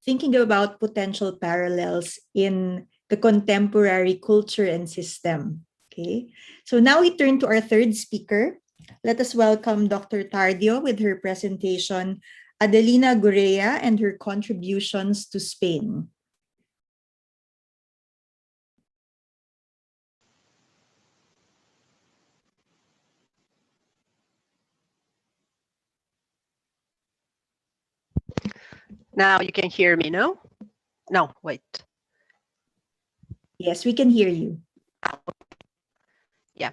thinking about potential parallels in the contemporary culture and system. Okay, so now we turn to our third speaker. Let us welcome Dr. Tardio with her presentation, Adelina Gurea and her contributions to Spain. Now you can hear me, no? No, wait. Yes, we can hear you. Yeah.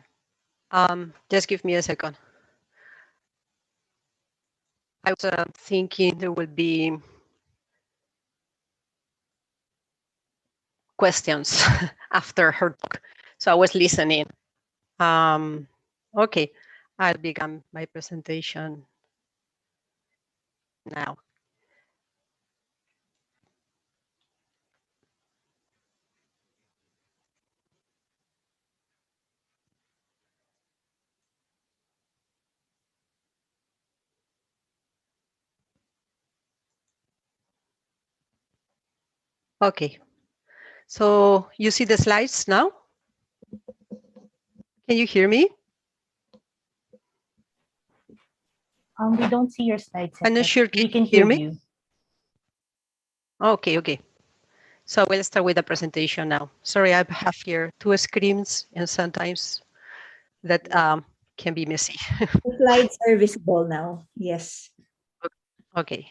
Just give me a second. I was thinking there will be questions after her talk, so I was listening. Okay, I'll begin my presentation now. Okay, so you see the slides now? Can you hear me? We don't see your slides. I'm not sure. We can hear hear me? you. Okay. So we'll start with the presentation now. Sorry, I have here two screens, and sometimes that can be messy. The slides are visible now. Yes. Okay,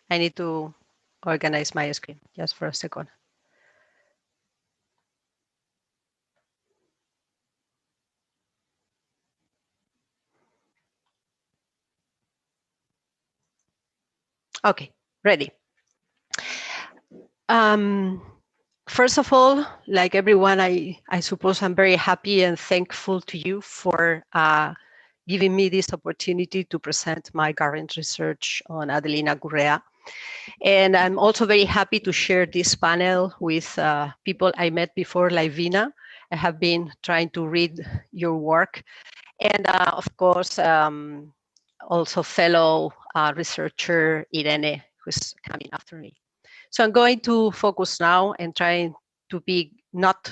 I need to organize my screen just for a second. Okay, ready. First of all, like everyone, I suppose I'm very happy and thankful to you for giving me this opportunity to present my current research on Adelina Gurrea. And I'm also very happy to share this panel with people I met before, like Vina. I have been trying to read your work. And of course, also fellow researcher Irene, who's coming after me. So I'm going to focus now and trying to be not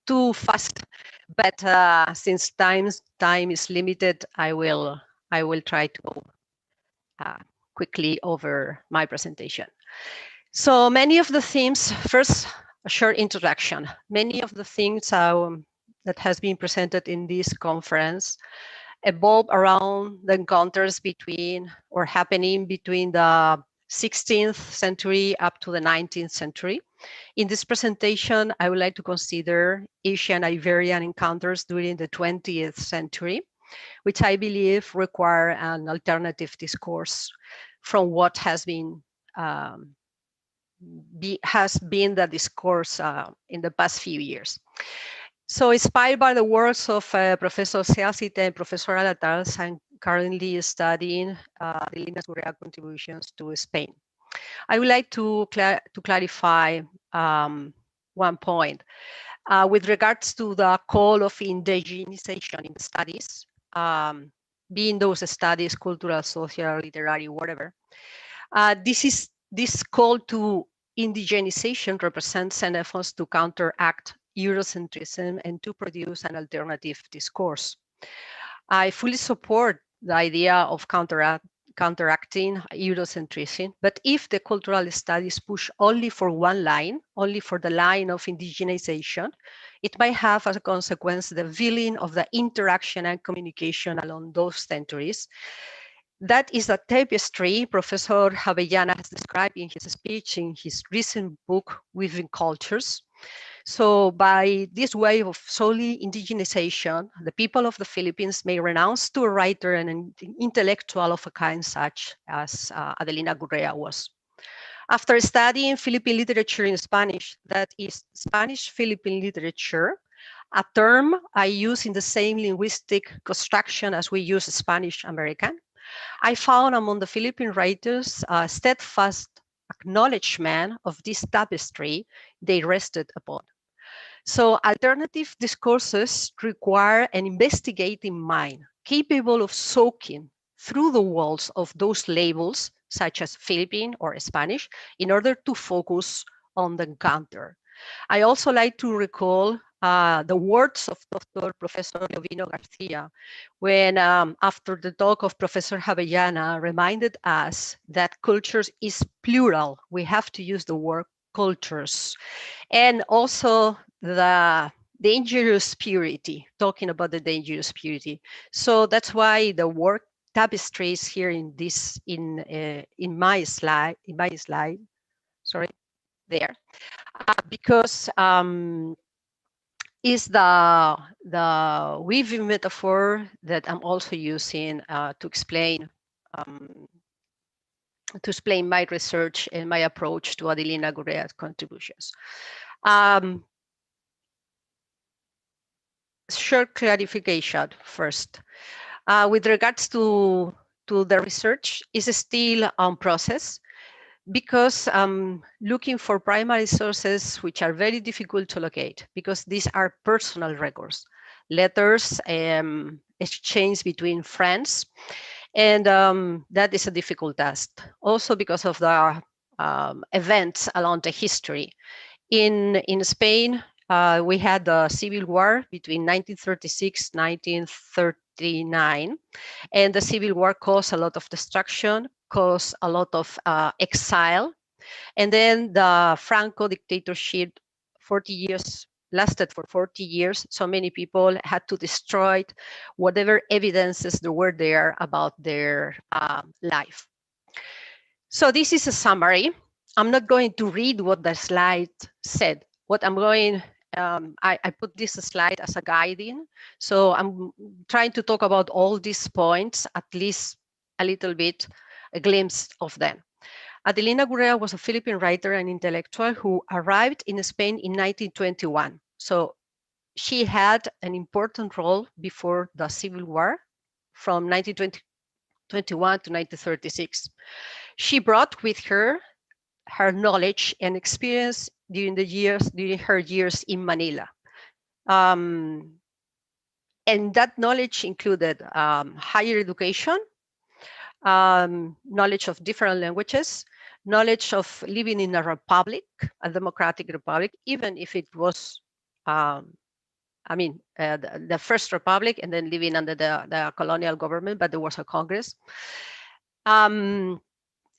too fast, but since time is limited, I will try to go quickly over my presentation. So many of the themes, first, a short introduction. Many of the things that has been presented in this conference evolve around the encounters between or happening between the 16th century up to the 19th century. In this presentation, I would like to consider Asian-Iberian encounters during the 20th century, which I believe require an alternative discourse from what has been the discourse in the past few years. So inspired by the works of Professor Seacite and Professor Alatars, I'm currently studying Adelina Gurrea contributions to Spain. I would like to clarify one point. With regards to the call of indigenization in studies, being those studies cultural, social, literary, whatever, this call to indigenization represents an effort to counteract Eurocentrism and to produce an alternative discourse. I fully support the idea of counteracting Eurocentrism, but if the cultural studies push only for one line, only for the line of indigenization, it might have as a consequence the veiling of the interaction and communication along those centuries, That is a tapestry Professor Javellana has described in his speech in his recent book, Weaving Cultures. So by this way of solely indigenization, the people of the Philippines may renounce to a writer and an intellectual of a kind such as Adelina Gurrea was. After studying Philippine literature in Spanish, that is Spanish Philippine literature, a term I use in the same linguistic construction as we use Spanish American, I found among the Philippine writers a steadfast acknowledgement of this tapestry they rested upon. So alternative discourses require an investigating mind capable of soaking through the walls of those labels, such as Philippine or Spanish, in order to focus on the encounter. I also like to recall the words of Dr. Professor Leovino Garcia, when after the talk of Professor Javellana reminded us that cultures is plural. We have to use the word cultures. And also the dangerous purity, talking about the dangerous purity. So that's why the word tapestry is here in this, in my slide, sorry, there. Because is the weaving metaphor that I'm also using to explain my research and my approach to Adelina Gurrea's contributions. Short clarification first. With regards to the research, is still on process, because looking for primary sources which are very difficult to locate, because these are personal records, letters exchanged between friends, and that is a difficult task. Also because of the events along the history. In Spain, we had the Civil War between 1936 1939, and the Civil War caused a lot of destruction, caused a lot of exile. And then the Franco dictatorship, 40 years, lasted for 40 years. So many people had to destroy whatever evidences there were there about their life. So this is a summary. I'm not going to read what the slide said. What I'm going, I put this slide as a guiding. So I'm trying to talk about all these points, at least a little bit, a glimpse of them. Adelina Gurrea was a Philippine writer and intellectual who arrived in Spain in 1921. So she had an important role before the Civil War from 1921 to 1936. She brought with her her knowledge and experience during her years in Manila. And that knowledge included higher education, knowledge of different languages, knowledge of living in a republic, a democratic republic, even if it was, the first republic, and then living under the colonial government, but there was a Congress.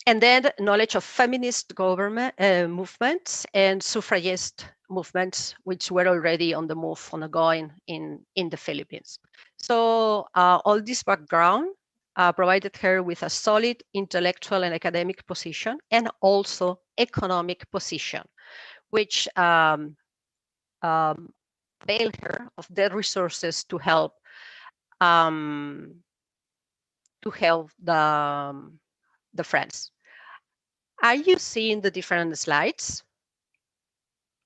And then knowledge of feminist government movements and suffragist movements, which were already on the move, ongoing in the Philippines. So all this background provided her with a solid intellectual and academic position, and also economic position, which availed her of the resources to help the friends. Are you seeing the different slides?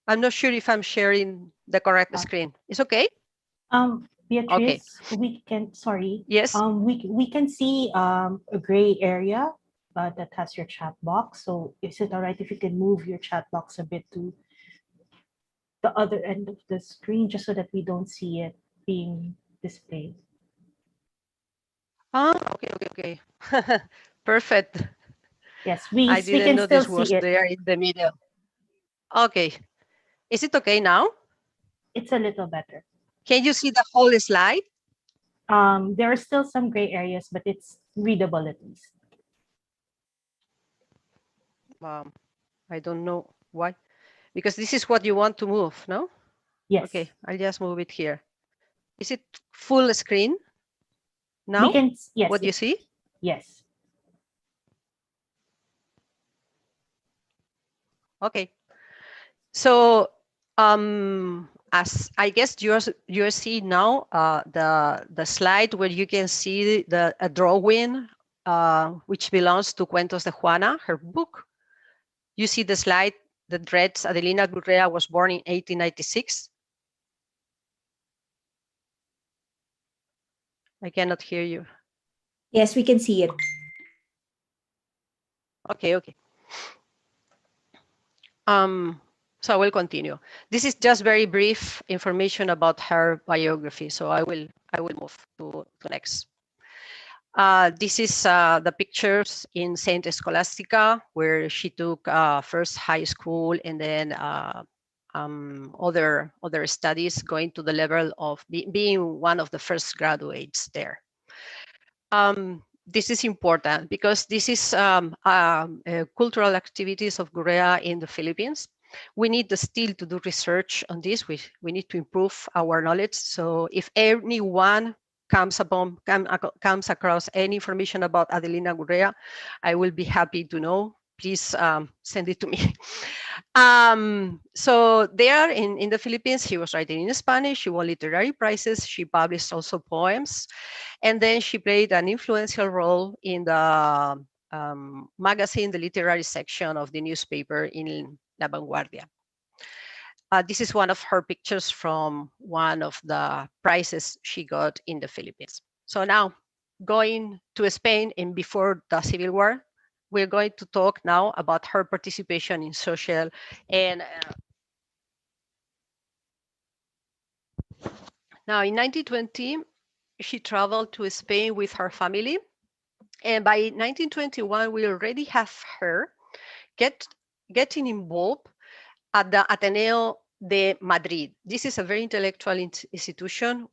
I'm not sure if I'm sharing the correct screen. It's okay? Beatrice, we can, sorry. Yes. We can see a gray area that has your chat box. So is it all right if you can move your chat box a bit to the other end of the screen, just so that we don't see it being displayed? Okay. Perfect. Yes, I we didn't can know still this was see it. there in the middle. Okay. Is it okay now? It's a little better. Can you see the whole slide? There are still some gray areas, but it's readable at least. I don't know why. Because this is what you want to move, no? Yes. Okay, I'll just move it here. Is it full screen now? We can, yes. What do you see? Yes. Okay. So as I guess you're seeing now the slide where you can see a drawing which belongs to Cuentos de Juana, her book. You see the slide that reads Adelina Gurrea was born in 1896. I cannot hear you. Yes, we can see it. Okay, okay. So I will continue. This is just very brief information about her biography. So I will move to next. This is the pictures in Saint Scholastica, where she took first high school and then other studies, going to the level of being one of the first graduates there. This is important because this is cultural activities of Gurrea in the Philippines. We need still to do research on this. We need to improve our knowledge. So if anyone comes across any information about Adelina Gurrea, I will be happy to know. Please send it to me. So there in the Philippines, she was writing in Spanish. She won literary prizes. She published also poems. And then she played an influential role in the magazine, the literary section of the newspaper in La Vanguardia. This is one of her pictures from one of the prizes she got in the Philippines. So now, going to Spain and before the Civil War, we're going to talk now about her participation in social and now in 1920, she traveled to Spain with her family. And by 1921, we already have her getting involved at the Ateneo de Madrid. This is a very intellectual institution.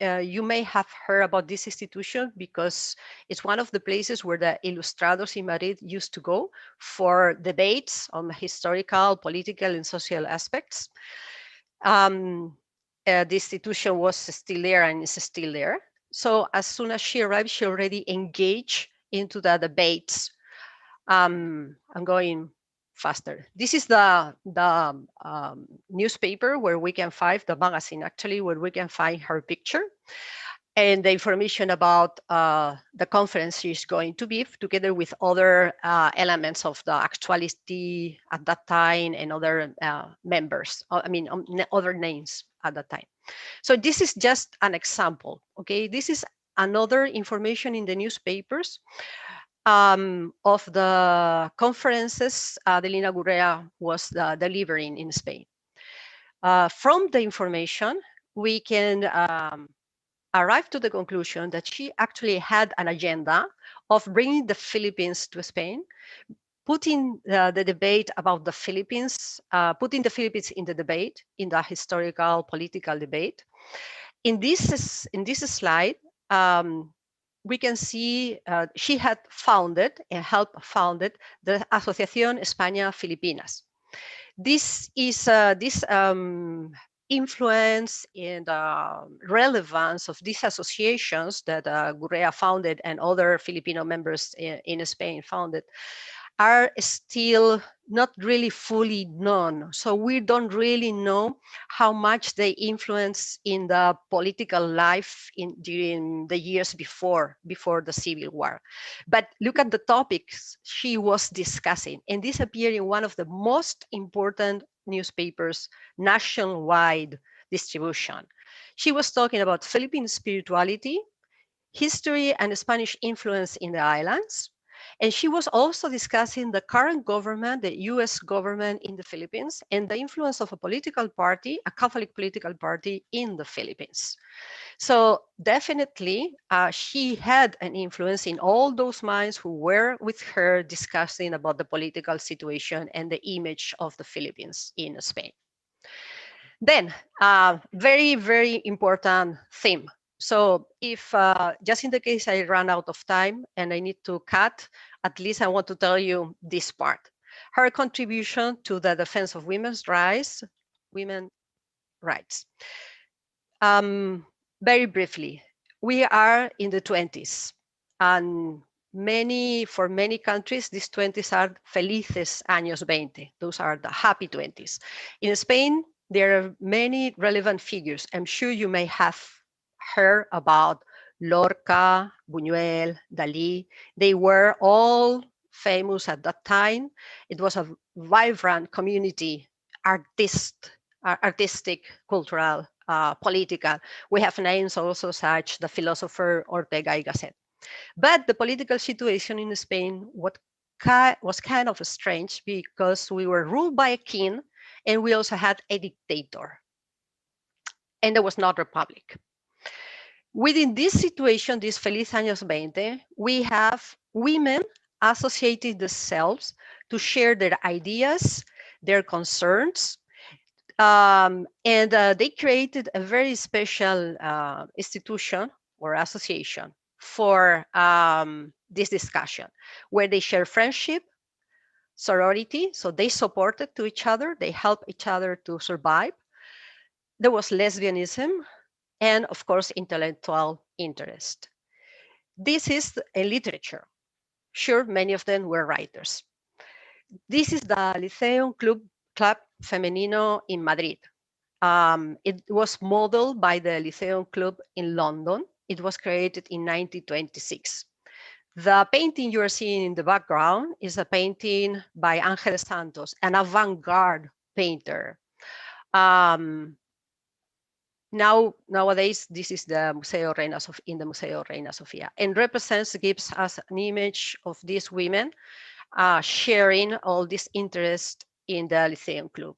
You may have heard about this institution because it's one of the places where the ilustrados in Madrid used to go for debates on historical, political, and social aspects. The institution was still there and is still there. So as soon as she arrived, she already engaged into the debates. I'm going faster. This is the newspaper where we can find the magazine, actually, where we can find her picture and the information about the conference she's going to be, together with other elements of the actuality at that time and other members, other names at that time. So this is just an example, okay? This is another information in the newspapers of the conferences Adelina Gurrea was delivering in Spain. From the information, we can arrive to the conclusion that she actually had an agenda of bringing the Philippines to Spain, putting the debate about the Philippines, putting the Philippines in the debate, in the historical, political debate. In this slide, we can see she had founded and helped founded the Asociación España Filipinas. This is this influence and relevance of these associations that Gurrea founded and other Filipino members in Spain founded are still not really fully known. So we don't really know how much they influence in the political life during the years before the Civil War. But look at the topics she was discussing, and this appeared in one of the most important newspapers, nationwide distribution. She was talking about Philippine spirituality, history and Spanish influence in the islands. And she was also discussing the current government, the US government in the Philippines, and the influence of a political party, a Catholic political party in the Philippines. So definitely, she had an influence in all those minds who were with her discussing about the political situation and the image of the Philippines in Spain. Then, very, very important theme. So if just in the case I run out of time and I need to cut, at least I want to tell you this part. Her contribution to the defense of women's rights. Very briefly, we are in the 20s and for many countries, these 20s are felices años 20. Those are the happy 20s. In Spain, there are many relevant figures. I'm sure you may have heard about Lorca, Buñuel, Dalí. They were all famous at that time. It was a vibrant community, artistic, cultural, political. We have names also such the philosopher Ortega y Gasset. But the political situation in Spain was kind of strange because we were ruled by a king and we also had a dictator. And there was not a republic. Within this situation, this Feliz Años 20, we have women associated themselves to share their ideas, their concerns, and they created a very special institution or association for this discussion, where they share friendship, sorority, so they supported to each other, they help each other to survive. There was lesbianism, and of course, intellectual interest. This is a literature. Sure, many of them were writers. This is the Liceum Club Femenino in Madrid. It was modeled by the Lyceum Club in London. It was created in 1926. The painting you are seeing in the background is a painting by Ángel Santos, an avant-garde painter. Nowadays, this is the Museo in the Museo Reina Sofia, and gives us an image of these women sharing all this interest in the Lyceum Club.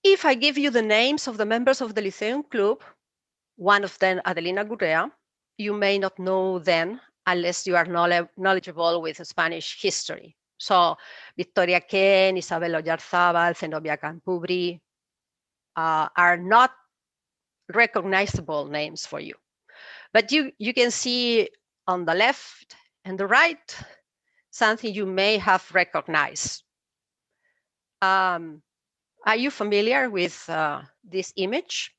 If I give you the names of the members of the Lyceum Club, one of them, Adelina Gurrea, you may not know them unless you are knowledgeable with Spanish history. So Victoria Ken, Isabel Oyarzábal, Zenobia Campubri are not recognizable names for you. But you can see on the left and the right something you may have recognized. Are you familiar with this image?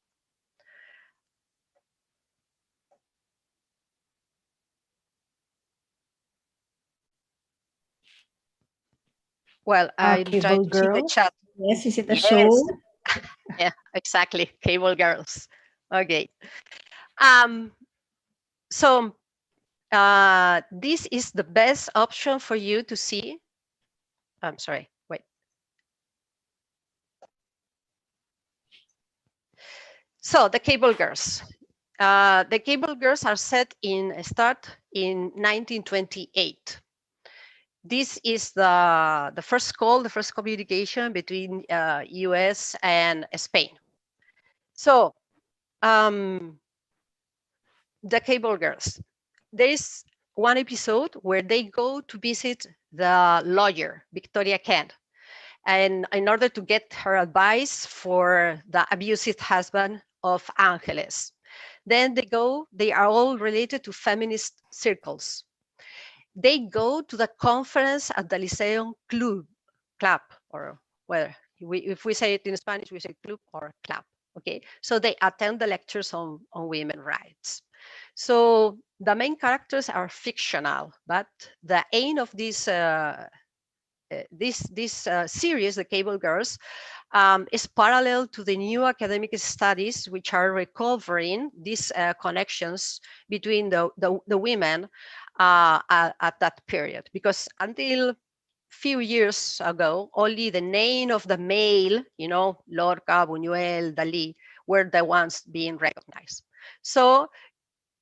Well, I'm trying to see the chat. Yes, is it a show? Yeah, exactly. Cable girls. Okay. So this is the best option for you to see. I'm sorry, wait. So the cable girls. The cable girls are start in 1928. This is the first call, the first communication between US and Spain. So the cable girls, there is one episode where they go to visit the lawyer, Victoria Kent, and in order to get her advice for the abusive husband of Angeles. Then they are all related to feminist circles. They go to the conference at the Lyceum Club, or well, if we say it in Spanish, we say club or club. Okay, so they attend the lectures on women's rights. So the main characters are fictional, but the aim of this series, The Cable Girls, is parallel to the new academic studies which are recovering these connections between the women at that period. Because until few years ago, only the name of the male, Lorca, Buñuel, Dalí, were the ones being recognized. So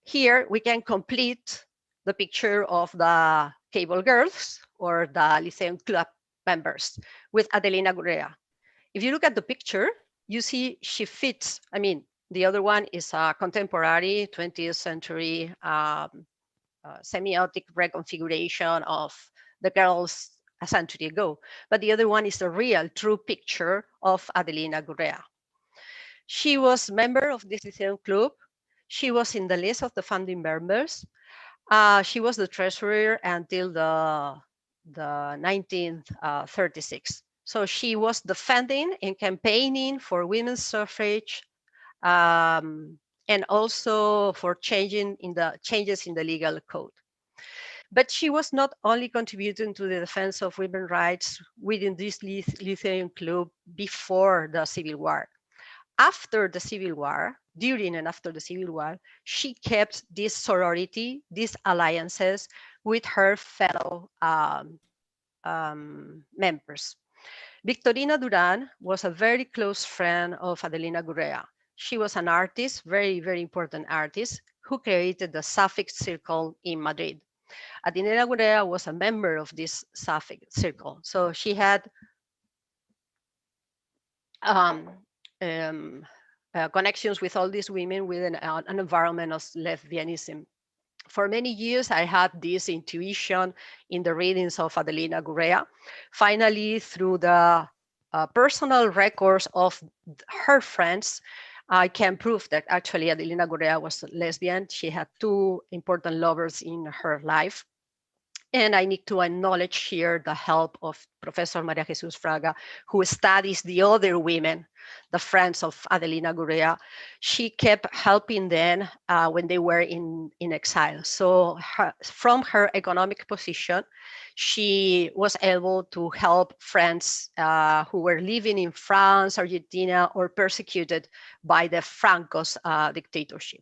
here we can complete the picture of the cable girls or the Lyceum Club members with Adelina Gurrea. If you look at the picture, you see she fits. I mean, the other one is a contemporary 20th century semiotic reconfiguration of the girls a century ago. But the other one is a real, true picture of Adelina Gurrea. She was member of this Lyceum Club. She was in the list of the founding members. She was the treasurer until the 1936. So she was defending and campaigning for women's suffrage and also for changes in the legal code. But she was not only contributing to the defense of women's rights within this Lithuanian club before the Civil War. After the Civil War, during and after the Civil War, she kept this sorority, these alliances with her fellow members. Victorina Duran was a very close friend of Adelina Gurrea. She was an artist, very, very important artist, who created the Sapphic Circle in Madrid. Adelina Gurrea was a member of this Sapphic Circle. So she had connections with all these women within an environment of lesbianism. For many years, I had this intuition in the readings of Adelina Gurrea. Finally, through the personal records of her friends, I can prove that actually Adelina Gurrea was lesbian. She had two important lovers in her life. And I need to acknowledge here the help of Professor Maria Jesus Fraga, who studies the other women, the friends of Adelina Gurrea. She kept helping them when they were in exile. So from her economic position, she was able to help friends who were living in France, Argentina, or persecuted by the Franco's dictatorship.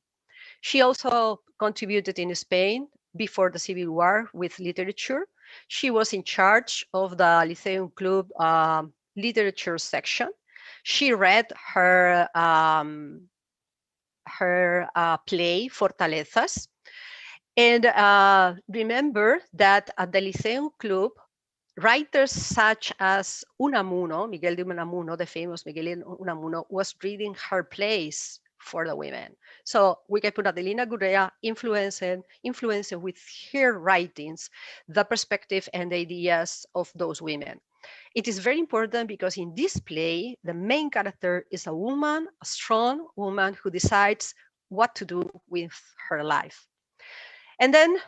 She also contributed in Spain before the Civil War with literature. She was in charge of the Lyceum Club literature section. She read her play Fortalezas. And remember that at the Lyceum Club, writers such as Unamuno, Miguel de Unamuno, the famous Miguel de Unamuno, was reading her plays for the women. So we can put Adelina Gurrea influencing with her writings, the perspective and the ideas of those women. It is very important because in this play, the main character is a woman, a strong woman who decides what to do with her life. And then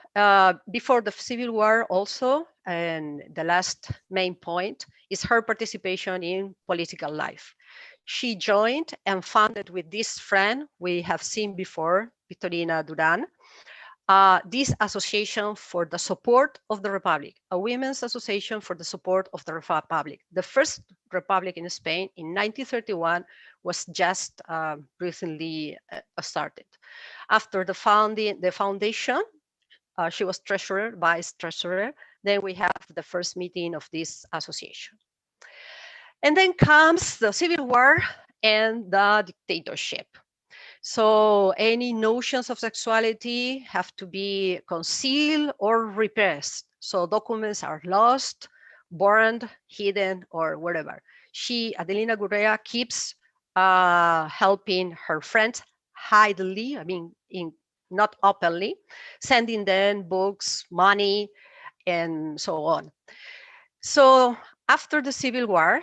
before the Civil War also, and the last main point is her participation in political life. She joined and founded with this friend we have seen before, Victorina Duran, this association for the support of the Republic, a women's association for the support of the Republic. The first Republic in Spain in 1931 was just recently started. After the foundation, she was treasurer, vice treasurer. Then we have the first meeting of this association. And then comes the Civil War and the dictatorship. So any notions of sexuality have to be concealed or repressed. So documents are lost, burned, hidden, or whatever. Adelina Gurrea, keeps helping her friends hidely, not openly, sending them books, money, and so on. So after the Civil War,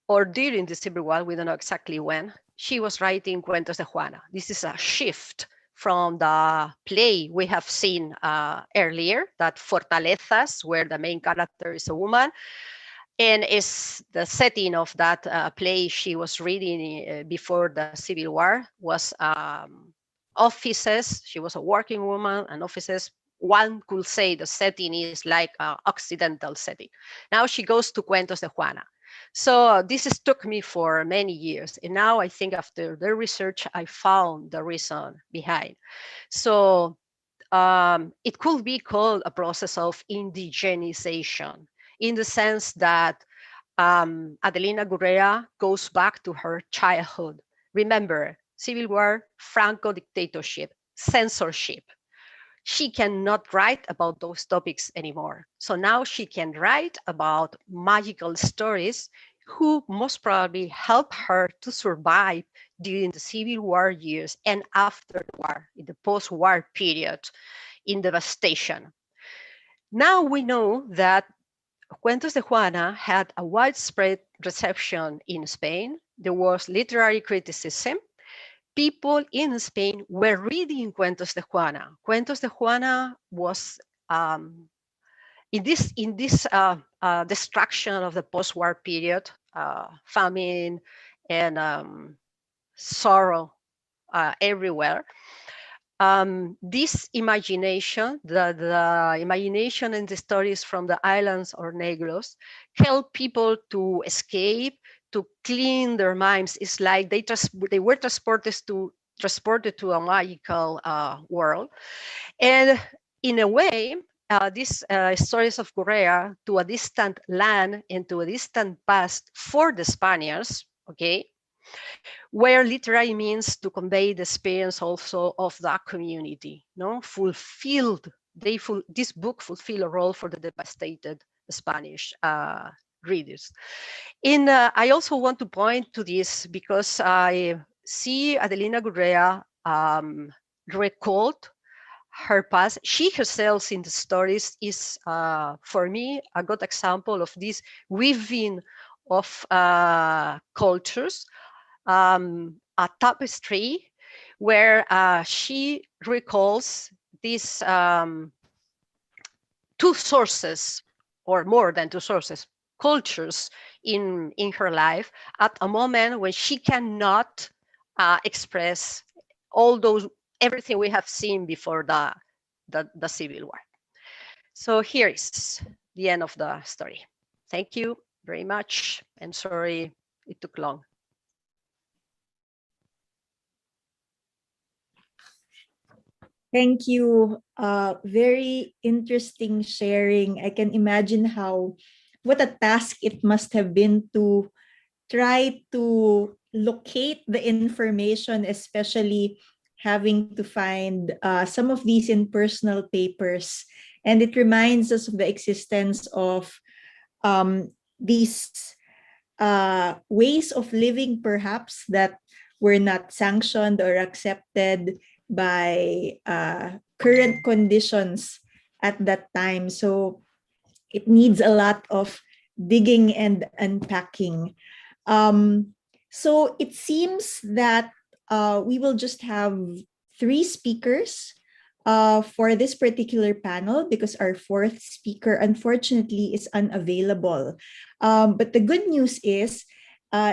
or during the Civil War, we don't know exactly when, she was writing Cuentos de Juana. This is a shift from the play we have seen earlier, that Fortalezas, where the main character is a woman, and is the setting of that play she was reading before the Civil War was offices. She was a working woman, and offices. One could say the setting is like an Occidental setting. Now she goes to Cuentos de Juana. So this took me for many years. And now I think after the research, I found the reason behind. So it could be called a process of indigenization, in the sense that Adelina Gurrea goes back to her childhood. Remember, Civil War, Franco dictatorship, censorship. She cannot write about those topics anymore. So now she can write about magical stories who most probably help her to survive during the Civil War years and after the war, in the post-war period, in devastation. Now we know that Cuentos de Juana had a widespread reception in Spain. There was literary criticism. People in Spain were reading Cuentos de Juana. Cuentos de Juana was in this destruction of the post-war period, famine and sorrow everywhere. This imagination, the imagination and the stories from the islands or negros help people to escape, to clean their minds. It's like they were transported to a magical world. And in a way, these stories of Korea to a distant land and to a distant past for the Spaniards, okay, where literally means to convey the experience also of that community, no? This book fulfill a role for the devastated Spanish readers. And I also want to point to this because I see Adelina Gurrea recalled her past. She herself in the stories is, for me, a good example of this weaving of cultures, a tapestry where she recalls these two sources, or more than two sources, cultures in her life at a moment when she cannot express everything we have seen before the Civil War. So here is the end of the story. Thank you very much, and sorry it took long. Thank you. Very interesting sharing. I can imagine what a task it must have been to try to locate the information, especially having to find some of these in personal papers. And it reminds us of the existence of these ways of living, perhaps, that were not sanctioned or accepted by current conditions at that time. So it needs a lot of digging and unpacking. So it seems that we will just have 3 speakers for this particular panel because our 4th speaker, unfortunately, is unavailable. But the good news is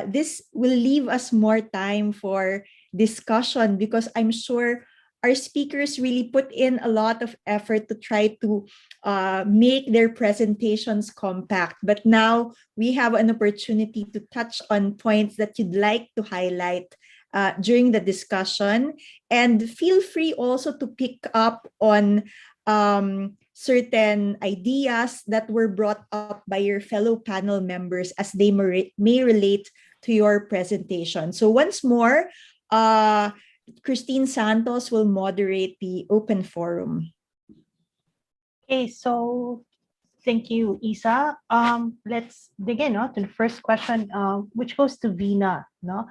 this will leave us more time for discussion because I'm sure our speakers really put in a lot of effort to try to make their presentations compact. But now we have an opportunity to touch on points that you'd like to highlight during the discussion. And feel free also to pick up on certain ideas that were brought up by your fellow panel members as they may relate to your presentation. So once more, Christine Santos will moderate the open forum. Okay, so thank you, Isa. Let's dig in to the first question, which goes to Vina. No?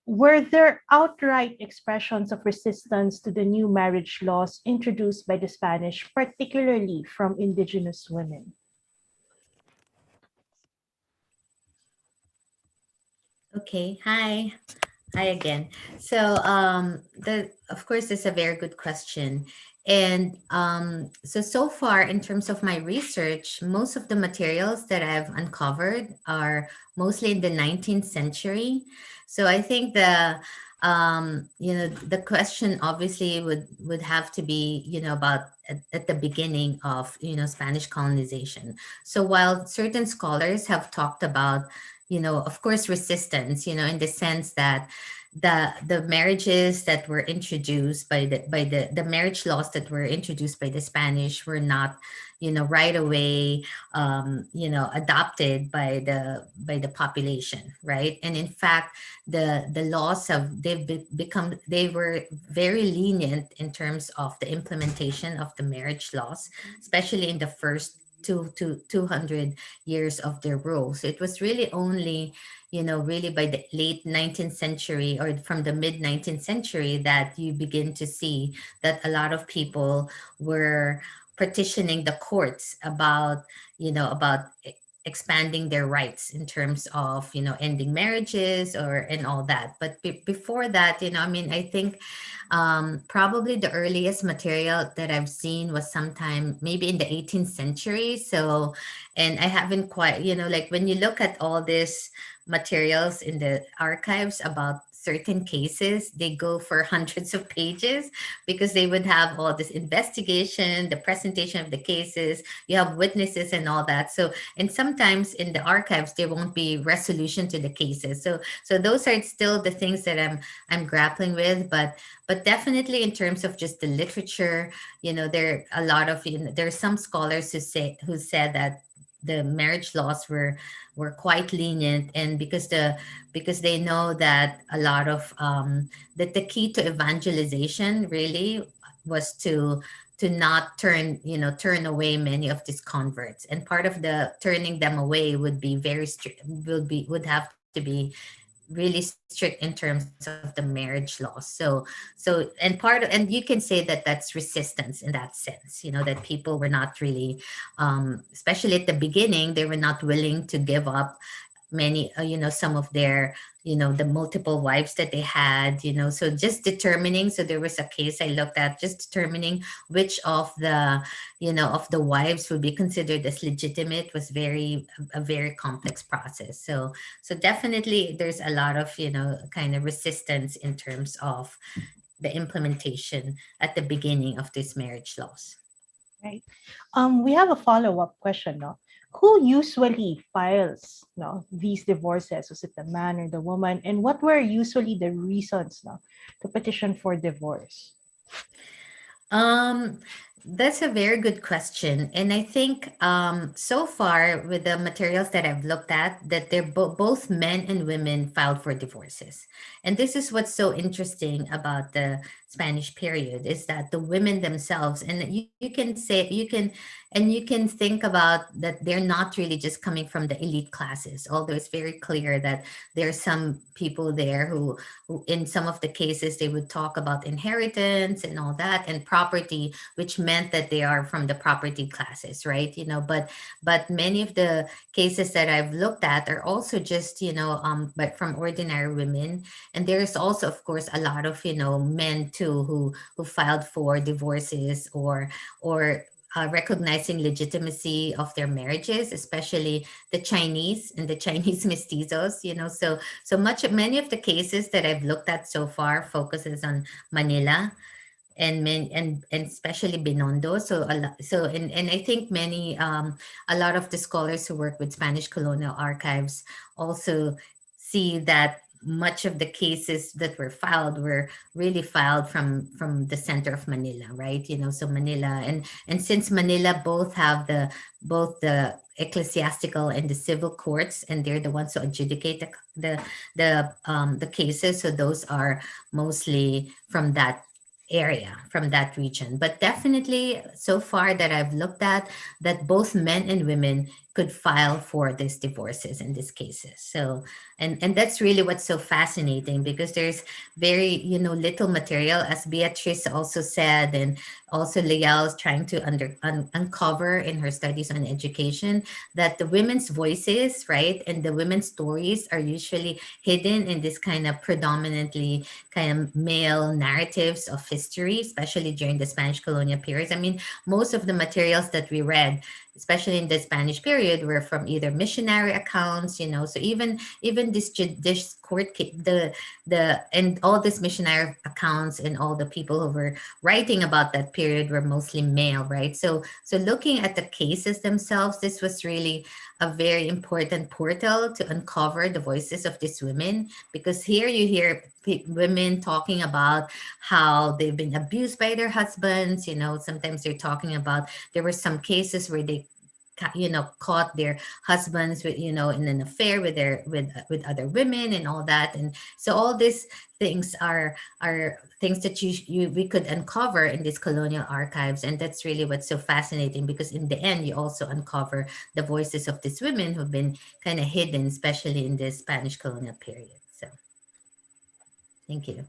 Were there outright expressions of resistance to the new marriage laws introduced by the Spanish, particularly from indigenous women? Okay, hi again. So of course, it's a very good question. And so far in terms of my research, most of the materials that I've uncovered are mostly in the 19th century. So I think the question obviously would have to be, about at the beginning of, Spanish colonization. So while certain scholars have talked about, of course, resistance, in the sense that the marriages that were introduced by the marriage laws that were introduced by the Spanish were not, right away, adopted by the population, right? And in fact, the laws they were very lenient in terms of the implementation of the marriage laws, especially in the first 200 years of their rule. So it was really only, really by the late 19th century or from the mid 19th century that you begin to see that a lot of people were petitioning the courts about, expanding their rights in terms of, ending marriages and all that. But before that, I think probably the earliest material that I've seen was sometime maybe in the 18th century. So, and I haven't quite, like when you look at all these materials in the archives about certain cases, they go for hundreds of pages because they would have all this investigation, the presentation of the cases, you have witnesses and all that. So, and sometimes in the archives, there won't be resolution to the cases. So those are still the things that I'm grappling with, but definitely in terms of just the literature, there are a lot of, there are some scholars who said that the marriage laws were quite lenient, and because they know that a lot of that the key to evangelization really was to not turn away many of these converts, and part of the turning them away would be very strict, would have to be really strict in terms of the marriage law. And you can say that that's resistance in that sense, that people were not really, especially at the beginning, they were not willing to give up many, some of their, the multiple wives that they had, so just determining. So there was a case I looked at, just determining which of the wives would be considered as legitimate was a very complex process. So definitely there's a lot of, kind of resistance in terms of the implementation at the beginning of these marriage laws. Right. We have a follow-up question, no? Who usually files, no, these divorces? Was it the man or the woman? And what were usually the reasons, no, to petition for divorce? That's a very good question. And I think so far with the materials that I've looked at, that they're both men and women filed for divorces. And this is what's so interesting about the Spanish period, is that the women themselves, and you can say, you can think about that they're not really just coming from the elite classes, although it's very clear that there are some people there who in some of the cases, they would talk about inheritance and all that and property, which meant that they are from the property classes, right? But many of the cases that I've looked at are also just, but from ordinary women. And there's also, of course, a lot of, men too, who filed for divorces or recognizing legitimacy of their marriages, especially the Chinese and the Chinese mestizos, many of the cases that I've looked at so far focuses on Manila and especially Binondo. And I think a lot of the scholars who work with Spanish colonial archives also see that much of the cases that were filed were really filed from the center of Manila, right? So Manila, and since Manila both have the ecclesiastical and the civil courts, and they're the ones who adjudicate the cases, so those are mostly from that area, from that region. But definitely so far that I've looked at, that both men and women could file for these divorces in these cases. So and that's really what's so fascinating, because there's very little material, as Beatrice also said, and also Liel is trying to uncover in her studies on education, that the women's voices, right, and the women's stories are usually hidden in this kind of predominantly kind of male narratives of history, especially during the Spanish colonial periods. I mean, most of the materials that we read, especially in the Spanish period, were from either missionary accounts, so even this court and all these missionary accounts and all the people who were writing about that period were mostly male, right? So looking at the cases themselves, this was really a very important portal to uncover the voices of these women, because here you hear women talking about how they've been abused by their husbands. Sometimes they're talking about, there were some cases where they caught their husbands with in an affair with other women and all that. And so all these things are things that we could uncover in these colonial archives. And that's really what's so fascinating, because in the end you also uncover the voices of these women who've been kind of hidden, especially in this Spanish colonial period. So thank you.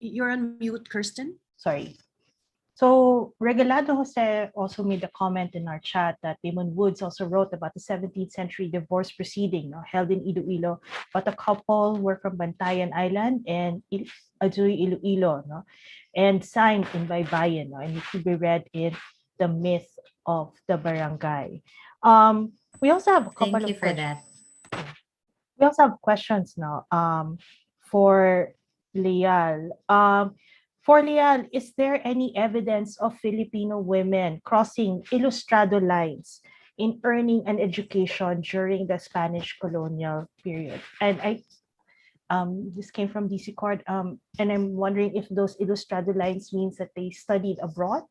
You're on mute, Kirsten. Sorry. So Regalado Jose also made a comment in our chat that Damon Woods also wrote about the 17th century divorce proceeding, no, held in Iloilo, but a couple were from Bantayan Island and Azuy Iloilo, no, and signed in Baybayin, no, and it could be read in The Myth of the Barangay. We also have a couple Thank you of for questions. that. We also have questions now for Leal. For Leal, is there any evidence of Filipino women crossing ilustrado lines in earning an education during the Spanish colonial period? And this came from DC Cord, and I'm wondering if those ilustrado lines means that they studied abroad.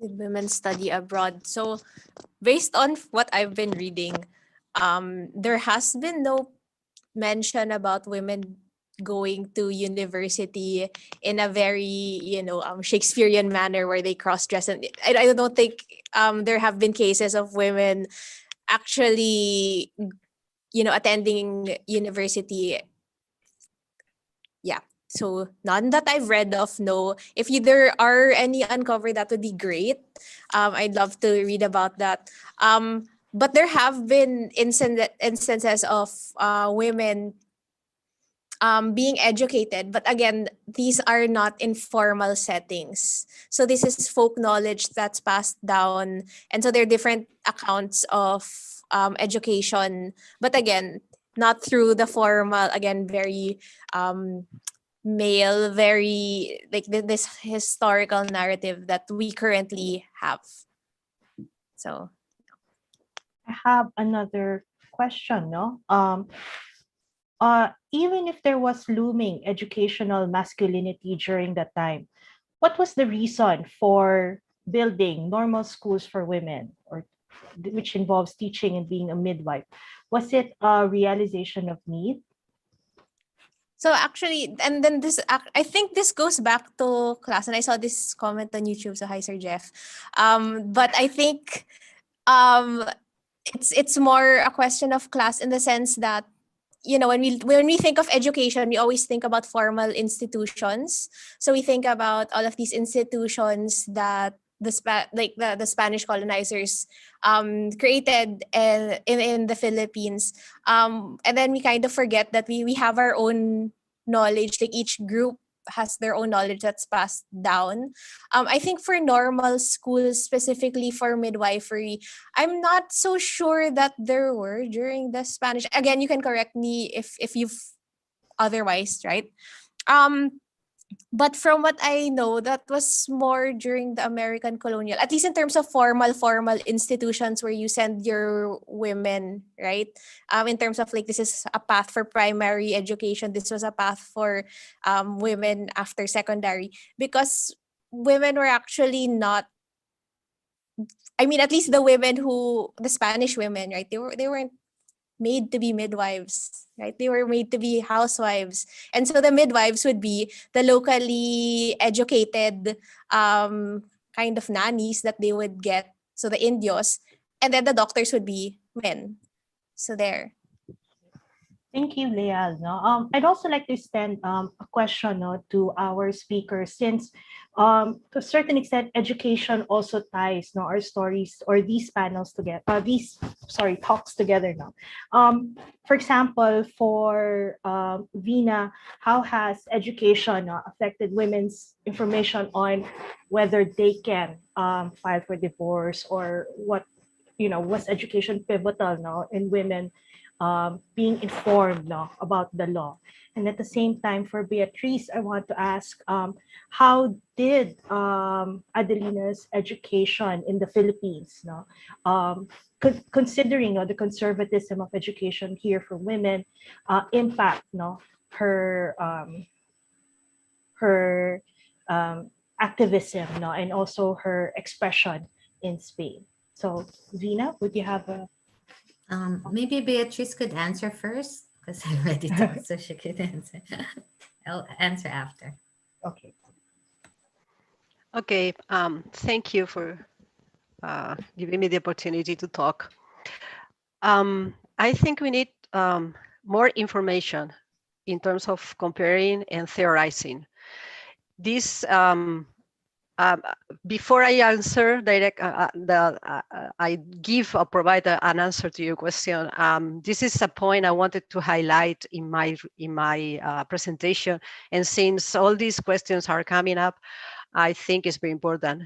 Did women study abroad? So based on what I've been reading, there has been no mention about women going to university in a very Shakespearean manner where they cross dress, and I don't think there have been cases of women actually attending university. Yeah, so none that I've read of. No, if there are any uncovered, that would be great. I'd love to read about that. But there have been instances of women being educated, but again, these are not in formal settings. So this is folk knowledge that's passed down, and so there are different accounts of education, but again, not through the formal, again, very male, very like this historical narrative that we currently have. So I have another question, no? Even if there was looming educational masculinity during that time, what was the reason for building normal schools for women, or which involves teaching and being a midwife? Was it a realization of need? So actually, and then I think this goes back to class, and I saw this comment on YouTube. So hi, Sir Jeff. But I think it's more a question of class in the sense that when we think of education, we always think about formal institutions. So we think about all of these institutions that the Spanish colonizers created in the Philippines, and then we kind of forget that we have our own knowledge. Like each group has their own knowledge that's passed down. I think for normal schools, specifically for midwifery, I'm not so sure that there were during the Spanish. Again, you can correct me if you've otherwise, right? But from what I know, that was more during the American colonial, at least in terms of formal institutions where you send your women, right? In terms of like, this is a path for primary education. This was a path for women after secondary, because women were actually not, I mean, at least the Spanish women, right? They weren't made to be midwives, right? They were made to be housewives. And so the midwives would be the locally educated kind of nannies that they would get. So the Indios. And then the doctors would be men. So there. Thank you, Leal. No? I'd also like to extend a question to our speakers, since to a certain extent, education also ties our stories or these panels together, talks together now. For example, for Vina, how has education affected women's information on whether they can file for divorce, or what, was education pivotal in women being informed about the law? And at the same time, for Beatrice, I want to ask, how did Adelina's education in the Philippines, considering the conservatism of education here for women, impact her activism and also her expression in Spain? So, Vina, would you have a Maybe Beatrice could answer first, because I already talked, so she could answer. I'll answer after. Okay. Okay, thank you for giving me the opportunity to talk. I think we need more information in terms of comparing and theorizing. This before I answer I give or provide an answer to your question. This is a point I wanted to highlight in my presentation, and since all these questions are coming up, I think it's very important.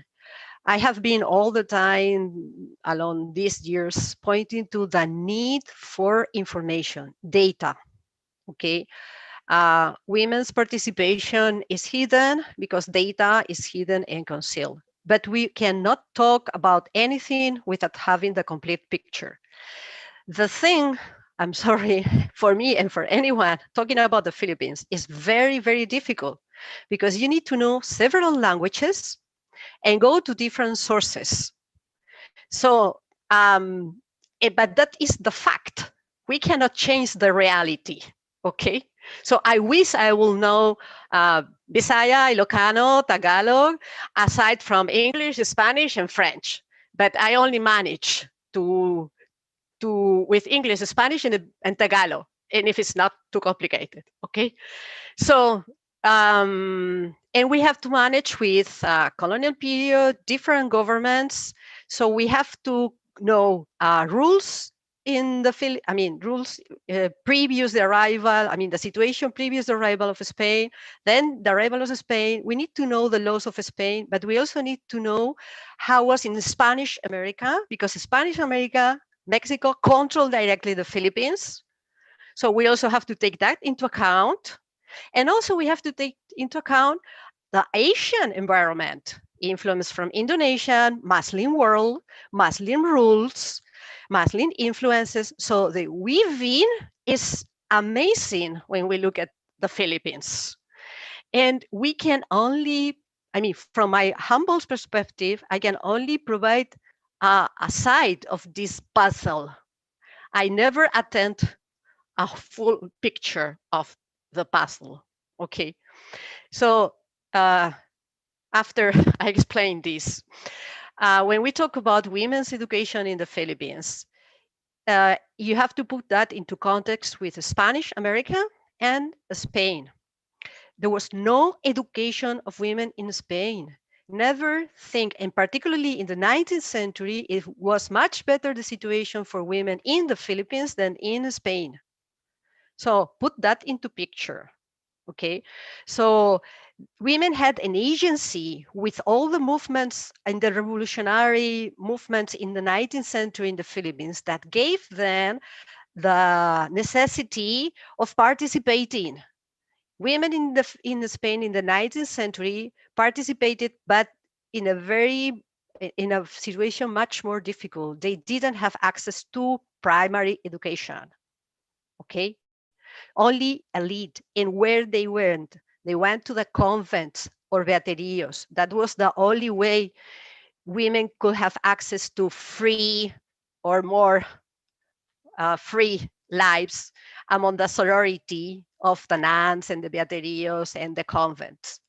I have been all the time along these years pointing to the need for information, data. Okay. Women's participation is hidden because data is hidden and concealed. But we cannot talk about anything without having the complete picture. The thing, I'm sorry, for me and for anyone talking about the Philippines is very, very difficult because you need to know several languages and go to different sources. So, but that is the fact. We cannot change the reality, okay? So I wish I will know Bisaya, Ilocano, Tagalog, aside from English, Spanish, and French. But I only manage to with English, Spanish, and Tagalog, and if it's not too complicated, okay? So, and we have to manage with colonial period, different governments. So we have to know rules in the rules previous the arrival. The situation previous the arrival of Spain. Then the arrival of Spain. We need to know the laws of Spain, but we also need to know how it was in Spanish America, because Spanish America, Mexico controlled directly the Philippines. So we also have to take that into account. And also we have to take into account the Asian environment, influence from Indonesian, Muslim world, Muslim rules, Muslim influences. So the weaving is amazing when we look at the Philippines. And we can only, from my humble perspective, I can only provide a side of this puzzle. I never attempt a full picture of the puzzle. Okay, so after I explain this, when we talk about women's education in the Philippines, you have to put that into context with Spanish America and Spain. There was no education of women in Spain. Never think, and particularly in the 19th century, it was much better the situation for women in the Philippines than in Spain. So put that into picture, okay? So women had an agency with all the movements and the revolutionary movements in the 19th century in the Philippines that gave them the necessity of participating. Women in Spain in the 19th century participated, but in a situation much more difficult. They didn't have access to primary education, okay? Only elite. And where they went to the convents or beaterios. That was the only way women could have access to free or more free lives among the sorority of the nuns and the beaterios and the convents.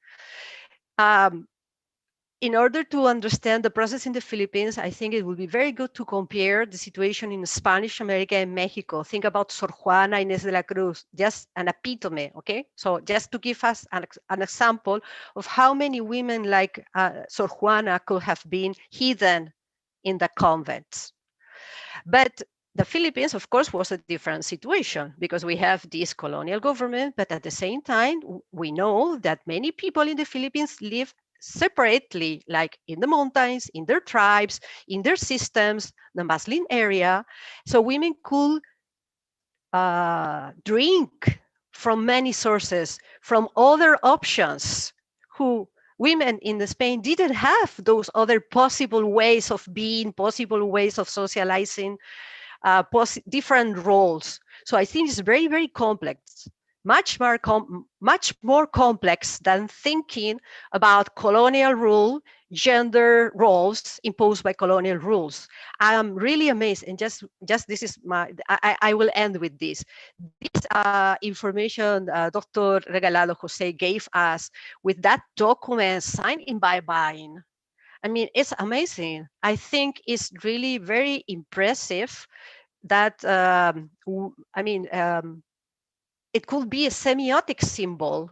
In order to understand the process in the Philippines, I think it would be very good to compare the situation in Spanish America and Mexico. Think about Sor Juana Inés de la Cruz, just an epitome, okay? So just to give us an example of how many women like Sor Juana could have been hidden in the convents. But the Philippines, of course, was a different situation because we have this colonial government, but at the same time, we know that many people in the Philippines live separately, like in the mountains, in their tribes, in their systems, the Muslim area. So women could drink from many sources, from other options. Women in Spain didn't have those other possible ways of being, possible ways of socializing, different roles. So I think it's very, very complex. Much more complex than thinking about colonial rule, gender roles imposed by colonial rules. I am really amazed, and just this is I will end with this. This information Dr. Regalado Jose gave us with that document signed in by Belen. It's amazing. I think it's really very impressive that it could be a semiotic symbol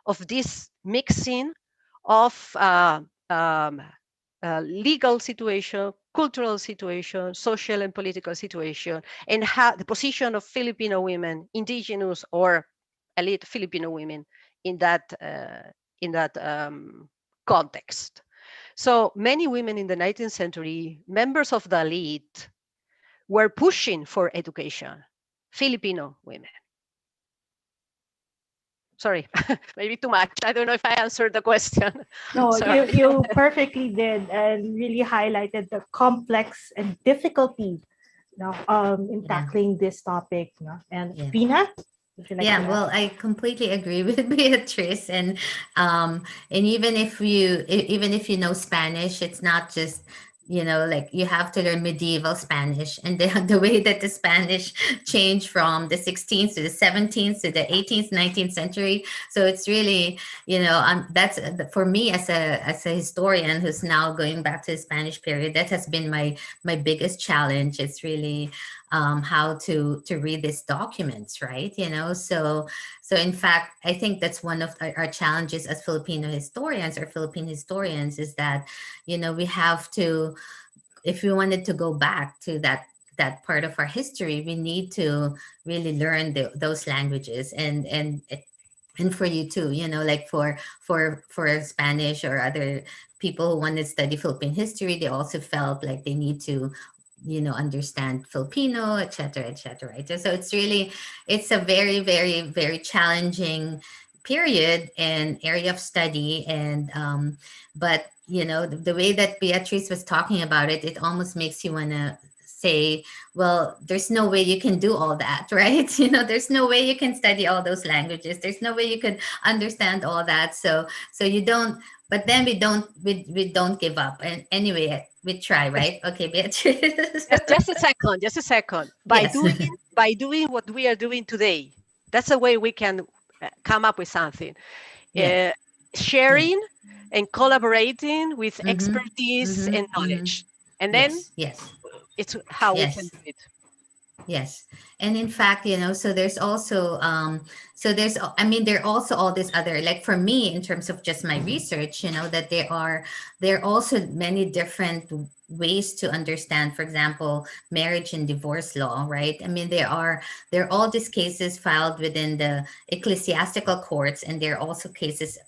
of this mixing of legal situation, cultural situation, social and political situation, and how the position of Filipino women, indigenous or elite Filipino women in that context. So many women in the 19th century, members of the elite, were pushing for education, Filipino women. Sorry, maybe too much. I don't know if I answered the question. No, Sorry. you perfectly did, and really highlighted the complex and difficulty, in tackling this topic. And Yeah. Pina, would you like to Yeah, add? well, I completely agree with Beatrice, and even if you know Spanish, it's not just, like you have to learn medieval Spanish, and the way that the Spanish changed from the 16th to the 17th to the 18th, 19th century. So it's really, that's for me as a historian who's now going back to the Spanish period. That has been my biggest challenge. It's really how to read these documents, right? So in fact, I think that's one of our challenges as Filipino historians or Philippine historians is that, we have to, if we wanted to go back to that part of our history, we need to really learn those languages and for you too, like for Spanish or other people who want to study Philippine history, they also felt like they need to understand Filipino, et cetera, right? So it's a very, very, very challenging period and area of study. And but the way that Beatrice was talking about it, it almost makes you want to say, well, there's no way you can do all that, right? There's no way you can study all those languages. There's no way you could understand all that. So you don't, but then we don't give up. And anyway, we try, right? Okay, Beatrice. Just a second. Yes. By doing what we are doing today, that's a way we can come up with something. Yeah. Sharing and collaborating with Mhm, expertise mhm, and knowledge. And then yes. it's how we can Yes. do it. Yes. And in fact, so there's also I mean, there are also all this other, like for me, in terms of just my research, that there are also many different ways to understand, for example, marriage and divorce law, right? I mean, there are all these cases filed within the ecclesiastical courts, and there are also cases,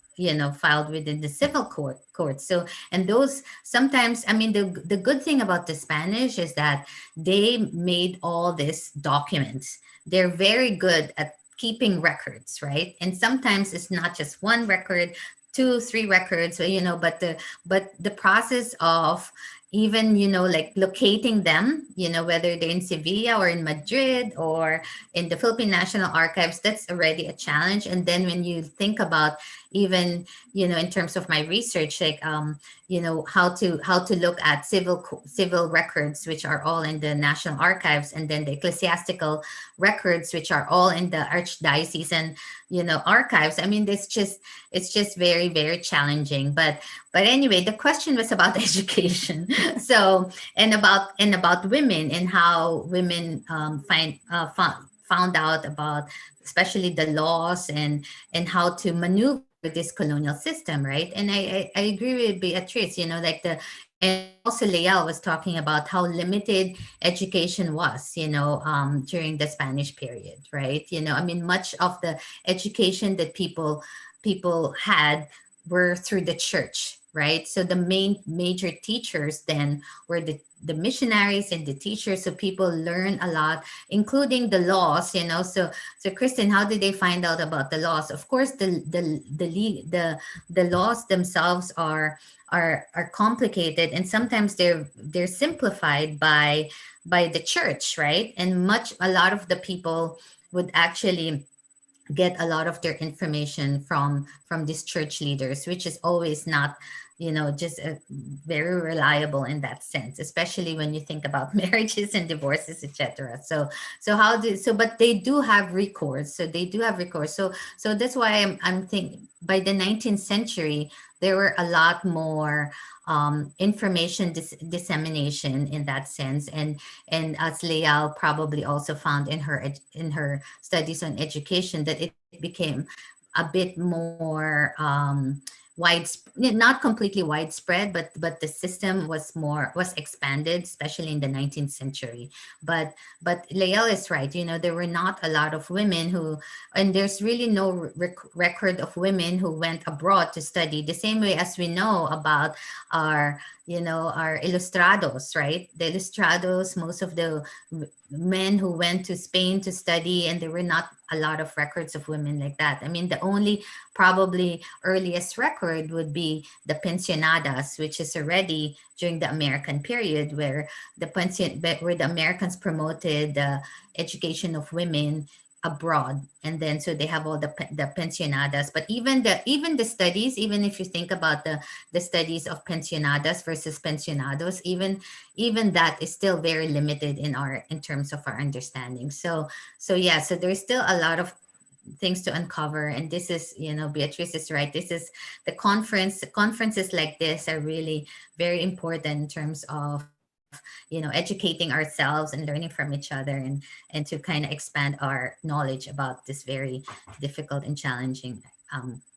filed within the civil courts. So, and those sometimes, I mean, the good thing about the Spanish is that they made all these documents. They're very good at keeping records, right? And sometimes it's not just one record, two, three records, but the process of even like locating them, whether they're in Sevilla or in Madrid or in the Philippine National Archives, that's already a challenge. And then when you think about even in terms of my research, like how to look at civil records, which are all in the National Archives, and then the ecclesiastical records, which are all in the archdiocesan archives. I mean, it's just very, very challenging. But anyway, the question was about education. So and about women and how women found out about especially the laws and how to maneuver this colonial system, right? And I agree with Beatrice, like and also Leal was talking about how limited education was, during the Spanish period, right? I mean, much of the education that people had were through the church, right? So the main major teachers then were the missionaries and the teachers. So people learn a lot, including the laws, So Kristen, how did they find out about the laws? Of course, the laws themselves are complicated, and sometimes they're simplified by the church, right? And a lot of the people would actually get a lot of their information from these church leaders, which is always not just very reliable in that sense, especially when you think about marriages and divorces, etc. But they do have recourse, so that's why I'm thinking by the 19th century there were a lot more information dissemination in that sense, and as Leal probably also found in her studies on education, that it became a bit more not completely widespread, but the system was expanded, especially in the 19th century. But Lael is right. There were not a lot of women who, and there's really no record of women who went abroad to study, the same way as we know about our our ilustrados, right? The ilustrados, most of the men who went to Spain to study, and there were not a lot of records of women like that. I mean, the only probably earliest record would be the pensionadas, which is already during the American period, where the Americans promoted the education of women abroad, and then so they have all the pensionadas. But even the studies, even if you think about the studies of pensionadas versus pensionados, even that is still very limited in terms of our understanding. So yeah, so there's still a lot of things to uncover, and this is, Beatrice is right, this is conferences like this are really very important in terms of educating ourselves and learning from each other, and to kind of expand our knowledge about this very difficult and challenging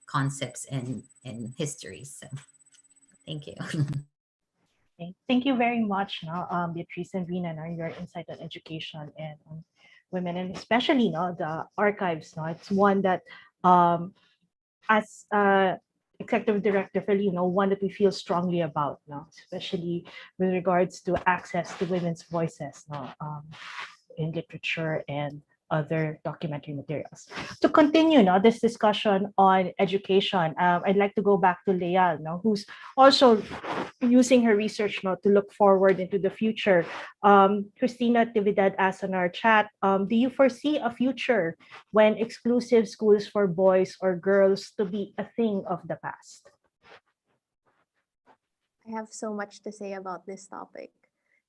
concepts and histories. So thank you. Okay. Thank you very much, no, Beatrice and Rina, on your insight on education and women, and especially the archives. No, it's one that, as executive director, really, one that we feel strongly about, no, especially with regards to access to women's voices, no, in literature and other documentary materials. To continue this discussion on education, I'd like to go back to Leal, who's also using her research to look forward into the future. Christina Tividad asked on our chat, do you foresee a future when exclusive schools for boys or girls to be a thing of the past? I have so much to say about this topic,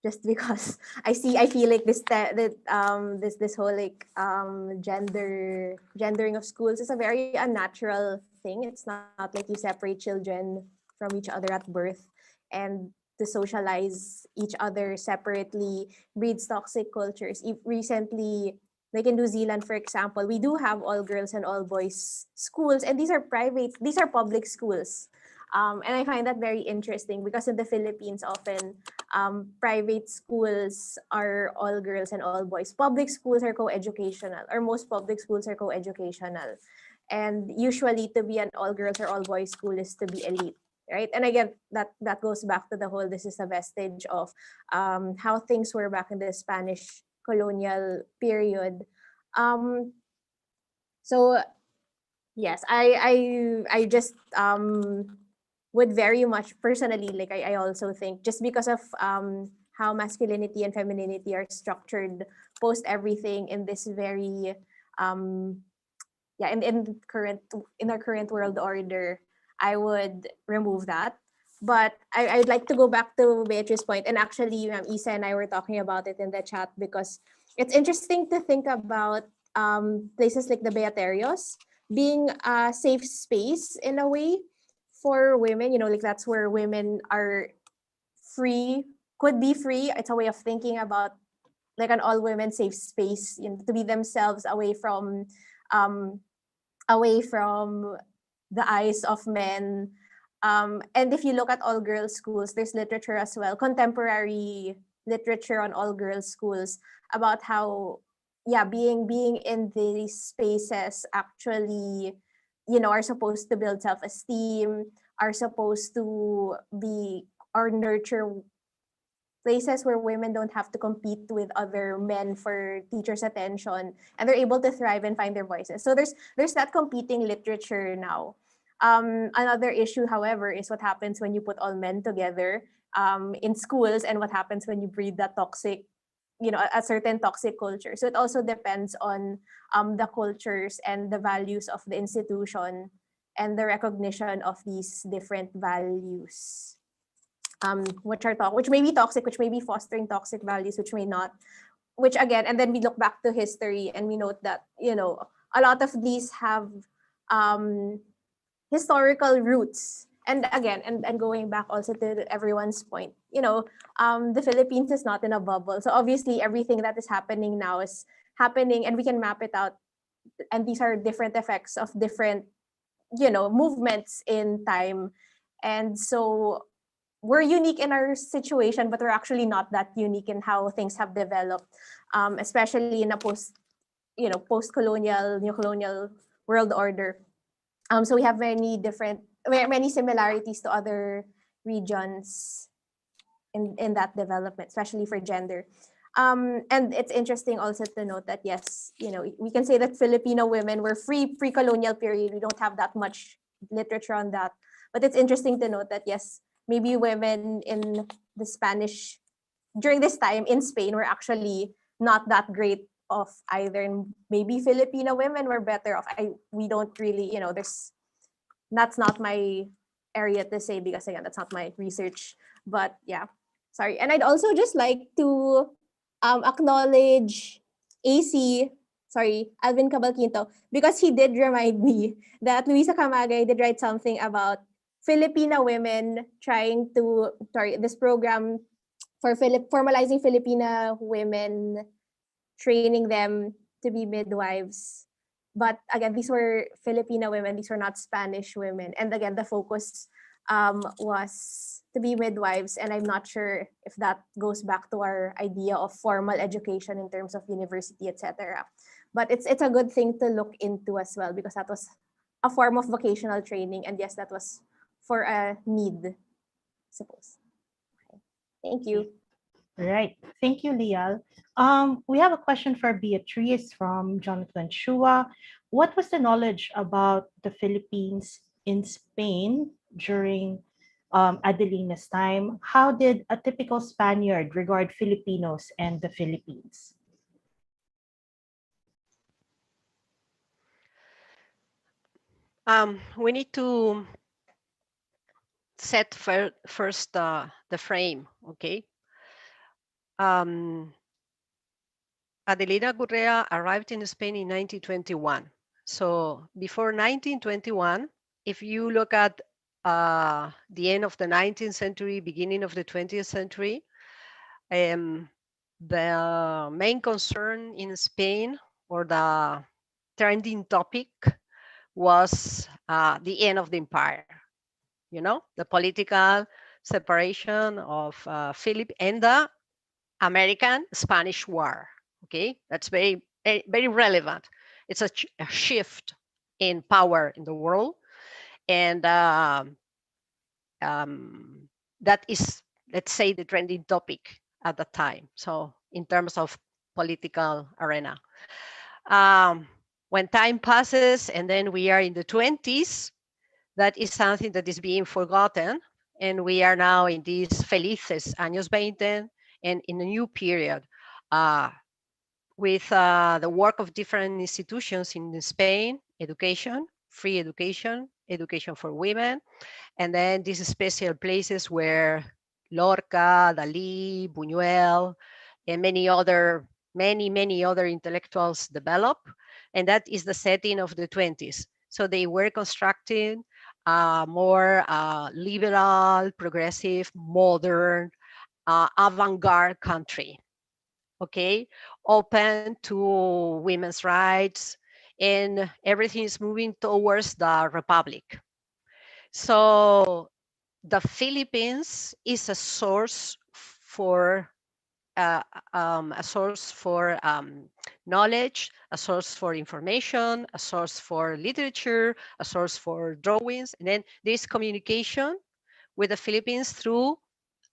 just because I feel like this whole like gendering of schools is a very unnatural thing. It's not like you separate children from each other at birth, and to socialize each other separately breeds toxic cultures. Recently, like in New Zealand, for example, we do have all girls and all boys schools, and these are public schools. And I find that very interesting, because in the Philippines, often private schools are all girls and all boys. Public schools are co-educational, or most public schools are co-educational. And usually to be an all girls or all boys school is to be elite, right? And again, that goes back to the whole, this is a vestige of how things were back in the Spanish colonial period. So yes, I just would very much personally, like I also think, just because of how masculinity and femininity are structured post everything in this very in our current world order, I would remove that. But I'd like to go back to Beatrice's point, and actually Isa and I were talking about it in the chat, because it's interesting to think about places like the Beaterios being a safe space in a way for women, like that's where women are free, could be free. It's a way of thinking about like an all women safe space, to be themselves, away from the eyes of men. And if you look at all girls schools, there's literature as well, contemporary literature on all girls schools, about how being in these spaces actually are supposed to build self-esteem, are supposed to be or nurture places where women don't have to compete with other men for teachers' attention, and they're able to thrive and find their voices. So there's that competing literature now. Another issue, however, is what happens when you put all men together in schools, and what happens when you breed that toxic, a certain toxic culture. So it also depends on the cultures and the values of the institution, and the recognition of these different values, which may be toxic, which may be fostering toxic values, which may not. Which again, and then we look back to history and we note that a lot of these have historical roots. And again, and going back also to everyone's point, the Philippines is not in a bubble. So obviously everything that is happening now is happening, and we can map it out. And these are different effects of different movements in time. And so we're unique in our situation, but we're actually not that unique in how things have developed, especially in a post-colonial, neo-colonial world order. So we have many similarities to other regions in that development, especially for gender. And it's interesting also to note that, yes, we can say that Filipino women were free pre-colonial period. We don't have that much literature on that. But it's interesting to note that, yes, maybe women in the Spanish, during this time in Spain, were actually not that great off either. And maybe Filipino women were better off. We don't really, that's not my area to say, because again, that's not my research. But yeah, sorry. And I'd also just like to acknowledge AC, Alvin Cabalquinto, because he did remind me that Luisa Camagay did write something about Filipina women this program for formalizing Filipina women, training them to be midwives. But again, these were Filipina women, these were not Spanish women. And again, the focus was to be midwives. And I'm not sure if that goes back to our idea of formal education in terms of university, etc. But it's a good thing to look into as well, because that was a form of vocational training. And yes, that was for a need, I suppose. Okay. Thank you. Right. Thank you, Lial. We have a question for Beatrice from Jonathan Shua. What was the knowledge about the Philippines in Spain during Adelina's time? How did a typical Spaniard regard Filipinos and the Philippines? We need to set first the frame, okay? Adelina Gurrea arrived in Spain in 1921. So before 1921, if you look at the end of the 19th century, beginning of the 20th century, the main concern in Spain, or the trending topic, was the end of the empire. The political separation of Philip and the American-Spanish War. Okay, that's very, very, very relevant. It's a shift in power in the world, and that is, let's say, the trending topic at the time. So in terms of political arena, when time passes and then we are in the 20s, that is something that is being forgotten, and we are now in these felices años 20, and in a new period with the work of different institutions in Spain: education, free education, education for women, and then these special places where Lorca, Dalí, Buñuel, and many other intellectuals develop. And that is the setting of the 20s. So they were constructing a more liberal, progressive, modern, avant-garde country, okay, open to women's rights, and everything is moving towards the republic. So the Philippines is a source for knowledge, a source for information, a source for literature, a source for drawings, and then this communication with the Philippines through,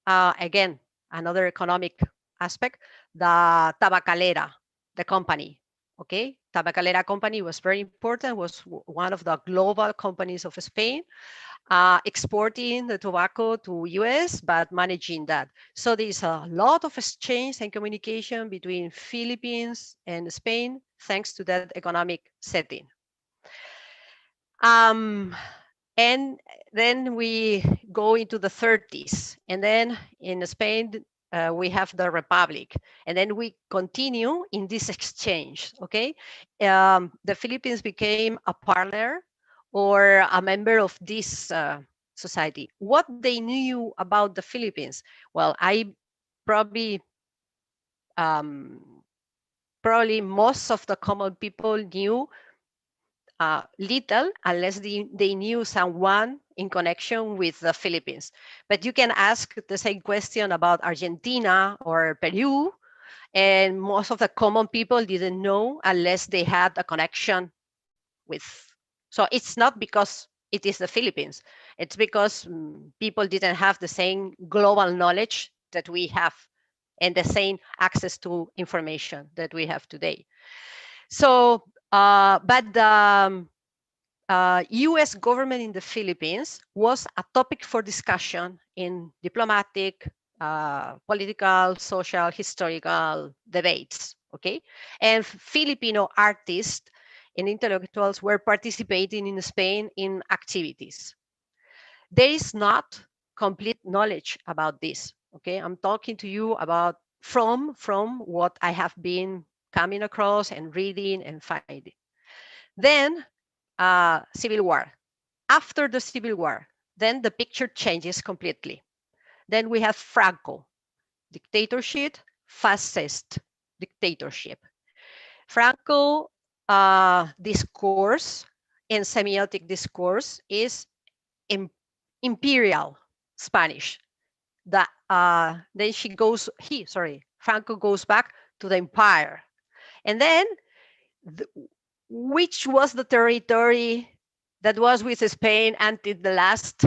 again, another economic aspect, the Tabacalera, the company. Okay, Tabacalera company was very important, was one of the global companies of Spain, exporting the tobacco to US, but managing that. So there's a lot of exchange and communication between Philippines and Spain, thanks to that economic setting. And then we go into the 30s, and then in Spain, we have the Republic, and then we continue in this exchange, okay? The Philippines became a partner or a member of this society. What they knew about the Philippines? Well, probably most of the common people knew little unless they knew someone in connection with the Philippines. But you can ask the same question about Argentina or Peru, and most of the common people didn't know unless they had a connection with. So it's not because it is the Philippines, it's because people didn't have the same global knowledge that we have and the same access to information that we have today. So, but the US government in the Philippines was a topic for discussion in diplomatic, political, social, historical debates, okay? And Filipino artists and intellectuals were participating in Spain in activities. There is not complete knowledge about this, okay? I'm talking to you about from what I have been coming across and reading and finding. Then Civil War. After the Civil War, then the picture changes completely. Then we have Franco, dictatorship, fascist dictatorship. Franco discourse and semiotic discourse is imperial Spanish. That then Franco goes back to the empire, and then which was the territory that was with Spain until the last,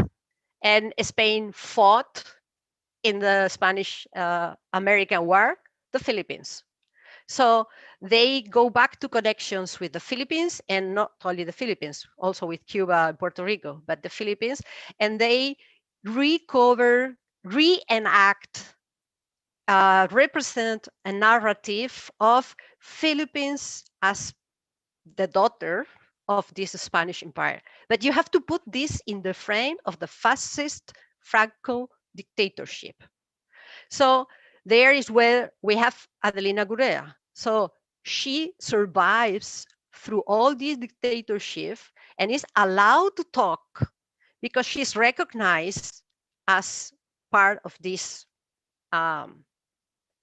and Spain fought in the Spanish American War? The Philippines. So they go back to connections with the Philippines, and not only the Philippines, also with Cuba and Puerto Rico, but the Philippines, and they reenact, represent a narrative of Philippines as the daughter of this Spanish empire. But you have to put this in the frame of the fascist Franco dictatorship. So there is where we have Adelina Gurrea. So she survives through all these dictatorship and is allowed to talk because she's recognized as part of this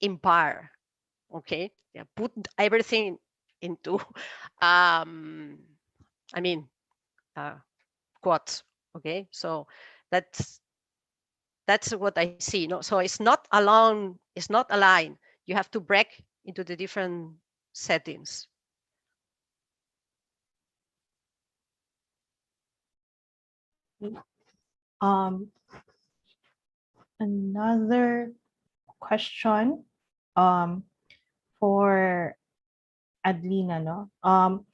empire. Okay, yeah, put everything into quotes. Okay, so that's what I see. No, so it's not alone, it's not aligned. You have to break into the different settings. Another question for Adelina, no?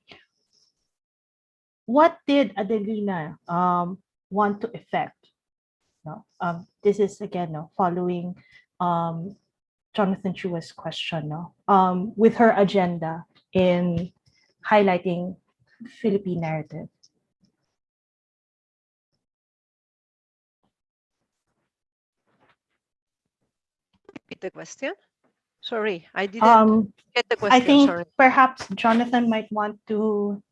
What did Adelina want to effect? No? This is again, no, following Jonathan Chua's question, no? With her agenda in highlighting Philippine narrative. Repeat the question. Sorry, I didn't get the question. I think sorry. Perhaps Jonathan might want to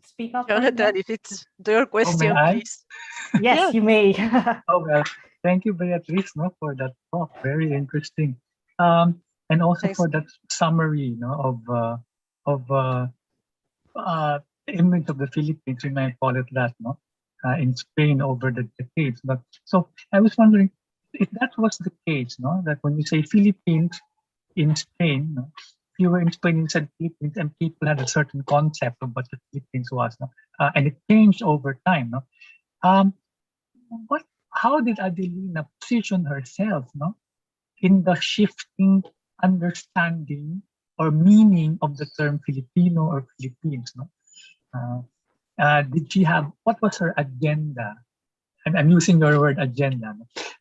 speak up. Jonathan, if it's your question, please. Yes, yeah. You may. Oh, well, thank you, Beatrice, no, for that talk. Very interesting. And also Thanks. for that summary, of image of the Philippines, we might call it that, in Spain over the decades. But so I was wondering if that was the case, that when you say Philippines in Spain, you were in Spain, you said Philippines, and people had a certain concept of what the Philippines was, and it changed over time, how did Adelina position herself, in the shifting understanding or meaning of the term Filipino or Philippines, did she have, what was her agenda? And I'm using your word agenda.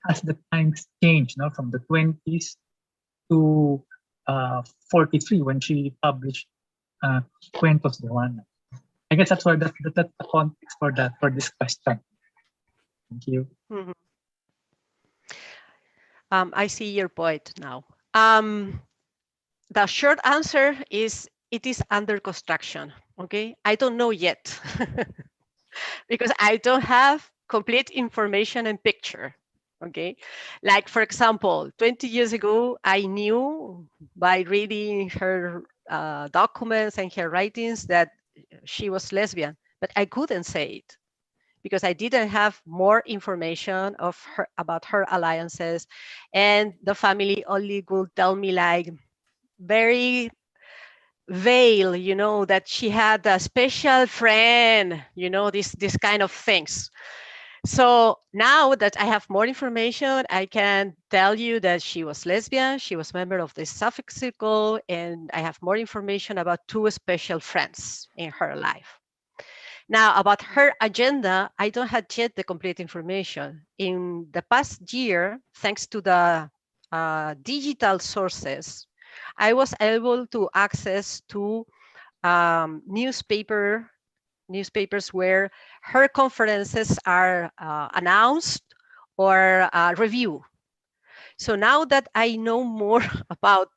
As the times changed, from the 20s to 43 when she published Cuentos de Juana. I guess that's that's the context for this question. Thank you. Mm-hmm. I see your point now. The short answer is it is under construction. Okay, I don't know yet because I don't have complete information and picture. Okay, like for example, 20 years ago, I knew by reading her documents and her writings that she was lesbian, but I couldn't say it because I didn't have more information of her about her alliances, and the family only could tell me like very veil, that she had a special friend, this kind of things. So now that I have more information, I can tell you that she was lesbian, she was member of the Suffolk Circle, and I have more information about two special friends in her life. Now, about her agenda, I don't have yet the complete information. In the past year, thanks to the digital sources, I was able to access to newspapers where her conferences are announced or reviewed. So now that I know more about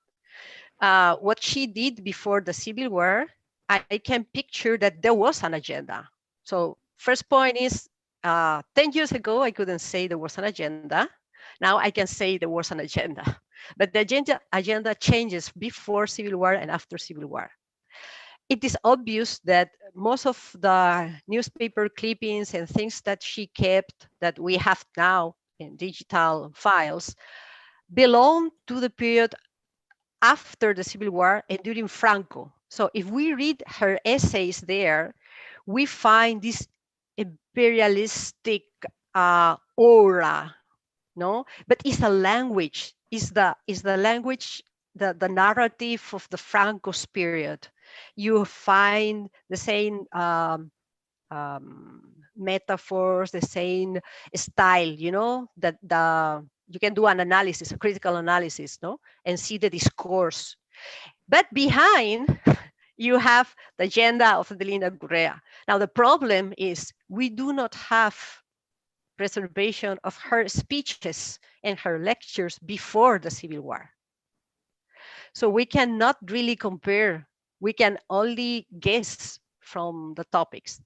what she did before the Civil War, I can picture that there was an agenda. So first point is 10 years ago, I couldn't say there was an agenda. Now I can say there was an agenda. But the agenda changes before Civil War and after Civil War. It is obvious that most of the newspaper clippings and things that she kept that we have now in digital files belong to the period after the Civil War and during Franco. So if we read her essays there, we find this imperialistic aura, no? But it's a language, is the language, the narrative of the Franco's period. You find the same metaphors, the same style, that you can do an analysis, a critical analysis, no, and see the discourse. But behind, you have the agenda of Adelina Gurrea. Now the problem is we do not have preservation of her speeches and her lectures before the Civil War. So we cannot really compare. We can only guess from the topics.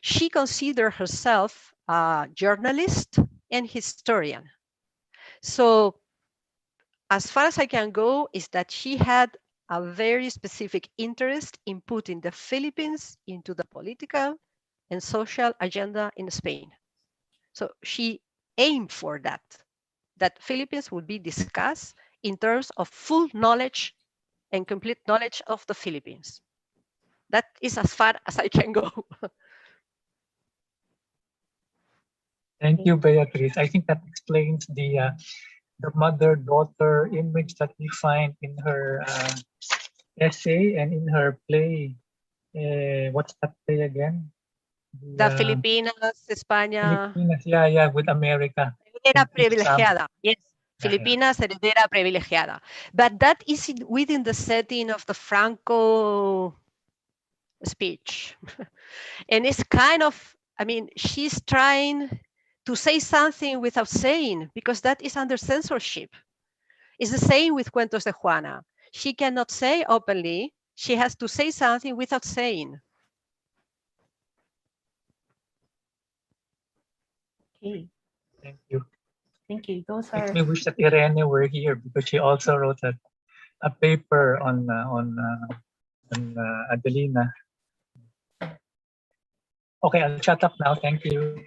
She considered herself a journalist and historian. So as far as I can go is that she had a very specific interest in putting the Philippines into the political and social agenda in Spain. So she aimed for that Philippines would be discussed in terms of full knowledge and complete knowledge of the Philippines. That is as far as I can go. Thank you, Beatriz. I think that explains the mother-daughter image that we find in her essay and in her play. What's that play again? The Filipinas, España. Filipinas, yeah, with America. Heredera privilegiada. Yes, Yeah, Filipinas, heredera privilegiada. But that is within the setting of the Franco speech. And it's kind of, I mean, she's trying to say something without saying, because that is under censorship. It's the same with Cuentos de Juana. She cannot say openly, she has to say something without saying. Okay, Thank you. thank you. Those Makes are me wish that Irene were here because she also wrote a paper on Adelina. Okay, I'll shut up now. Thank you.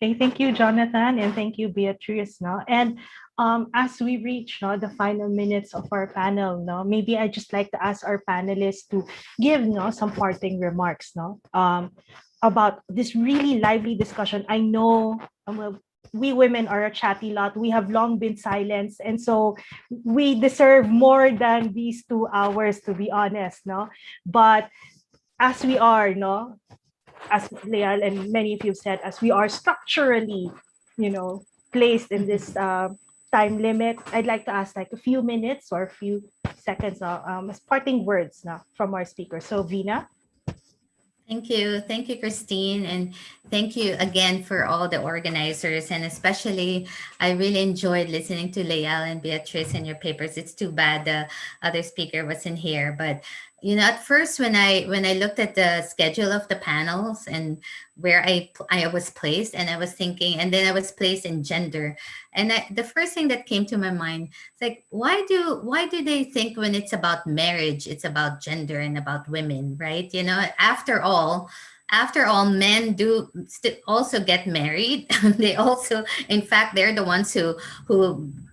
okay. Thank you, Jonathan, and thank you, Beatrice. No, and as we reach the final minutes of our panel, maybe I just like to ask our panelists to give some parting remarks, about this really lively discussion. I know we women are a chatty lot. We have long been silenced, and so we deserve more than these 2 hours, to be honest, But as we are, as Leal and many of you said, as we are structurally, placed in this time limit, I'd like to ask like a few minutes or a few seconds as parting words from our speakers. So Vina. Thank you. Thank you, Christine. And thank you again for all the organizers. And especially, I really enjoyed listening to Leal and Beatrice and your papers. It's too bad the other speaker wasn't here. But at first when I looked at the schedule of the panels and where I was placed, and I was thinking, and then I was placed in gender, and the first thing that came to my mind is like, why do they think when it's about marriage it's about gender and about women, right? After all, men do also get married. They also, in fact, they're the ones who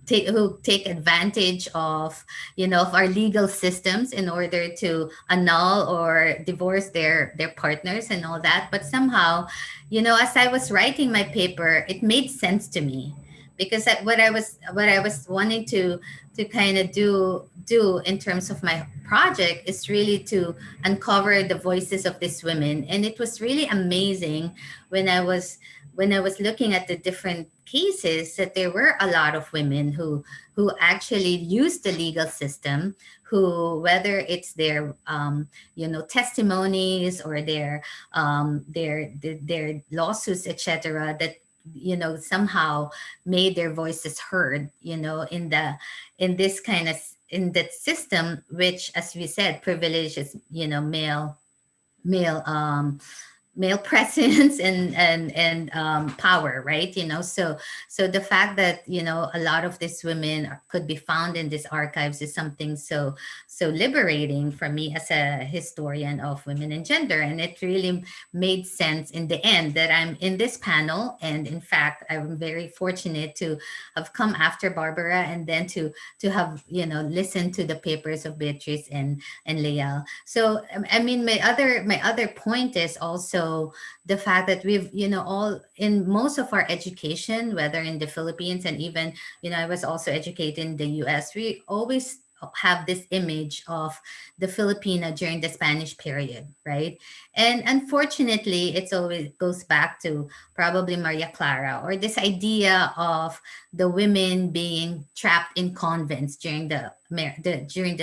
take advantage of our legal systems in order to annul or divorce their partners and all that. But somehow, as I was writing my paper, it made sense to me, because what I was wanting to kind of do in terms of my project is really to uncover the voices of these women. And it was really amazing when I was looking at the different cases, that there were a lot of women who actually used the legal system, who, whether it's their testimonies or their lawsuits, etc., that somehow made their voices heard, in this kind of, in that system, which, as we said, privileges male male presence and power, right? So the fact that a lot of these women could be found in these archives is something so liberating for me as a historian of women and gender. And it really made sense in the end that I'm in this panel. And in fact, I'm very fortunate to have come after Barbara, and then to have listened to the papers of Beatrice and Leal. So I mean, my other point is also the fact that we've all in most of our education, whether in the Philippines, and even I was also educated in the US, we always have this image of the Filipina during the Spanish period, right? And unfortunately, it's always goes back to probably Maria Clara, or this idea of the women being trapped in convents during the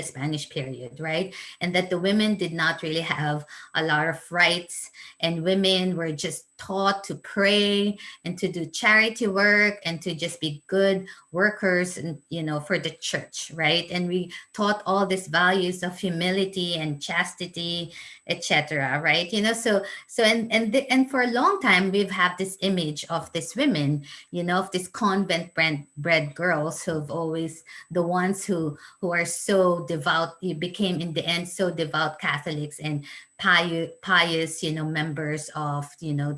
Spanish period, right? And that the women did not really have a lot of rights, and women were just taught to pray and to do charity work and to just be good workers, and for the church, right? And we taught all these values of humility and chastity, etc., right? And for a long time we've had this image of these women, of these convent bred girls who've always, the ones who are so devout, you became in the end so devout Catholics and pious, members of,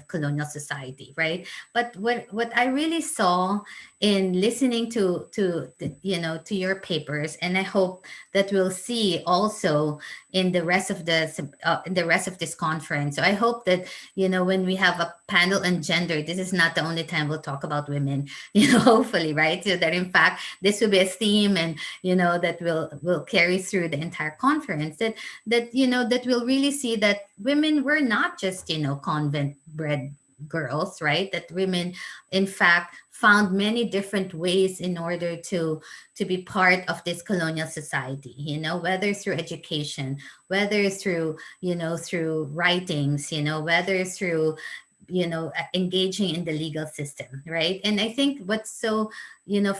colonial society, right? But what I really saw in listening to your papers, and I hope that we'll see also in the rest of this conference. So I hope that when we have a panel on gender, this is not the only time we'll talk about women. Hopefully, right? So that in fact this will be a theme, and that will carry through the entire conference. That we'll really see that women were not just convent bred girls, right? That women in fact found many different ways in order to be part of this colonial society, whether through education, whether through writings, whether through engaging in the legal system, right? And I think what's so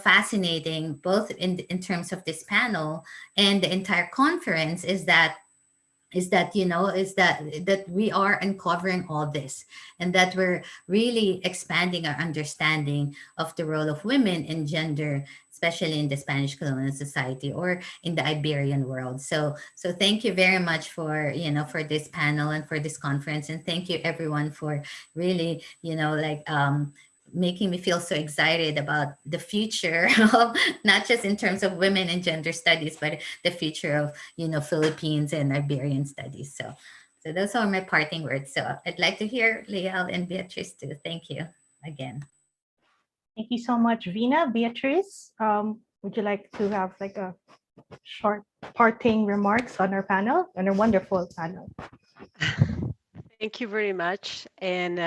fascinating, both in terms of this panel and the entire conference, is that we are uncovering all this, and that we're really expanding our understanding of the role of women and gender, especially in the Spanish colonial society or in the Iberian world. So thank you very much for this panel and for this conference, and thank you everyone for really making me feel so excited about the future of, not just in terms of women and gender studies, but the future of Philippines and Iberian studies. So those are my parting words. So I'd like to hear Leal and Beatrice too. Thank you again. Thank you so much, Vina. Beatrice, would you like to have like a short parting remarks on our panel, on our wonderful panel? Thank you very much. And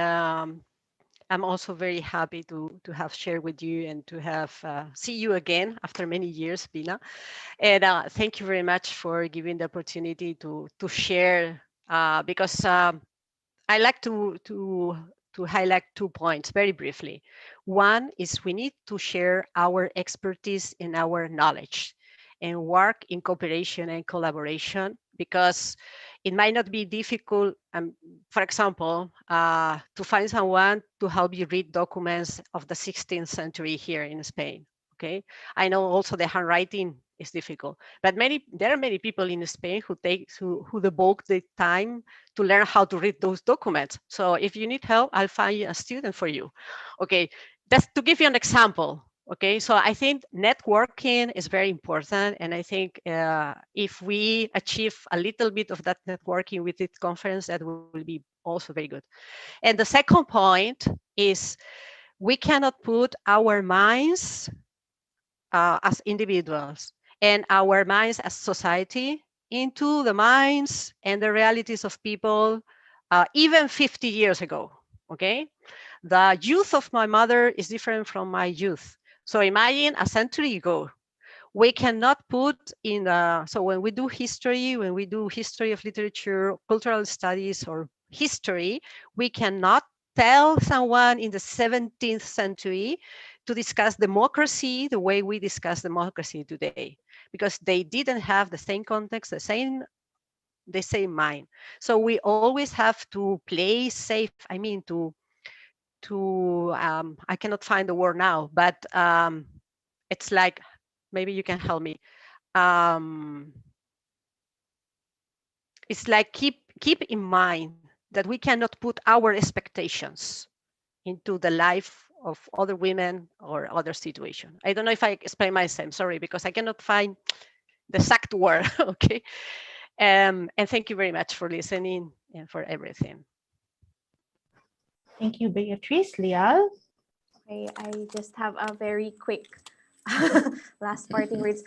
I'm also very happy to have shared with you and to have see you again after many years, Bina. And thank you very much for giving the opportunity to share, because I like to highlight 2 points very briefly. One is we need to share our expertise and our knowledge and work in cooperation and collaboration because it might not be difficult, for example, to find someone to help you read documents of the 16th century here in Spain. Okay, I know also the handwriting is difficult, but there are many people in Spain who devote the time to learn how to read those documents. So if you need help, I'll find a student for you. Okay, that's to give you an example. Okay, so I think networking is very important, and I think if we achieve a little bit of that networking with this conference, that will be also very good. And the second point is we cannot put our minds as individuals and our minds as society into the minds and the realities of people even 50 years ago. Okay, the youth of my mother is different from my youth. So imagine a century ago, we cannot put in so when we do history of literature, cultural studies, or history, we cannot tell someone in the 17th century to discuss democracy the way we discuss democracy today, because they didn't have the same context, the same mind. So we always have to play safe. I mean, I cannot find the word now, but it's like, maybe you can help me. It's like keep in mind that we cannot put our expectations into the life of other women or other situation. I don't know if I explain myself, sorry, because I cannot find the exact word. Okay. And thank you very much for listening and for everything. Thank you, Beatrice. Lial? Okay, I just have a very quick last parting words.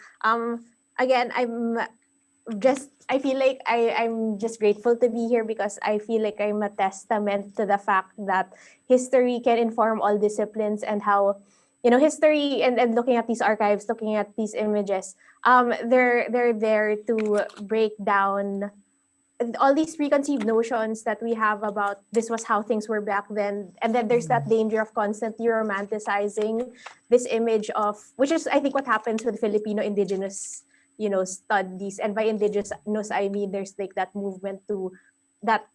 Again, I feel like I'm just grateful to be here, because I feel like I'm a testament to the fact that history can inform all disciplines, and how, history and looking at these archives, looking at these images, they're there to break down all these preconceived notions that we have about this was how things were back then. And then there's that danger of constantly romanticizing this image of, which is, I think, what happens with Filipino indigenous, studies. And by indigenous, I mean there's like that movement that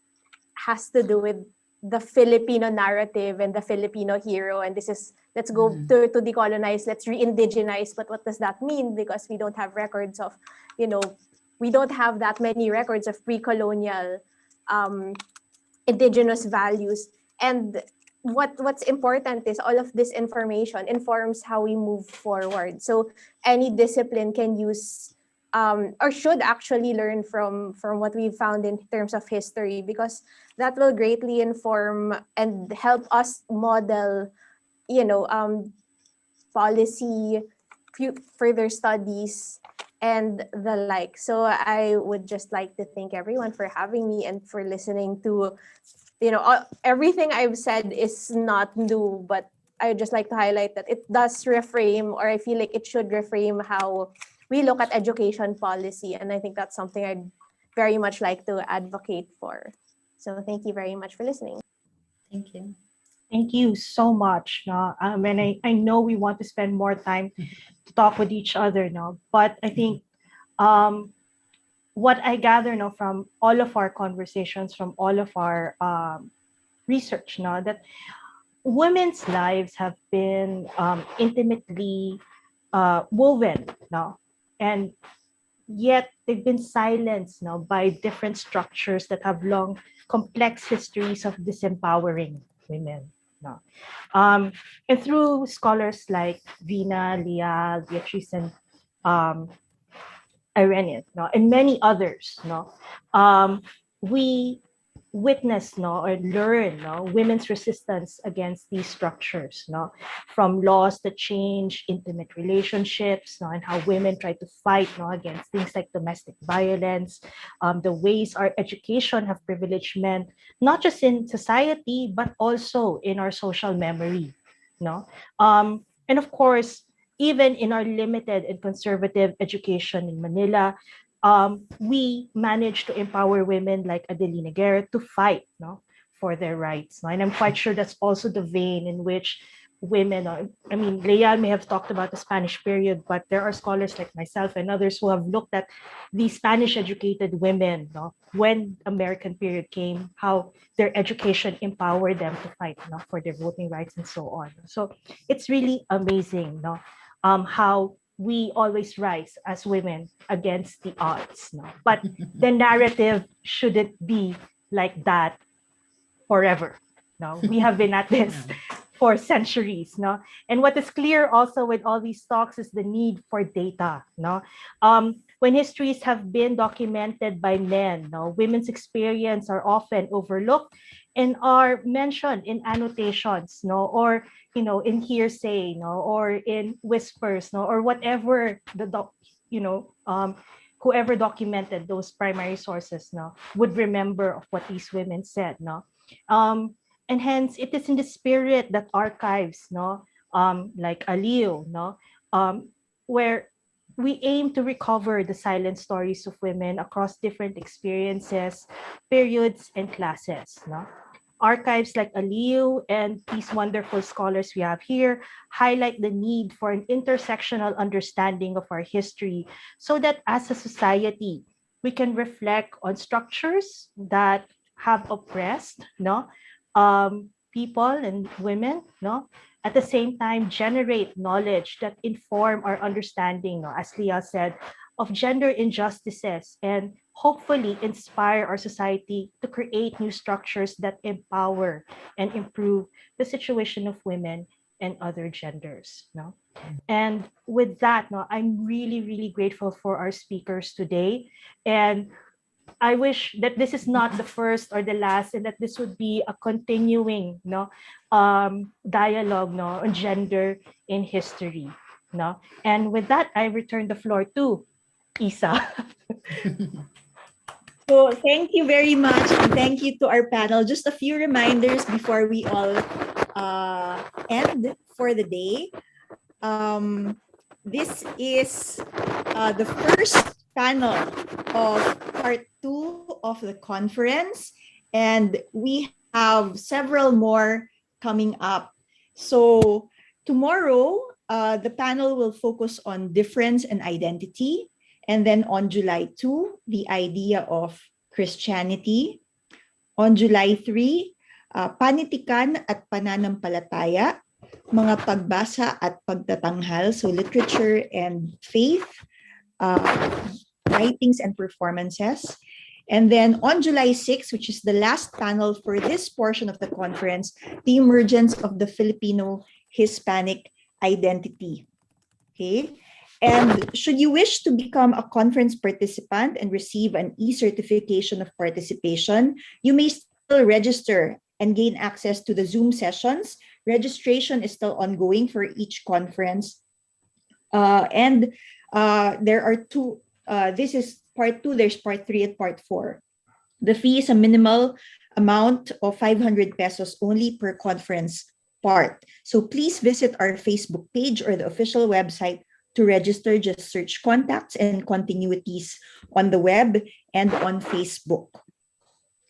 has to do with the Filipino narrative and the Filipino hero. And this is, let's go to decolonize, let's re-indigenize. But what does that mean? Because we don't have records of, we don't have that many records of pre-colonial indigenous values. And what's important is all of this information informs how we move forward. So any discipline can use or should actually learn from what we've found in terms of history, because that will greatly inform and help us model, policy, further studies, and the like. So I would just like to thank everyone for having me and for listening to, everything I've said is not new, but I would just like to highlight that it does reframe, or I feel like it should reframe how we look at education policy. And I think that's something I'd very much like to advocate for. So thank you very much for listening. Thank you. Thank you so much. No? And I know we want to spend more time to talk with each other now, but I think what I gather now from all of our conversations, from all of our research now, that women's lives have been intimately woven now, and yet they've been silenced now by different structures that have long, complex histories of disempowering women. No. And through scholars like Vina, Leah, Beatrice, and Irene, no, and many others, no, we witness, no, or learn, no, women's resistance against these structures, no, from laws that change intimate relationships, no, and how women try to fight, no, against things like domestic violence, the ways our education have privileged men, not just in society but also in our social memory, no, and of course, even in our limited and conservative education in Manila, we managed to empower women like Adelina Guerra to fight, no, for their rights. No? And I'm quite sure that's also the vein in which women. I mean, Leal may have talked about the Spanish period, but there are scholars like myself and others who have looked at the Spanish-educated women, no, when American period came, how their education empowered them to fight, no, for their voting rights and so on. So it's really amazing, no, how we always rise as women against the odds, no. But the narrative shouldn't be like that forever. No, we have been at this for centuries. No, and what is clear also with all these talks is the need for data. No, when histories have been documented by men, no, women's experience are often overlooked and are mentioned in annotations, no, or in hearsay, no, or in whispers, no, or whatever whoever documented those primary sources, no, would remember of what these women said, no. And hence it is in the spirit that archives, no, like Aliu, no, where we aim to recover the silent stories of women across different experiences, periods, and classes, no. Archives like Aliu and these wonderful scholars we have here highlight the need for an intersectional understanding of our history so that as a society, we can reflect on structures that have oppressed, no, people and women, no, at the same time generate knowledge that inform our understanding, no, as Leah said, of gender injustices and hopefully inspire our society to create new structures that empower and improve the situation of women and other genders, no. And with that, no, I'm really, really grateful for our speakers today. And I wish that this is not the first or the last, and that this would be a continuing, dialogue, on gender in history, And with that, I return the floor to Isa. So thank you very much, and thank you to our panel. Just a few reminders before we all end for the day. This is the first panel of part 2 of the conference, and we have several more coming up. So tomorrow, the panel will focus on difference and identity. And then on July 2, the idea of Christianity. On July 3, panitikan at pananampalataya, mga pagbasa at pagtatanghal, so literature and faith, writings and performances. And then on July 6, which is the last panel for this portion of the conference, the emergence of the Filipino-Hispanic identity. Okay. And should you wish to become a conference participant and receive an e-certification of participation, you may still register and gain access to the Zoom sessions. Registration is still ongoing for each conference. And there are two, this is part 2, there's part 3 and part 4. The fee is a minimal amount of 500 pesos only per conference part. So please visit our Facebook page or the official website to register. Just search contacts and continuities on the web and on Facebook.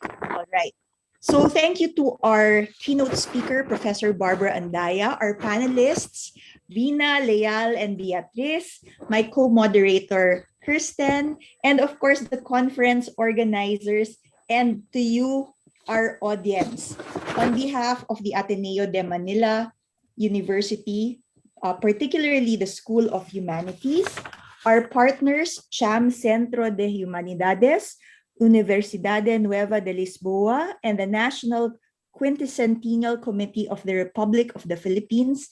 All right. So thank you to our keynote speaker, Professor Barbara Andaya, our panelists, Vina, Leal, and Beatriz, my co-moderator, Kirsten, and of course, the conference organizers, and to you, our audience. On behalf of the Ateneo de Manila University, particularly the School of Humanities, our partners, CHAM Centro de Humanidades, Universidade Nueva de Lisboa, and the National Quinticentennial Committee of the Republic of the Philippines,